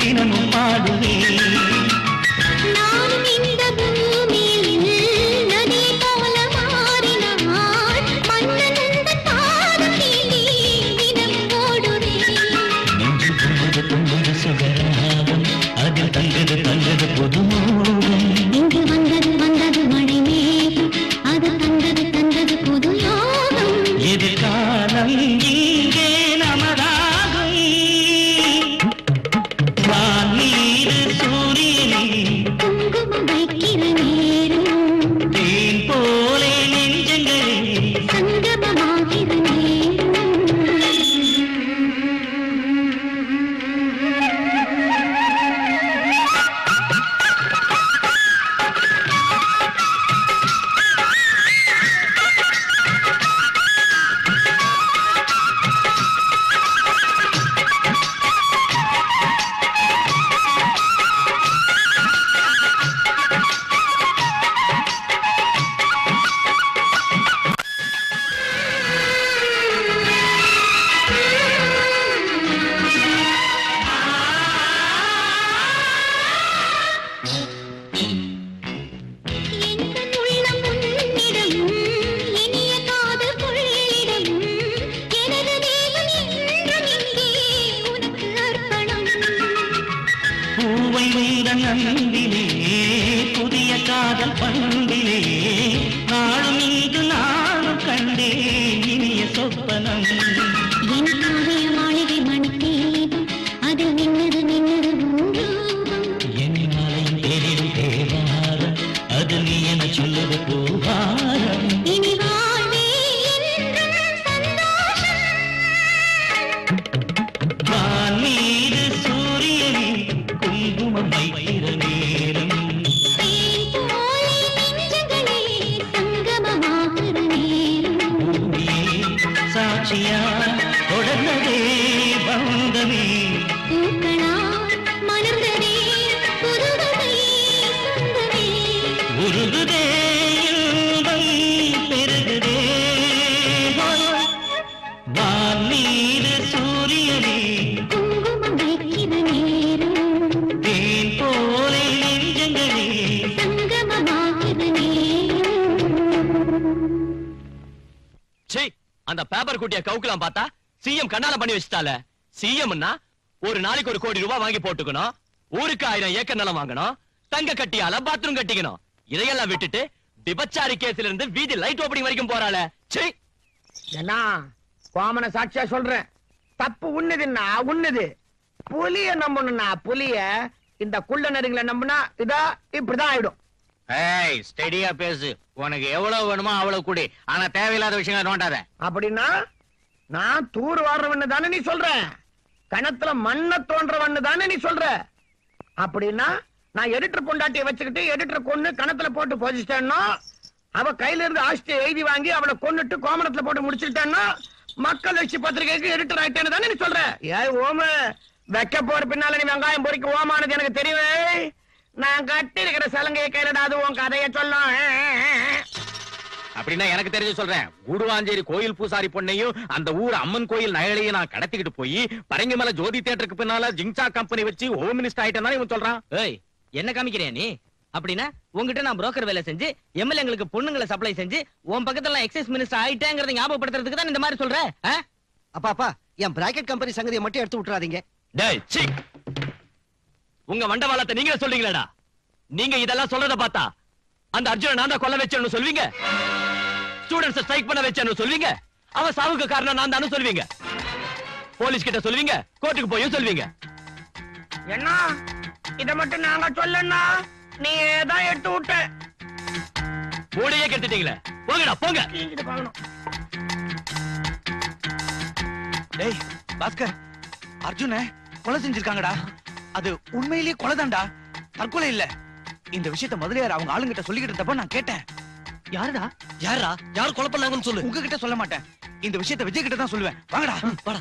தினமும் பாடுவேன். நானும் இந்த பூமியில் நதி போல மாறினார் மன்னன் இந்த கண்டேன் இனிய சொப்பனம் என் காவிய மாளிகை மணித்தீபம் அது நின்னது நின்னது என் மலையின் பேரிடும் தேவாரம் அது நீ என சொல்லுது பூவாரம் இனி வாழ்வே என்றும் சந்தோஷம் வான் மீது சூரியனே குங்குமம் வைக்கிற நேரம் தேன் போலே நெஞ்சங்களே சங்கமமாகிற நேரம் பூமியே சாட்சியா தொடர்ந்ததே பந்தமே பூக்களால் மலர்ந்ததே புதுவகை சொந்தமே உருகுதே இன்பம் பெருகுதே வான் மீது சூரியனே குங்குமம் வைக்கிற நேரம் தேன் போலே நெஞ்சங்களே சங்கமமாகிற நேரம் சீ, அந்த பேப்பர் குட்டிய கவுக்கலாம் பார்த்தா சிஎம் கண்ணால பண்ணி வச்சுட்டால. சிஎம்னா ஒரு நாளைக்கு 1 கோடி ரூபாய் வாங்கி போட்டுக்கணும், ஊருக்கு 1000 ஏக்கர் நிலம் வாங்கணும், தங்க கட்டியால பாத்ரூம் கட்டிக்கணும். இதையெல்லாம் விட்டுட்டு விபச்சாரி கேஸ்ல இருந்து வீதி லைட் ஓப்பனிங் வரைக்கும் போறாள. சீ, என்ன கோமன சாட்சியா சொல்றேன், தப்பு உன்னதுன்னா உன்னது. புலிய நம்பணும்னா புலிய, இந்த குள்ள நரிங்களை நம்பினா இதா இப்படிதான் ஆயிடும். ஏய் ஸ்டெடியா பேசு. உனக்கு எவ்வளவு வேணுமோ அவ்வளவு கூடி. ஆனா தேவையில்லாத விஷயங்களை நோண்டாத. அப்படின்னா நான் தூர் வாடுறவன்னு தானே நீ சொல்ற, கணத்துல மண்ண தோன்றவன்னு தானே நீ சொல்ற. அப்படின்னா நான் எடிட்டர் பொண்டாட்டியை வச்சுக்கிட்டு எடிட்டர் கொன்னு கணத்துல போட்டு போதிச்சிட்டேன்னா, அவ கையில இருந்து ஆஸ்தியை எழுதி வாங்கி அவளை கொன்னுட்டு கோமணத்துல போட்டு முடிச்சுட்டேன்னா மக்கள் லட்சி பத்திரிகைக்கு எடிட்டர் ஆயிட்டேன்னு தானே நீ சொல்ற. ஏய் ஓம, வைக்க போற பின்னால நீ வெங்காயம் பொறிக்க ஓமானது எனக்கு தெரியுமே. நான் கட்டி இருக்கிற சலங்கையை கையில அது உன் கதைய சொல்லும். அப்படின்னா எனக்கு தெரிஞ்சு சொல்றேன். கூடுவாஞ்சேரி கோயில் பூசாரி பொண்ணையும் அந்த ஊர் அம்மன் கோயில் நயலையும் நான் கடத்திக்கிட்டு போய் பரங்கிமலை ஜோதி தியேட்டருக்கு பின்னால ஜிங்சா கம்பெனி வச்சு ஹோம் மினிஸ்டர் ஆயிட்டேன் இவன் சொல்றான். ஏய், என்ன காமிக்கிறியா நீ? அப்படின்னா உங்ககிட்ட நான் புரோக்கர் வேலை செஞ்சு எம்எல்ஏங்களுக்கு பொண்ணுங்களை சப்ளை செஞ்சு உன் பக்கத்துல எக்ஸைஸ் மினிஸ்டர் ஆயிட்டேங்கிறத ஞாபகப்படுத்துறதுக்கு தான் இந்த மாதிரி சொல்ற. அப்பா என் பிராக்கெட் கம்பெனி சங்கதியை மட்டும் எடுத்து விட்டுறாதீங்க. டேய் சீ, உங்க வண்டவாளத்தை நீங்களே சொல்றீங்களேடா. நீங்க இதெல்லாம் சொல்றத பார்த்தா அந்த அர்ஜுன நான் தான் கொல்ல வச்சேன்னு சொல்வீங்க, ஸ்டூடண்ட்ஸ் ஸ்ட்ரைக் பண்ண வச்சேன்னு சொல்வீங்க, அவன் சாவுக்கு காரணம் நான் தான் சொல்வீங்க, போலீஸ் கிட்ட சொல்வீங்க, கோர்ட்டுக்கு போயும் சொல்வீங்க. என்ன இத மட்டும் நாங்க சொல்லனா நீ ஏதான் எடுத்து விட்ட. மூடையே கெடுத்துட்டீங்களே, போங்கடா போங்க. டேய் பாஸ்கர், அர்ஜுன கொலை செஞ்சிருக்காங்கடா. அது உண்மையிலேயே கொலைதான்டா, தற்கொலை இல்ல. இந்த விஷயத்த முதலியார் அவங்க ஆளுங்கிட்ட சொல்லிக்கிட்டு இருந்தப்ப நான் கேட்டேன். யாருடா? யாரா? யார் கொலை பண்ணாங்கன்னு சொல்லு. உங்ககிட்ட சொல்ல மாட்டேன், இந்த விஷயத்த விஜய் கிட்ட தான் சொல்லுவேன். வாங்கடா வாடா.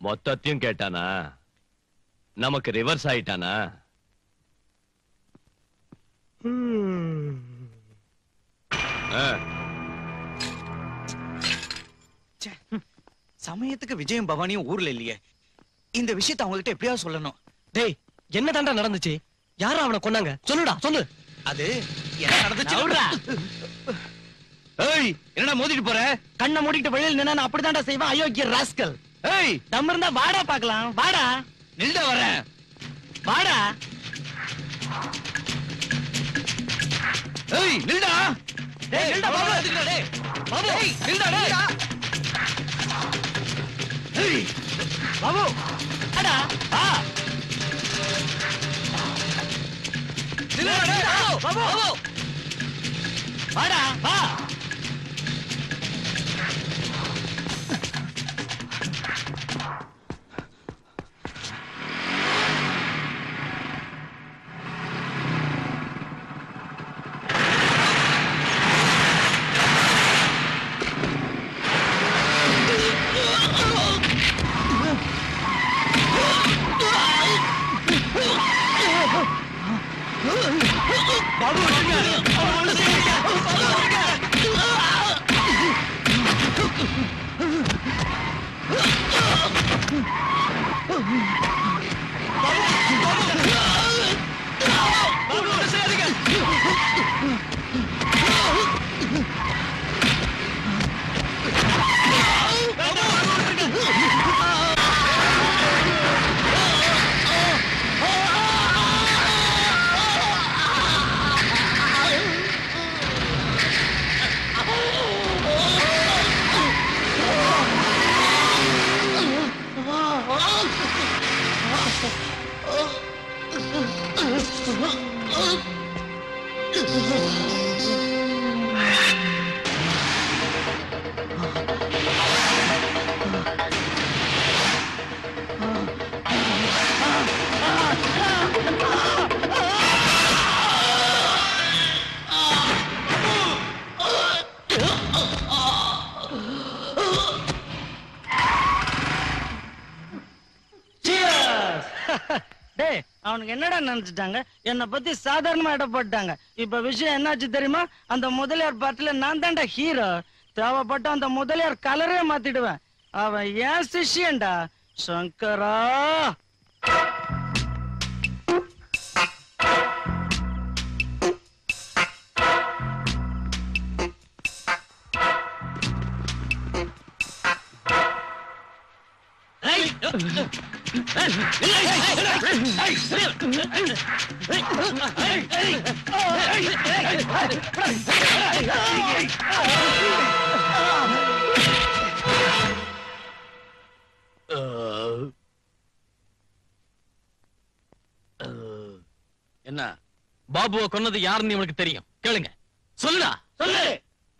மொத்தத்தையும் கேட்டானா? நமக்கு ரிவர்ஸ் ஆயிட்டானா? சமயத்துக்கு விஜயம் பவானியும் ஊர்ல இல்லையே. இந்த விஷயத்தை அவங்க கிட்ட எப்படியாவது சொல்லணும். டேய், என்ன தாண்டா நடந்துச்சு? யாரா அவனை கொன்னாங்க? சொல்லுடா சொல்லு. அது என்ன நடந்துச்சு? ஏய், என்னடா மோதிட்டு போற? கண்ணை மூடிட்டு வெளியில நின்னா அப்படிதான்டா செய்வான் அயோக்கிய ராஸ்கல். ஏய், தம் இருந்தா வாடா பார்க்கலாம். வாடா. நில்டா வரேன். வாடா. ஏய், நில்டா. டேய், நில்டா பாபு. டேய், பாபு. ஏய், நில்டா டேய். ஏய், பாபு. அடா. ஆ. நில்டா டேய். பாபு. பாபு. வாடா, வா. பாபு அவனுக்கு என்னடா நினைச்சிட்டாங்க, என்ன பத்தி சாதாரணமா இட போட்டாங்க. இப்ப விஷயம் என்னாச்சு தெரியுமா? அந்த முதலியார் பாட்டுல நான் தான்டா ஹீரோ. தேவைப்பட்ட அந்த முதலியார் கலரே மாத்திடுவேன். அவன் ஏன் சிஷ்யன்டா சங்கரா. என்ன பாபுவை கொன்னது யாருன்னு இவனுக்கு தெரியும், கேளுங்க. சொல்லுடா, சொல்லு.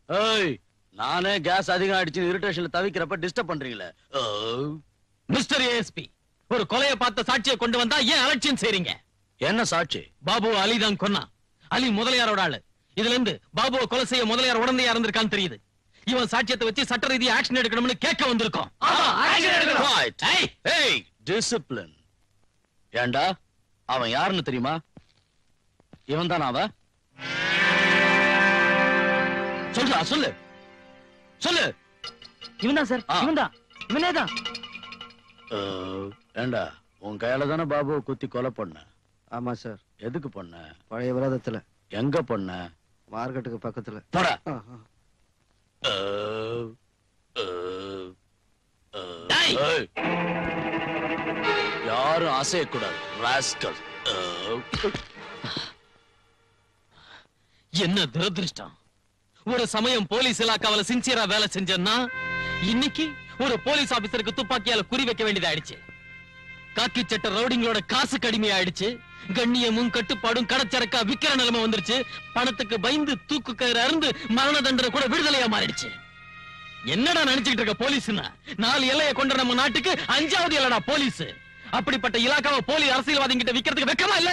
ஏய், நானே கேஸ் அதிகம் அடிச்சு இரிட்டேஷன்ல தவிக்கிறப்ப டிஸ்டர்ப் பண்றீங்களே. மிஸ்டர் ஏஎஸ்பி, ஒரு கொலையை பார்த்த சாட்சியை கொண்டு வந்தா ஏன் அலட்சியம் செய்றீங்க? என்ன சாட்சி? பாபு அலி தான் கொன்னா. அலி முதலியாரோட ஆளு. இதுல இருந்து பாபுவை கொலை செய்ய முதலியார் உடந்தையா இருந்திருக்கான்னு தெரியுது. இவன் சாட்சியத்தை வச்சு சட்ட ரீதியா ஆக்ஷன் எடுக்கணும்னு கேட்க வந்திருக்கோம். டிசிப்ளின். ஏண்டா அவன் யாருன்னு தெரியுமா? இவன் தான் அவன். சொல்றா, சொல்லு சொல்லு. இவன் தான் சார், இவன் தான், இவனே தான். ஏண்டா உன் கையால தானே பாபுவை குத்தி கொலை பண்ண? ஆமா சார். எதுக்கு பண்ண? பழைய விரோதத்துல. எங்க பண்ண? மார்க்கெட்டுக்கு பக்கத்துல. போடா. யாரும் அசையக்கூடாது ராஸ்கல். என்ன துரதிருஷ்டம். ஒரு சமயம் போலீஸ் இலாக்காவில சின்சியரா வேலை செஞ்சேன்னா இன்னைக்கு ஒரு போலீஸ் ஆபீசருக்கு துப்பாக்கியால குறி வைக்க வேண்டியதாயிடுச்சு. காக்கி சட்ட ரவுடிங்களோட காசு கடுமையாயிடுச்சு. கண்ணியமும் கட்டுப்பாடும் கடச்சரக்கா விக்கிற நிலைமை வந்துருச்சு. பணத்துக்கு பயந்து தூக்கு கயிறு அருந்து மரண தண்டனை கூட விடுதலையா மாறிடுச்சு. என்னடா நினைச்சுக்கிட்டு இருக்க போலீஸ்னா? 4 எல்லையை கொண்ட நம்ம நாட்டுக்கு 5வது எல்லடா போலீஸ். அப்படிப்பட்ட இலாக்காவை போலி அரசியல்வாதிகிட்ட விக்கிறதுக்கு வெக்கமா இல்ல?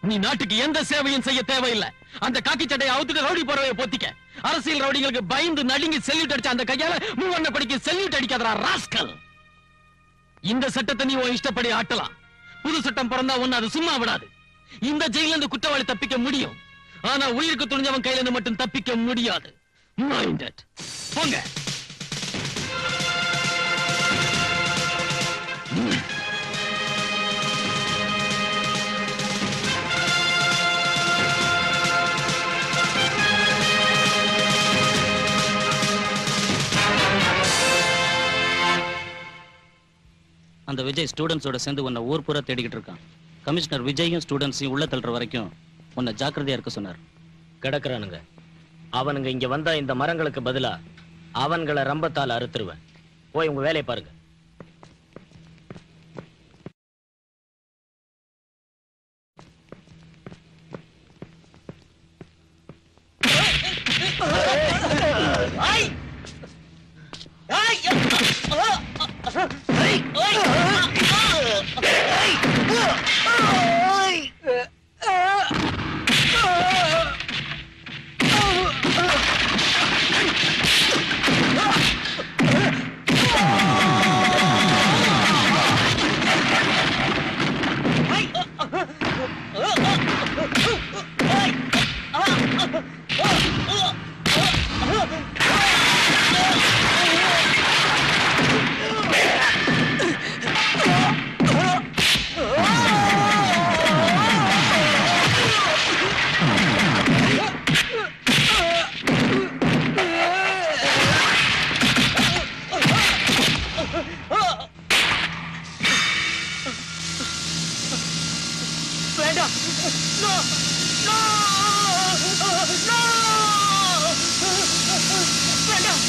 நீ நாட்டுக்கு எந்த சேவையும் செய்ய தேவையில்லை. அந்த காக்கி சட்டையை அவுத்துட்டு ரவுடி போறவைய போத்திக்க. அரசியல் ரவுடிகளுக்கு பயந்து நடுங்கி செல்யூட் அடிச்ச அந்த கையால மூவண்ண படிக்க செல்யூட் அடிக்காதடா ராஸ்கல். இந்த சட்டத்தை நீ உன் இஷ்டப்படி ஆட்டலாம். புது சட்டம் பிறந்தா ஒன்னு அது சும்மா விடாது. இந்த ஜெயில இருந்து குற்றவாளி தப்பிக்க முடியும், ஆனா உயிருக்கு துணிஞ்சவன் கையில இருந்து மட்டும் தப்பிக்க முடியாது. Mind it. போங்க. அந்த விஜய் ஸ்டூடெண்ட்ஸோட சேர்ந்து உன்னை ஊர் பூரா தேடிக்கிட்டு இருக்கான். கமிஷனர் விஜயும் ஸ்டூடெண்ட்ஸையும் உள்ள தள்ளுற வரைக்கும் உன்னை ஜாக்கிரதையா இருக்க சொன்னார். கிடக்குறானுங்க. அவனுங்க இங்க வந்தா இந்த மரங்களுக்கு பதிலா அவன்களை ரம்பத்தால் அறுத்துருவேன். போய் உங்க வேலையை பாருங்க.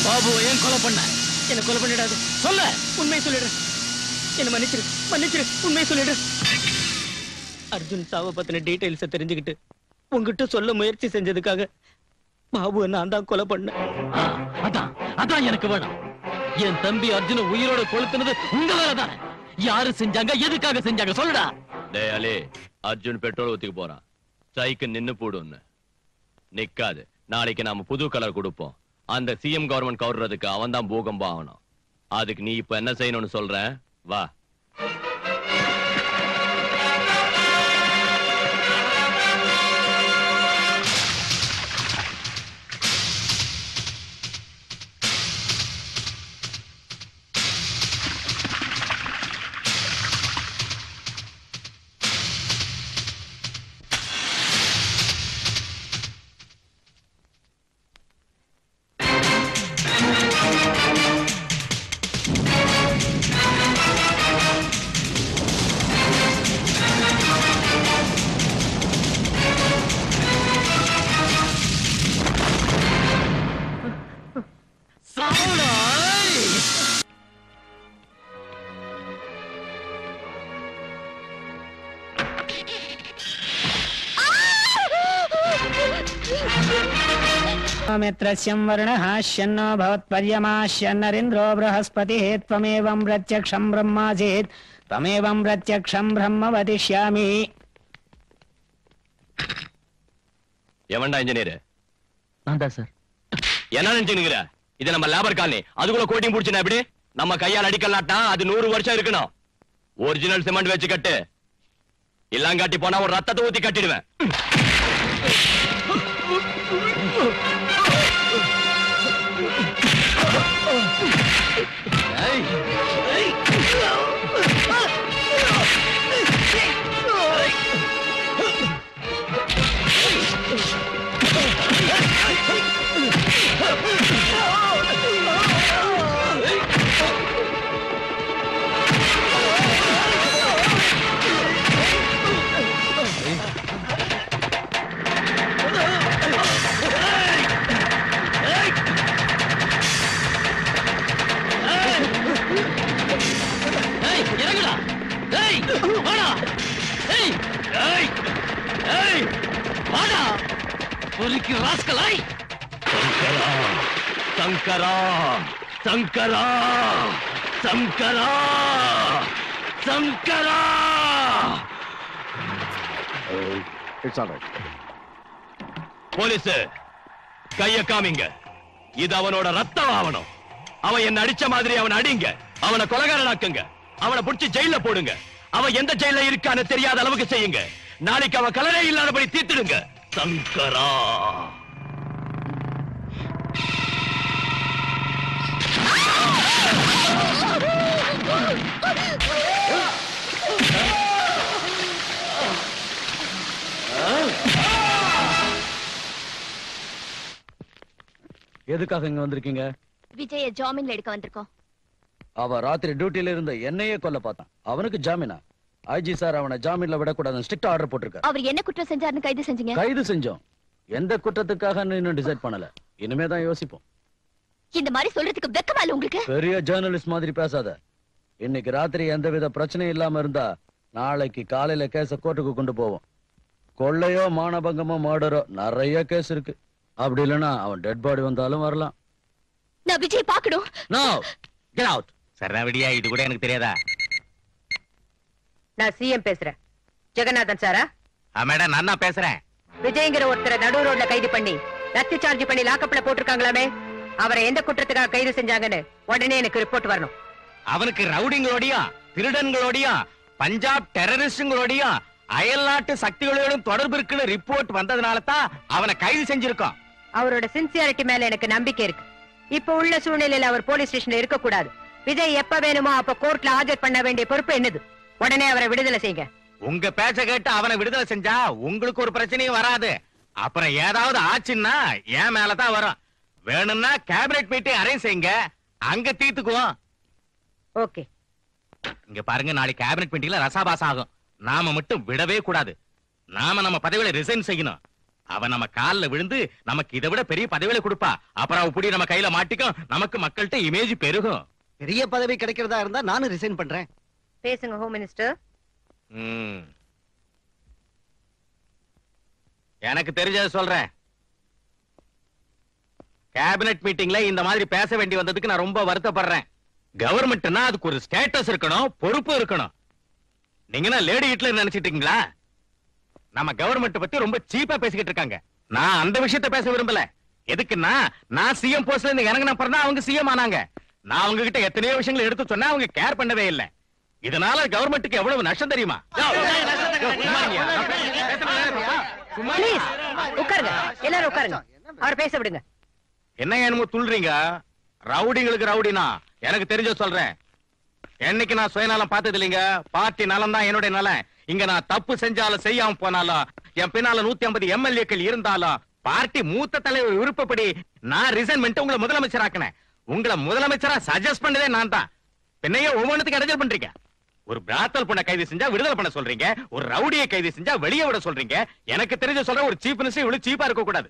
பாபுவை ஏன் கொலை பண்ண? என்ன கொலை பண்ணிடாது. சொல்ல. உண்மையை சொல்லிடு. என்ன மன்னிச்சிரு, மன்னிச்சிரு. உண்மையை சொல்லிடு. அர்ஜுன் சாவை பத்தின டீடைல்ஸ தெரிஞ்சுக்கிட்டு உங்ககிட்ட சொல்ல முயற்சி செஞ்சதுக்காக பாபுவை நான் தான் கொலை பண்ணேன். அதான் எனக்கு வேணும். என் தம்பி அர்ஜுன உயிரோட கொளுத்துனது உங்க வேலைதானே? யாரு செஞ்சாங்க, எதுக்காக செஞ்சாங்க சொல்லுடா. டேய் அலே, அர்ஜுன் பெட்ரோல் ஊத்திக்க போறான். சைக்கிள் நின்னு போடுன்னு நிக்காது. நாளைக்கு நாம புது கலர் கொடுப்போம். அந்த சிஎம் கவர்மெண்ட் கவர்றதுக்கு அவன் தான் பூகம்பம் ஆகணும். அதுக்கு நீ இப்ப என்ன செய்யணும்னு சொல்றேன், வா. मित्रस्यं वर्णः शन्नो भवत्पर्यमाश्यन्नरिन्द्रो बृहस्पतिः त्वमेवं प्रत्यक्षं ब्रह्मासीत् त्वमेवं प्रत्यक्षं ब्रह्म वदिष्यामि. எவன்டா இன்ஜினியர்? நான் தான் சார். என்ன நினைச்சுக்கிற? இது நம்ம லேபர் காலனி. அதுக்குள்ள கோட்டிங் புடிச்சுனா எப்படி? நம்ம கையால் அடிக்கலாட்டா அது 100 வருஷம் இருக்கணும். ஒரிஜினல் சிமெண்ட் வச்சு கட்டு. இல்லாங்காட்டி போனா ஒரு ரத்தத்தை ஊத்தி கட்டிடுவேன். சங்கரா சங்கரா சங்கரா சங்கரா. It's all right. போலீஸ் கைய காமிங்க. இது அவனோட ரத்தம் ஆவணும். அவன் என்ன அடிச்ச மாதிரி அவன் அடிங்க. அவனை கொலைகாரனாக்குங்க. அவனை புடிச்சு ஜெயில போடுங்க. அவன் எந்த ஜெயில இருக்கான்னு தெரியாத அளவுக்கு செய்யுங்க. நாளைக்கு அவன் கலரே இல்லாதபடி தீர்த்திடுங்க. சங்கரா. எதுக்காக இங்க வந்திருக்கீங்க? விஜய ஜாமீன்ல எடுக்க வந்திருக்கோம். அவ ராத்திரி டியூட்டில இருந்த என்னையே கொல்ல பார்த்தான். அவனுக்கு ஜாமீனா? ஐஜி சார் அவனை ஜாமீன்ல விடக்கூடாதுன்னு ஸ்ட்ரிக்ட் ஆர்டர் போட்டிருக்காரு. அவர் என்ன குற்றம் செஞ்சாருன்னு கைது செஞ்சீங்க? கைது செஞ்சோம். எந்த குற்றத்துக்காக இன்னும் டிசைட் பண்ணல. இனிமே தான் யோசிப்போம். இந்த மாதிரி சொல்றதுக்கு வெக்கமா இல்ல உங்களுக்கு? பெரிய ஜேர்னலிஸ்ட் மாதிரி பேசாத. இன்னைக்கு ராத்திரி எந்தவித பிரச்சனையும் இல்லாம இருந்தா நாளைக்கு காலையில கேஸ கோர்ட்டுக்கு கொண்டு போவோம். கொள்ளையோ மானபங்கமோ மர்டரோ நிறைய கேஸ் இருக்கு. அப்படி இல்லைன்னா அவன் டெட் பாடி வந்தாலும் வரலாம். நான் விஜய் பார்க்கணும். No get out. சரவடியா, இது கூட எனக்கு தெரியாதா? நான் சிஎம் பேசுறேன். ஜெகநாதன் சாரா? மேடம் நான் தான் பேசுறேன். விஜய்ங்கிற ஒருத்தரை நடு ரோட்ல கைது பண்ணி லத்தி சார்ஜ் பண்ணி லாக்கப்ல போட்டிருக்காங்களாமே, அவரை எந்த குற்றத்துக்காக கைது செஞ்சாங்கன்னு உடனே எனக்கு ரிப்போர்ட் வரணும். அவனுக்கு ரவுடிங்களோடையும் திருடன்களோடையும் பஞ்சாப் டெரரிஸ்டுங்களோடையும் அயல்நாட்டு சக்திகளோடும் தொடர்பு இருக்குன்னு ரிப்போர்ட் வந்ததுனால தான் அவனை கைது செஞ்சிருக்கோம். அவரோட சின்சியாரிட்டி மேல எனக்கு நம்பிக்கை இருக்கு. இப்ப உள்ள சூழ்நிலையில அவர் போலீஸ் ஸ்டேஷன்ல இருக்க கூடாது. விஜய் எப்ப வேணுமோ அப்ப கோர்ட்ல ஆஜர் பண்ண வேண்டிய பொறுப்பு என்னது. உடனே அவரை விடுதலை செய்யுங்க. உங்க பேச்ச கேட்டு அவனை விடுதலை செஞ்சா உங்களுக்கு ஒரு பிரச்சனையும் வராது. அப்புறம் ஏதாவது ஆச்சுன்னா என் மேலதான் வரும். வேணும்னா கேபினெட் மீட்டிங் அரேஞ்ச் செய்யுங்க, அங்க தீர்த்துக்குவோம். ஓகே. இங்க பாருங்க, நாளைக்கு கேபினெட் மீட்டிங்ல ரசாபாஸ் ஆகும். நாம மட்டும் விடவே கூடாது. நாம நம்ம பதவியில ரிசைன் செய்யணும். அவன் நம்ம கால்ல விழுந்து நமக்கு இதை விட பெரிய பதவியில கொடுப்பா. அப்புறம் அப்படி நம்ம கையில மாட்டிக்கும். நமக்கு மக்கள்கிட்ட இமேஜ் பெருகும். பெரிய பதவி கிடைக்கிறதா இருந்தா நானும் ரிசைன் பண்றேன். பேசுங்க ஹோம் மினிஸ்டர். எனக்கு தெரிஞ்சதை சொல்றேன். கேபினட் மீட்டிங்ல இந்த மாதிரி பேச வேண்டி வந்ததுக்கு நான் ரொம்ப வருத்தப்படுறேன். கவர்மெண்ட்னா அதுக்கு ஒரு ஸ்டேட்டஸ் இருக்கணும், பொறுப்பு இருக்கணும். நீங்க லேடி ஹிட்லர் நினைச்சிட்டு இருக்கீங்களா? நம்ம கவர்மெண்ட் பத்தி ரொம்ப சீப்பா பேசிக்கிட்டு இருக்காங்க. நான் அந்த விஷயத்தை பேச விரும்பல. எதுக்குன்னா நான் சிஎம் போஸ்ட்ல இருந்து இறங்கின அப்புறம் தான் அவங்க சிஎம் ஆனாங்க. நான் அவங்க கிட்ட எத்தனையோ விஷயங்களை எடுத்து சொன்னா அவங்க கேர் பண்ணவே இல்லை. இதனால கவர்மெண்ட்டுக்கு எவ்வளவு நஷ்டம் தெரியுமா? Please, உட்காருங்க. எல்லாரும் உட்காருங்க. அவர் பேச விடுங்க. என்ன என்னமோ துள்றீங்க? ரவுடிங்களுக்கு ரவுடினா எனக்கு தெரிஞ்ச சொல்றேன். என்னைக்கு நான் சுயநலம் பார்த்தது இல்லைங்க. பார்ட்டி நலம் தான் என்னுடைய நலம். இங்க நான் தப்பு செஞ்சாலும் செய்யாம போனாலும் என் பின்னால 150 எம்எல்ஏக்கள் இருந்தாலும் பார்ட்டி மூத்த தலைவர் விருப்பப்படி நான் ரிசைன் பண்ணிட்டு உங்களை முதலமைச்சர் ஆக்கினேன். உங்களை முதலமைச்சரா சஜஸ்ட் பண்ணதே நான் தான். என்னையே ஒவ்வொன்றுத்துக்கு இடைஞ்சல் பண்றீங்க. ஒரு பிராத்தல் பண்ண கைது செஞ்சா விடுதலை பண்ண சொல்றீங்க, ஒரு ரவுடியை கைது செஞ்சா வெளியே விட சொல்றீங்க. எனக்கு தெரிஞ்ச சொல்ற ஒரு சீஃப் மினிஸ்டர் இவ்வளவு சீப்பா இருக்க கூடாது.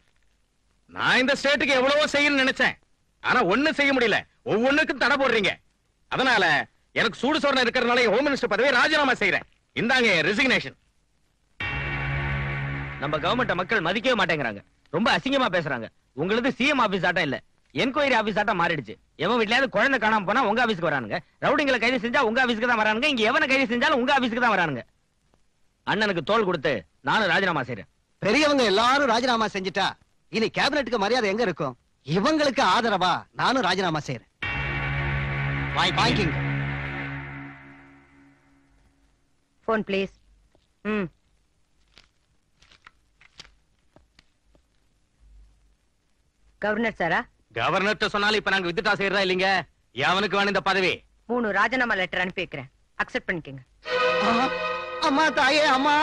நான் இந்த ஸ்டேட்டுக்கு எவ்வளவோ செய்யணும்னு நினைச்சேன், ஆனா ஒண்ணும் செய்ய முடியல. ஒவ்வொன்றுக்கும் தடை போடுறீங்க. அதனால எனக்கு சூடு சொரணை இருக்கிறதுனால ஹோம் மினிஸ்டர் பதவியை ராஜினாமா செய்யறேன். இந்தாங்க ரெசிக்னேஷன். நம்ம கவர்மெண்ட் மக்கள் மதிக்கவே மாட்டேங்கிறாங்க. ரொம்ப அசிங்கமா பேசுறாங்க. உங்களுக்கு சிஎம் ஆபீஸ் ஆட்டம் இல்ல, என்கொயரி ஆபீஸ் ஆட்டம் மாறிடுச்சு. எவன் வீட்லயாவது குழந்தை காணாம போனா உங்க ஆபீஸ்க்கு வரானுங்க. ரவுடிங்களை கைது செஞ்சா உங்க ஆபீஸ்க்கு தான் வரானுங்க. இங்க எவனை கைது செஞ்சாலும் உங்க ஆபீஸ்க்கு தான் வரானுங்க. அண்ணனுக்கு தோள் கொடுத்து நானும் ராஜினாமா செய்யறேன். பெரியவங்க எல்லாரும் ராஜினாமா செஞ்சுட்டா இனி கேபினெட்டுக்கு மரியாதை எங்க இருக்கும்? இவங்களுக்கு ஆதரவா நானும் ராஜினாமா செய்யறேன். வாங்கிங்க. Phone please. கவர்னர் சாரா? கவர்னர் சொன்னாலும் இப்ப நாங்க வித்ட்ரா செய்யறதா இல்லீங்க. எவனுக்கு வேணும் இந்த பதவி? 3 ராஜினாமா லெட்டர் அனுப்பி வைக்கிறேன். அக்செப்ட் பண்ணிக்கங்க. அம்மா தாயே அம்மா,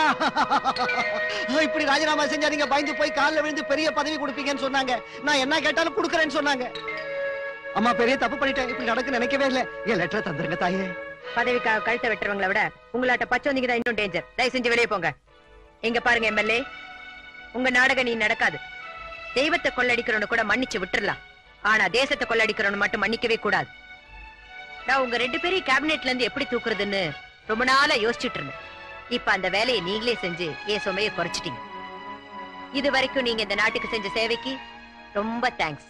இப்படி ராஜினாமா செஞ்சா நீங்க பயந்து போய் காலில் விழுந்து பெரிய பதவி கொடுப்பீங்கன்னு சொன்னாங்க. நான் என்ன கேட்டாலும் கொடுக்கறேன்னு சொன்னாங்க. அம்மா பெரிய தப்பு பண்ணிட்டேன். இப்படி நடக்கு நினைக்கவே இல்லை. என் லெட்டரை தந்துருங்க தாயே. பதவிக்காக கழுத்தை வெட்டுறவங்களை விட உங்களாட்ட பச்சோந்திங்க தான் இன்னும் டேஞ்சர். தயவு செஞ்சு வெளியே போங்க. எங்க பாருங்க எம்எல்ஏ, உங்க நாடகம் நீ நடக்காது. தெய்வத்தை கொள்ளடிக்கிறவனு கூட மன்னிச்சு விட்டுறலாம், ஆனா தேசத்தை கொள்ளடிக்கிறவனு மட்டும் மன்னிக்கவே கூடாது. நான் உங்க 2 பேரையும் கேபினெட்ல இருந்து எப்படி தூக்குறதுன்னு ரொம்ப நாளா யோசிச்சுட்டு இருந்தேன். இப்ப அந்த வேலையை நீங்களே செஞ்சு என் சுமையை குறைச்சிட்டீங்க. இது வரைக்கும் நீங்க இந்த நாட்டுக்கு செஞ்ச சேவைக்கு ரொம்ப தேங்க்ஸ்.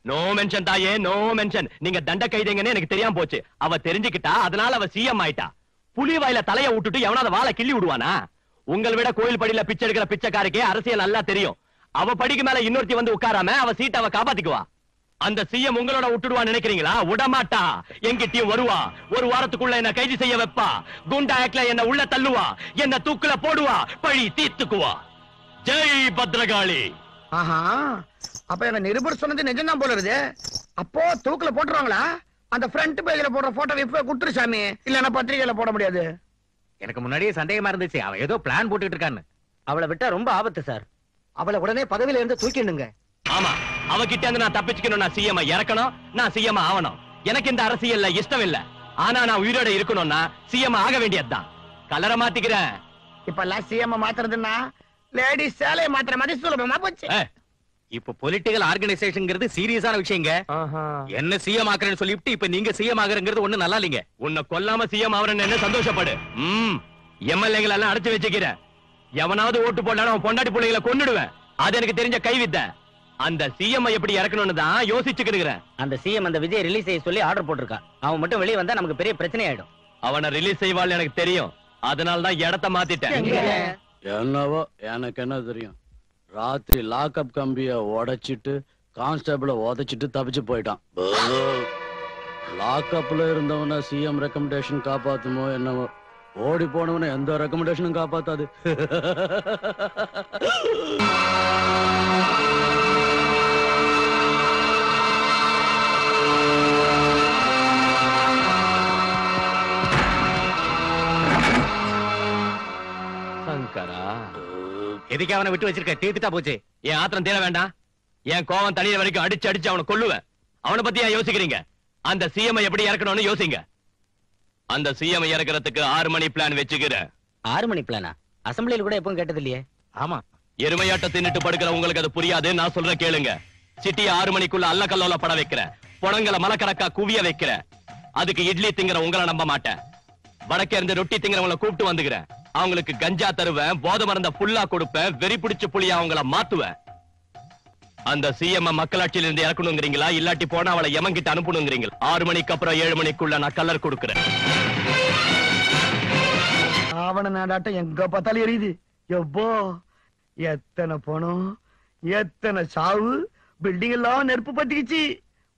நோ மென்ஷன் தாயே, நோ மென்ஷன். நீங்க தண்ட கைதேங்கன்னு எனக்கு தெரியாம போச்சு. அவ தெரிஞ்சுக்கிட்டா, அதனால அவ சிஎம் ஆயிட்டா. புலி வாயில தலைய விட்டுட்டு எவனாவது வாழை கிள்ளி விடுவானா? உங்களை விட கோயில் படியில பிச்சை எடுக்கிற பிச்சைக்காரிக்கே அரசியல் நல்லா தெரியும். அவ படிக்கு மேல இன்னொருத்தி வந்து உட்காராம அவ சீட்டை அவ காப்பாத்திக்குவா. அந்த சிஎம் உங்களோட விட்டுடுவான்னு நினைக்கிறீங்களா? விடமாட்டா. எங்கிட்டயும் வருவா. ஒரு வாரத்துக்குள்ள என்ன கைது செய்ய வைப்பா. குண்டா ஆக்ட்ல என்ன உள்ள தள்ளுவா. என்ன தூக்குல போடுவா. பழி தீர்த்துக்குவா. ஜெய் பத்ரகாளி. ஆஹா, அப்ப எங்க நிருபர் சொன்னது நிஜம்தான் போல இருக்கு. அப்போ தூக்குல போட்டுருவாங்களா? அந்த ஃப்ரண்ட் பேஜ்ல போடுற போட்டோ இப்ப குடுத்துரு சாமி, இல்லன்னா பத்திரிகையில போட முடியாது. எனக்கு முன்னாடியே சந்தேகமா இருந்துச்சு, அவன் ஏதோ பிளான் போட்டுட்டு இருக்கான்னு. அவளை விட்டா ரொம்ப ஆபத்து சார். அவளை உடனே பதவியில இருந்து தூக்கிடுங்க. ஆமா, அவகிட்ட இருந்து நான் தப்பிச்சுக்கணும். நான் சிஎம் இறக்கணும், நான் சிஎம் ஆகணும். எனக்கு இந்த அரசியல்ல இஷ்டம் இல்ல. ஆனா நான் உயிரோட இருக்கணும்னா சிஎம் ஆக வேண்டியதுதான். கலரை மாத்திக்கிறேன். இப்ப எல்லாம் சிஎம் மாத்துறதுன்னா லேடிஸ் சேலையை மாத்திர மாதிரி சுலபமா போச்சு. இப்ப பொலிட்டிக்கல் ஆர்கனைசேஷன்ங்கிறது சீரியஸான விஷயங்க. என்ன சிஎம் ஆக்குறேன்னு சொல்லிட்டு இப்ப நீங்க சிஎம் ஆகுறங்கிறது ஒண்ணு நல்லா இல்லைங்க. உன்னை கொல்லாம சிஎம் ஆவறேன்னு என்ன சந்தோஷப்படு. எம்எல்ஏகள் எல்லாம் அடைச்சு வச்சுக்கிறேன். எவனாவது ஓட்டு போட்டாலும் அவன் பொண்டாட்டி பிள்ளைகளை கொன்னுடுவேன். அது எனக்கு தெரிஞ்ச கைவித்த. அந்த சிஎம் எப்படி இறக்கணும்னு தான் யோசிச்சுக்கிறேன். அந்த சிஎம் அந்த விஜய் ரிலீஸ் செய்ய சொல்லி ஆர்டர் போட்டிருக்கா. அவன் மட்டும் வெளியே வந்தா நமக்கு பெரிய பிரச்சனை ஆயிடும். அவனை ரிலீஸ் செய்வாள் எனக்கு தெரியும். அதனால தான் இடத்தை மாத்திட்டேன். என்னவோ எனக்கு என்ன தெரியும். ராத்திரி லாக்அப் கம்பிய உடைச்சிட்டு கான்ஸ்டபிள உதைச்சிட்டு தப்பிச்சு போயிட்டான். லாக்அப்ல இருந்தவன சிஎம் ரெக்கமெண்டேஷன் காப்பாத்துமோ என்னவோ. ஓடி போனவன எந்த ரெக்கமெண்டேஷனும் காப்பாத்தாது. சங்கரா, எதுக்கு அவனை விட்டு வச்சிருக்க? தீர்த்துட்டா போச்சு. என் ஆத்திரம் தீர வேண்டாம். என் கோவம் தனிய வரைக்கும் அடிச்சு அடிச்சு அவனை கொல்லுவேன். அவனை பத்தி ஏன் யோசிக்கிறீங்க? அந்த சிஎம் எப்படி இறக்கணும்னு யோசிங்க. அந்த சிஎம் இறக்குறதுக்கு 6 மணி பிளான் வச்சுக்கிறேன். 6 மணி பிளானா? அசம்பிளியில் கூட எப்பவும் கேட்டது இல்லையே. ஆமா, எருமையாட்ட தின்னுட்டு படுக்கிற உங்களுக்கு அது புரியாது. நான் சொல்றேன் கேளுங்க. சிட்டியை 6 மணிக்குள்ள அல்ல கல்லோல பட வைக்கிற, புடங்களை மலக்கணக்கா குவிய வைக்கிற, அதுக்கு இட்லி திங்கிற உங்களை நம்ப மாட்டேன். வடக்கே இருந்து ரொட்டி திங்கிறவங்களை கூப்பிட்டு வந்துக்கிறேன். அவங்களுக்கு கஞ்சா தருவேன், போதை மருந்த புல்லா கொடுப்பேன், வெறி பிடிச்ச புளியா அவங்கள மாத்துவேன். அந்த சிஎம் மக்களாட்சியில இருந்து இறக்கணுங்கிறீங்களா, இல்லாட்டி போனா அவளை எமங்கிட்ட அனுப்பணுங்கிறீங்களா? 6 மணிக்கு அப்புறம் 7 மணிக்குள்ள நான் கலர் கொடுக்கிறேன். அவன நாடாட்டம் எங்க பார்த்தாலும் எரியுது. எவ்வோ எத்தனை பணம், எத்தனை சாவு, பில்டிங் எல்லாம் நெருப்பு பத்திக்கிச்சு.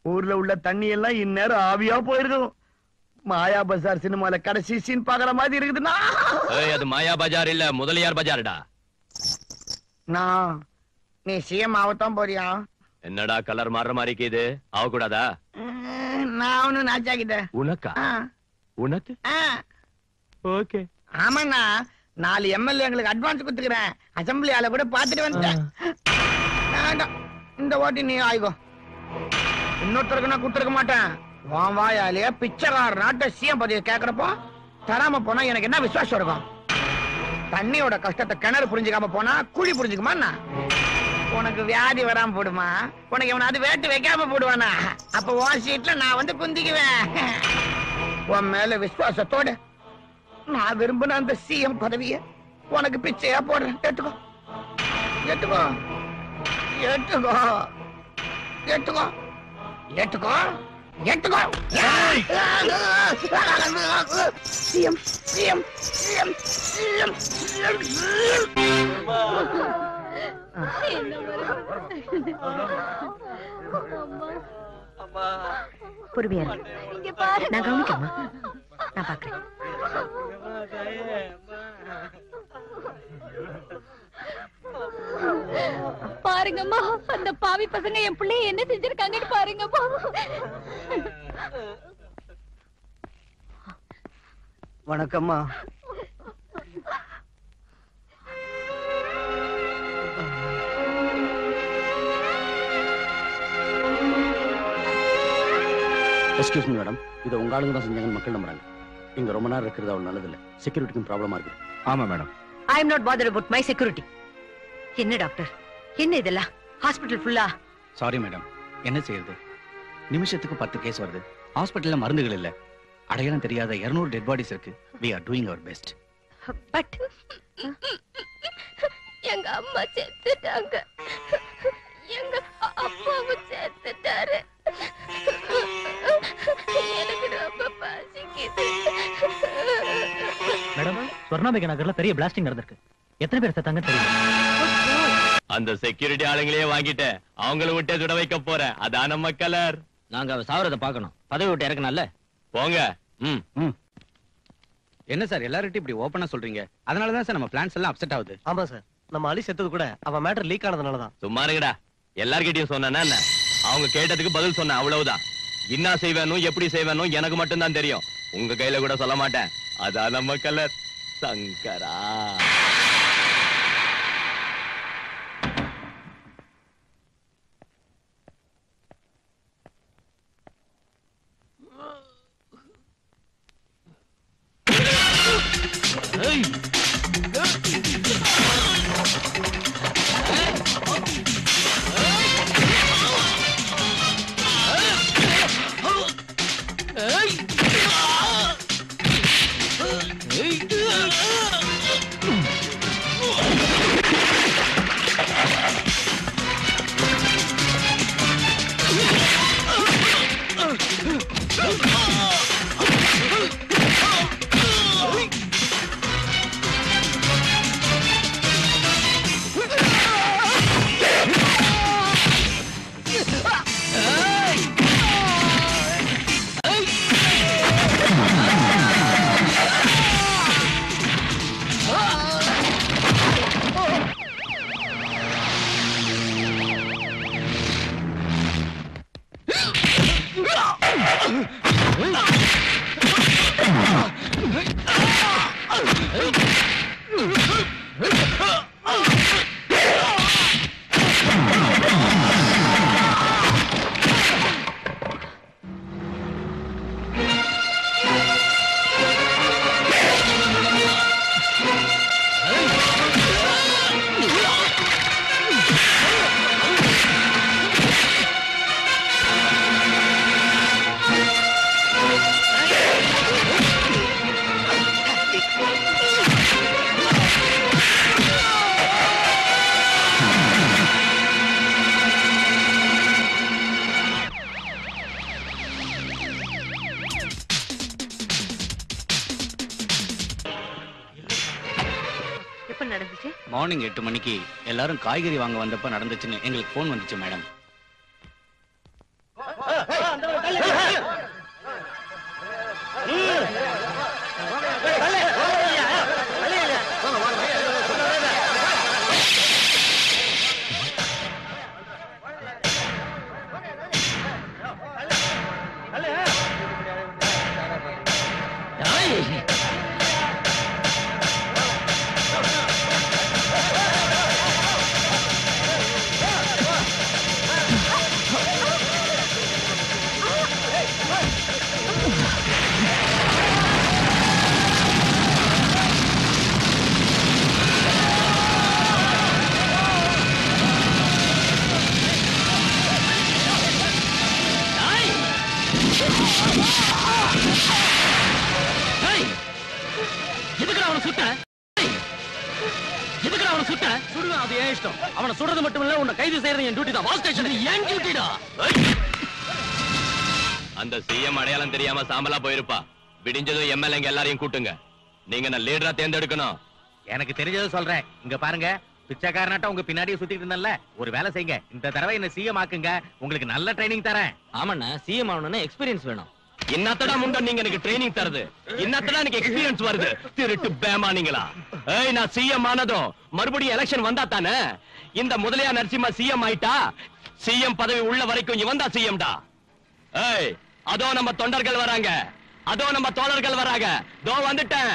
ஊர்ல உள்ள தண்ணி எல்லாம் இந்நேரம் ஆவியா போயிருக்கும். மாயா பஜார் சினிமால கடைசி சீன் பாக்குற மாதிரி இருக்குதுன்னா அது மாயா பஜார் இல்ல, முதலியார் பஜார்டா. நான் நீ சிஎம் ஆகத்தான் போறியா? என்னடா கலர் மாறுற மாதிரி இருக்குது, ஆகக்கூடாதா? நான் ஒண்ணு நாச்சாக்கிட்டேன். உனக்கா? உனக்கு? ஓகே. ஆமாண்ணா, 4 எம்எல்ஏ எங்களுக்கு அட்வான்ஸ் கொடுத்துக்கிறேன். அசம்பிளி ஆள கூட பாத்துட்டு வந்துட்டேன். இந்த ஓட்டி நீ ஆயிக்கோ. இன்னொருத்தருக்கு நான் கொடுத்துருக்க மாட்டேன். வான் வாயாலேயே பிச்சைக்கார நாட்டை சிஎம் பதவியை கேட்கறப்போ தராம போனா எனக்கு என்ன விசுவாசம் இருக்கும்? தண்ணியோட கஷ்டத்தை கிணறு புரிஞ்சுக்காம போனா குழி புரிஞ்சுக்குமா? உனக்கு வியாதி வராம போடுமா? உனக்கு எவனாவது வேட்டு வைக்காம போடுவானா? அப்ப உன் சீட்ல நான் வந்து குந்திக்குவேன். உன் மேல விசுவாசத்தோட நான் விரும்பின அந்த சிஎம் பதவிய உனக்கு பிச்சையா போடுறேன். ஏத்துக்கோ ஏத்துக்கோ ஏத்துக்கோ ஏத்துக்கோ ஏத்துக்கோ ஏத்துக்கோ. CM CM CM CM CM பொறுமையா நான் கவனிக்கமா, நான் பாக்குறேன். பாருங்கம்மா, அந்த பாவி பசங்க என் பிள்ளைய என்ன செஞ்சிருக்காங்கன்னு பாருங்கம்மா. வணக்கம்மா. எக்ஸ்கியூஸ் மீ மேடம், இதை உங்க ஆளுங்க தான் செஞ்சாங்கன்னு மக்கள் நம்புறாங்க. இங்க ரொம்ப நேரம் இருக்கிறது அவ்வளவு நல்லது இல்ல. செக்யூரிட்டிக்கும் ப்ராப்ளமா இருக்கு. ஆமா madam. I am not bothered about my security. என்ன டாக்டர், என்ன இதெல்லாம்? ஹாஸ்பிடல் ஃபுல்லா? சாரி மேடம், என்ன செய்யறது? நிமிஷத்துக்கு 10 கேஸ் வருது. ஹாஸ்பிடல்ல மருந்துகள் இல்ல. அடையாளம் தெரியாத 200 டெட் பாடிஸ் இருக்கு. we are doing our best. But எங்க அம்மா செத்துட்டாங்க, எங்க அப்பாவும் செத்துட்டாரு. எனக்கு ரொம்ப பசிக்குது. மேடம், ஸ்வர்ணாம்பிகா நகர்ல பெரிய பிளாஸ்டிங் நடந்திருக்கு. எத்தனை பேர் செத்தாங்க தெரியும்? அந்த செக்யூரிட்டி ஆளுங்களே வாங்கிட்டு அவங்கள விட்டே சுட வைக்க போறேன். அதான் நம்ம கலர். நாங்க அவ சாவறத பார்க்கணும். பதவி விட்டு இறக்கணும்ல. போங்க. என்ன சார் எல்லார்கிட்டயும் இப்படி ஓபனா சொல்றீங்க? அதனால தான் சார் நம்ம பிளான்ஸ் எல்லாம் அப்செட் ஆகுது. ஆமா சார், நம்ம அலி செத்தது கூட அவன் மேட்டர் லீக் ஆனதுனால தான். சும்மா இருங்கடா. எல்லார்கிட்டயும் சொன்னா என்ன? அவங்க கேட்டதுக்கு பதில் சொன்ன, அவ்வளவுதான். என்ன செய்வேனும் எப்படி செய்வேனும் எனக்கு மட்டும் தான் தெரியும். உங்க கையில கூட சொல்ல மாட்டேன். அதான் நம்ம கலர். சங்கரா. நடந்துச்சு? மார்னிங் 8 மணிக்கு எல்லாரும் காய்கறி வாங்க வந்தப்ப நடந்துச்சுன்னு எங்களுக்கு போன் வந்துச்சு மேடம். அவனை சுடுறது மட்டும் இல்ல, உன்னை கைது செய்யறது என் டியூட்டி தான். வால் ஸ்டேஷன் என் டியூட்டிடா. அந்த சிஎம் அடையாளம் தெரியாம சாம்பலா போயிருப்பா. விடிஞ்சதும் எம்எல்ஏங்க எல்லாரையும் கூட்டுங்க. நீங்க நான் லீடரா தேர்ந்தெடுக்கணும். எனக்கு தெரிஞ்சது சொல்றேன். இங்க பாருங்க, பிச்சைக்காரனாட்ட உங்க பின்னாடியே சுத்திட்டு இருந்தேன்ல, ஒரு வேலை செய்யுங்க. இந்த தடவை என்ன சிஎம் ஆக்குங்க. உங்களுக்கு நல்ல ட்ரைனிங் தரேன். ஆமாண்ணா, சிஎம் ஆகணும்னா எக்ஸ்பீரியன்ஸ் வேணும். இன்னத்தடா முண்டம் நீங்க எனக்கு ட்ரைனிங் தருது. இன்னத்தடா எனக்கு எக்ஸ்பீரியன்ஸ் வருது. திருட்டு பேமானிங்களா? ஏய், நான் சிஎம் ஆனதும் மறுபடியும் எலெக்ஷன் வந்தா தானே. இந்த முதலியார் நரசிம்மா சிஎம் ஆயிட்டா, சிஎம் பதவி உள்ள வரைக்கும் இவன் தான் சிஎம்டா. ஏய், அதோ நம்ம தொண்டர்கள் வராங்க, அதோ நம்ம தோழர்கள் வராங்க. தோ வந்துட்டேன்.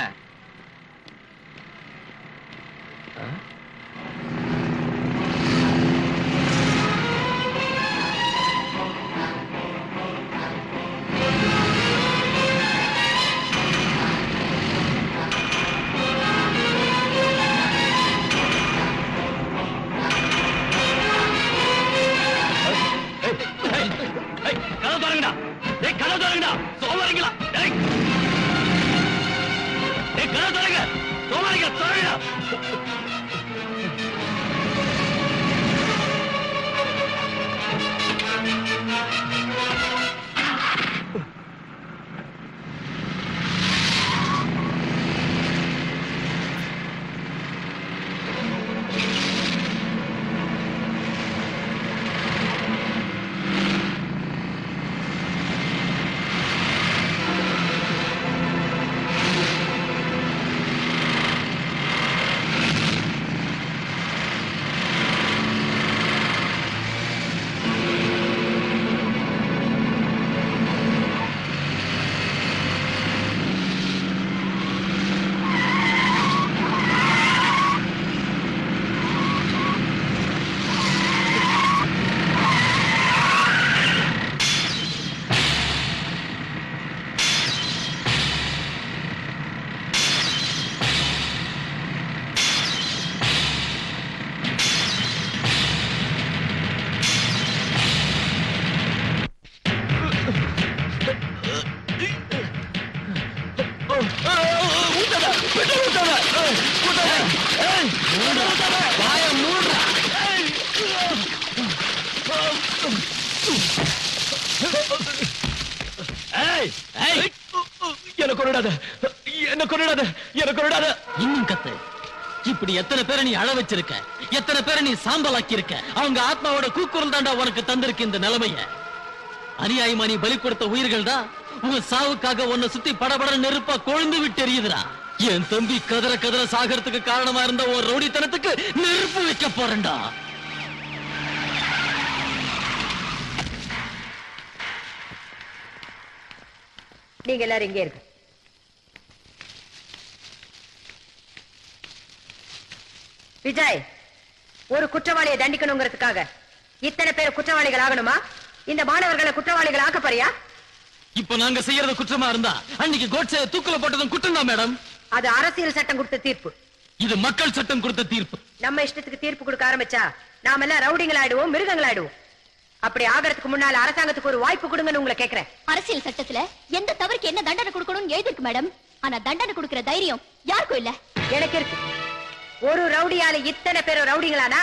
கதவு தரங்கடா. டேய், கதவு தரங்கடா. சோமாரிங்களா? டேய், கதவு தரங்க. சோமாரிங்களா, தரங்கடா. இன்னும் கத்து. இப்படி எத்தனை பேரை நீ அழ வச்சிருக்க, எத்தனை பேரை நீ சாம்பலாக்கி இருக்க. அவங்க ஆத்மாவோட கூக்குரல் தாண்டா உனக்கு தந்திருக்கு இந்த நிலைமைய. அநியாயமா நீ பலி கொடுத்த உயிர்கள் தான் உன் சாவுக்காக உன்னை சுத்தி படபட நெருப்பா கொழுந்து விட்டு எரியுதுடா. என் தம்பி கதற கதற சாகறதுக்கு காரணமா இருந்த ஒரு ரவுடித்தனத்துக்கு நெருப்பு வைக்க போறேன்டா. நீங்க எல்லாரும் இங்கே இருக்கு. விஜய், ஒரு குற்றவாளியை தண்டிக்கணுங்கிறதுக்காக இத்தனை பேர் குற்றவாளிகள் ஆகணுமா? இந்த மாணவர்களை குற்றவாளிகள் ஆக்க போறியா? இப்ப நாங்க செய்யறது குற்றமா இருந்தா அன்னைக்கு கோட்சே தூக்குல போட்டதும் குற்றம் தான் மேடம். அது அரசியல் சட்டம் கொடுத்த தீர்ப்பு. இது மக்கள் சட்டம் கொடுத்த தீர்ப்பு. நம்ம இஷ்டத்துக்கு தீர்ப்பு கொடுக்க ஆரம்பிச்சா நாம எல்லாம் ரவுடிங்கள் ஆயிடுவோம், மிருகங்கள் ஆயிடுவோம். அப்படி ஆகிறதுக்கு முன்னால அரசாங்கத்துக்கு ஒரு வாய்ப்பு கொடுங்கன்னு உங்களை கேக்குறேன். அரசியல் சட்டத்துல எந்த தவறுக்கு என்ன தண்டனை கொடுக்கணும்னு எழுதிருக்கு மேடம். ஆனா தண்டனை கொடுக்கிற தைரியம் யாருக்கும் இல்ல. எனக்கு இருக்கு. ஒரு ரவுடியால இத்தனை பேரும் ரவுடிங்களானா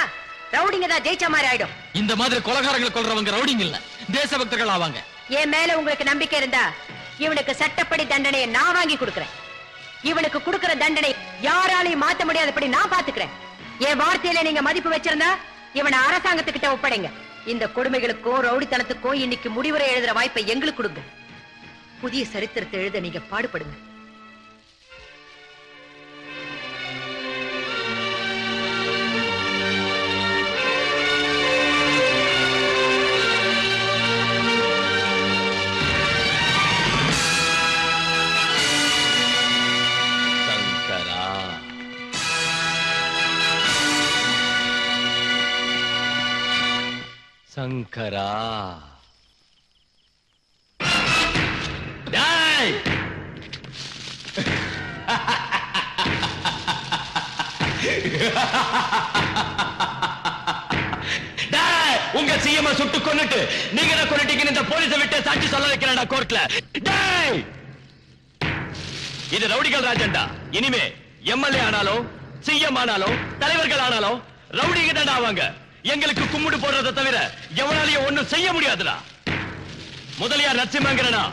ரவுடிங்க தான் ஜெயிச்ச மாதிரி ஆயிடும். இந்த மாதிரி கொலகாரங்களை கொல்றவங்க ரவுடிங்க இல்ல, தேசபக்தர்கள் ஆவாங்க. என் மேல உங்களுக்கு நம்பிக்கை இருந்தா இவனுக்கு சட்டப்படி தண்டனையை நான் வாங்கி கொடுக்கிறேன். இவனுக்கு கொடுக்கிற தண்டனை யாராலையும் மாத்த முடியாதபடி நான் பாத்துக்கிறேன். என் வார்த்தையில நீங்க மதிப்பு வச்சிருந்தா இவனை அரசாங்கத்துக்கிட்ட ஒப்படைங்க. இந்த கொடுமைகளுக்கும் ரவுடித்தனத்துக்கும் இன்னைக்கு முடிவுரை எழுதுற வாய்ப்பை எங்களுக்கு கொடுங்க. புதிய சரித்திரத்தை எழுத நீங்க பாடுபடுங்க. சங்கரா டேய் உங்க சிஎம் சுட்டு கொன்னுட்டு நீங்க என்ன கொன்னுட்டீங்கன்னு இந்த போலீஸை விட்டு சாட்சி சொல்ல வைக்கிறேன்டா கோர்ட்ல. டேய் இது ரவுடிகள் ராஜன்டா. இனிமே எம்எல்ஏ ஆனாலும் சிஎம் ஆனாலும் தலைவர்கள் ஆனாலும் ரவுடிங்க தான்டா ஆவாங்க. எங்களுக்கு கும்பிடு போடுறதை தவிர எவனாலையும் ஒண்ணும் செய்ய முடியாதுடா. முதலியார் நரசிம்மங்கிறனா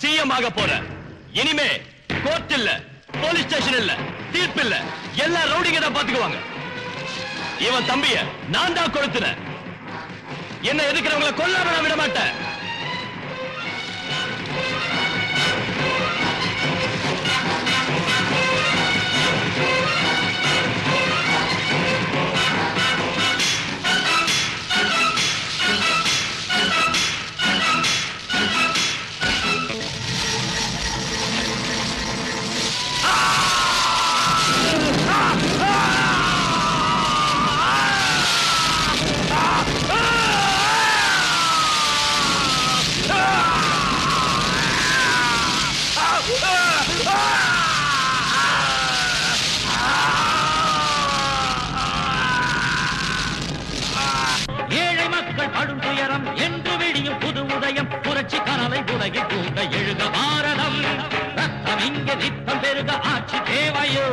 சிஎம் ஆக போற. இனிமே கோர்ட் இல்ல, போலீஸ் ஸ்டேஷன் இல்ல, தீர்ப்பு இல்ல, எல்லா ரவுடிங்க தான் பாத்துக்குவாங்க. இவன் தம்பிய நான் தான் கொளுத்துறேன். என்ன எதுக்குறவங்களை கொல்லாம நான் விட மாட்டேன். ஏழை மக்கள் படும் துயரம் என்று விடியும் புது உதயம் புரட்சி கனலை உலகில் கூட எழுத பாரதம் ரத்தம் இங்கே நித்தம் பெருக ஆட்சி தேவையோ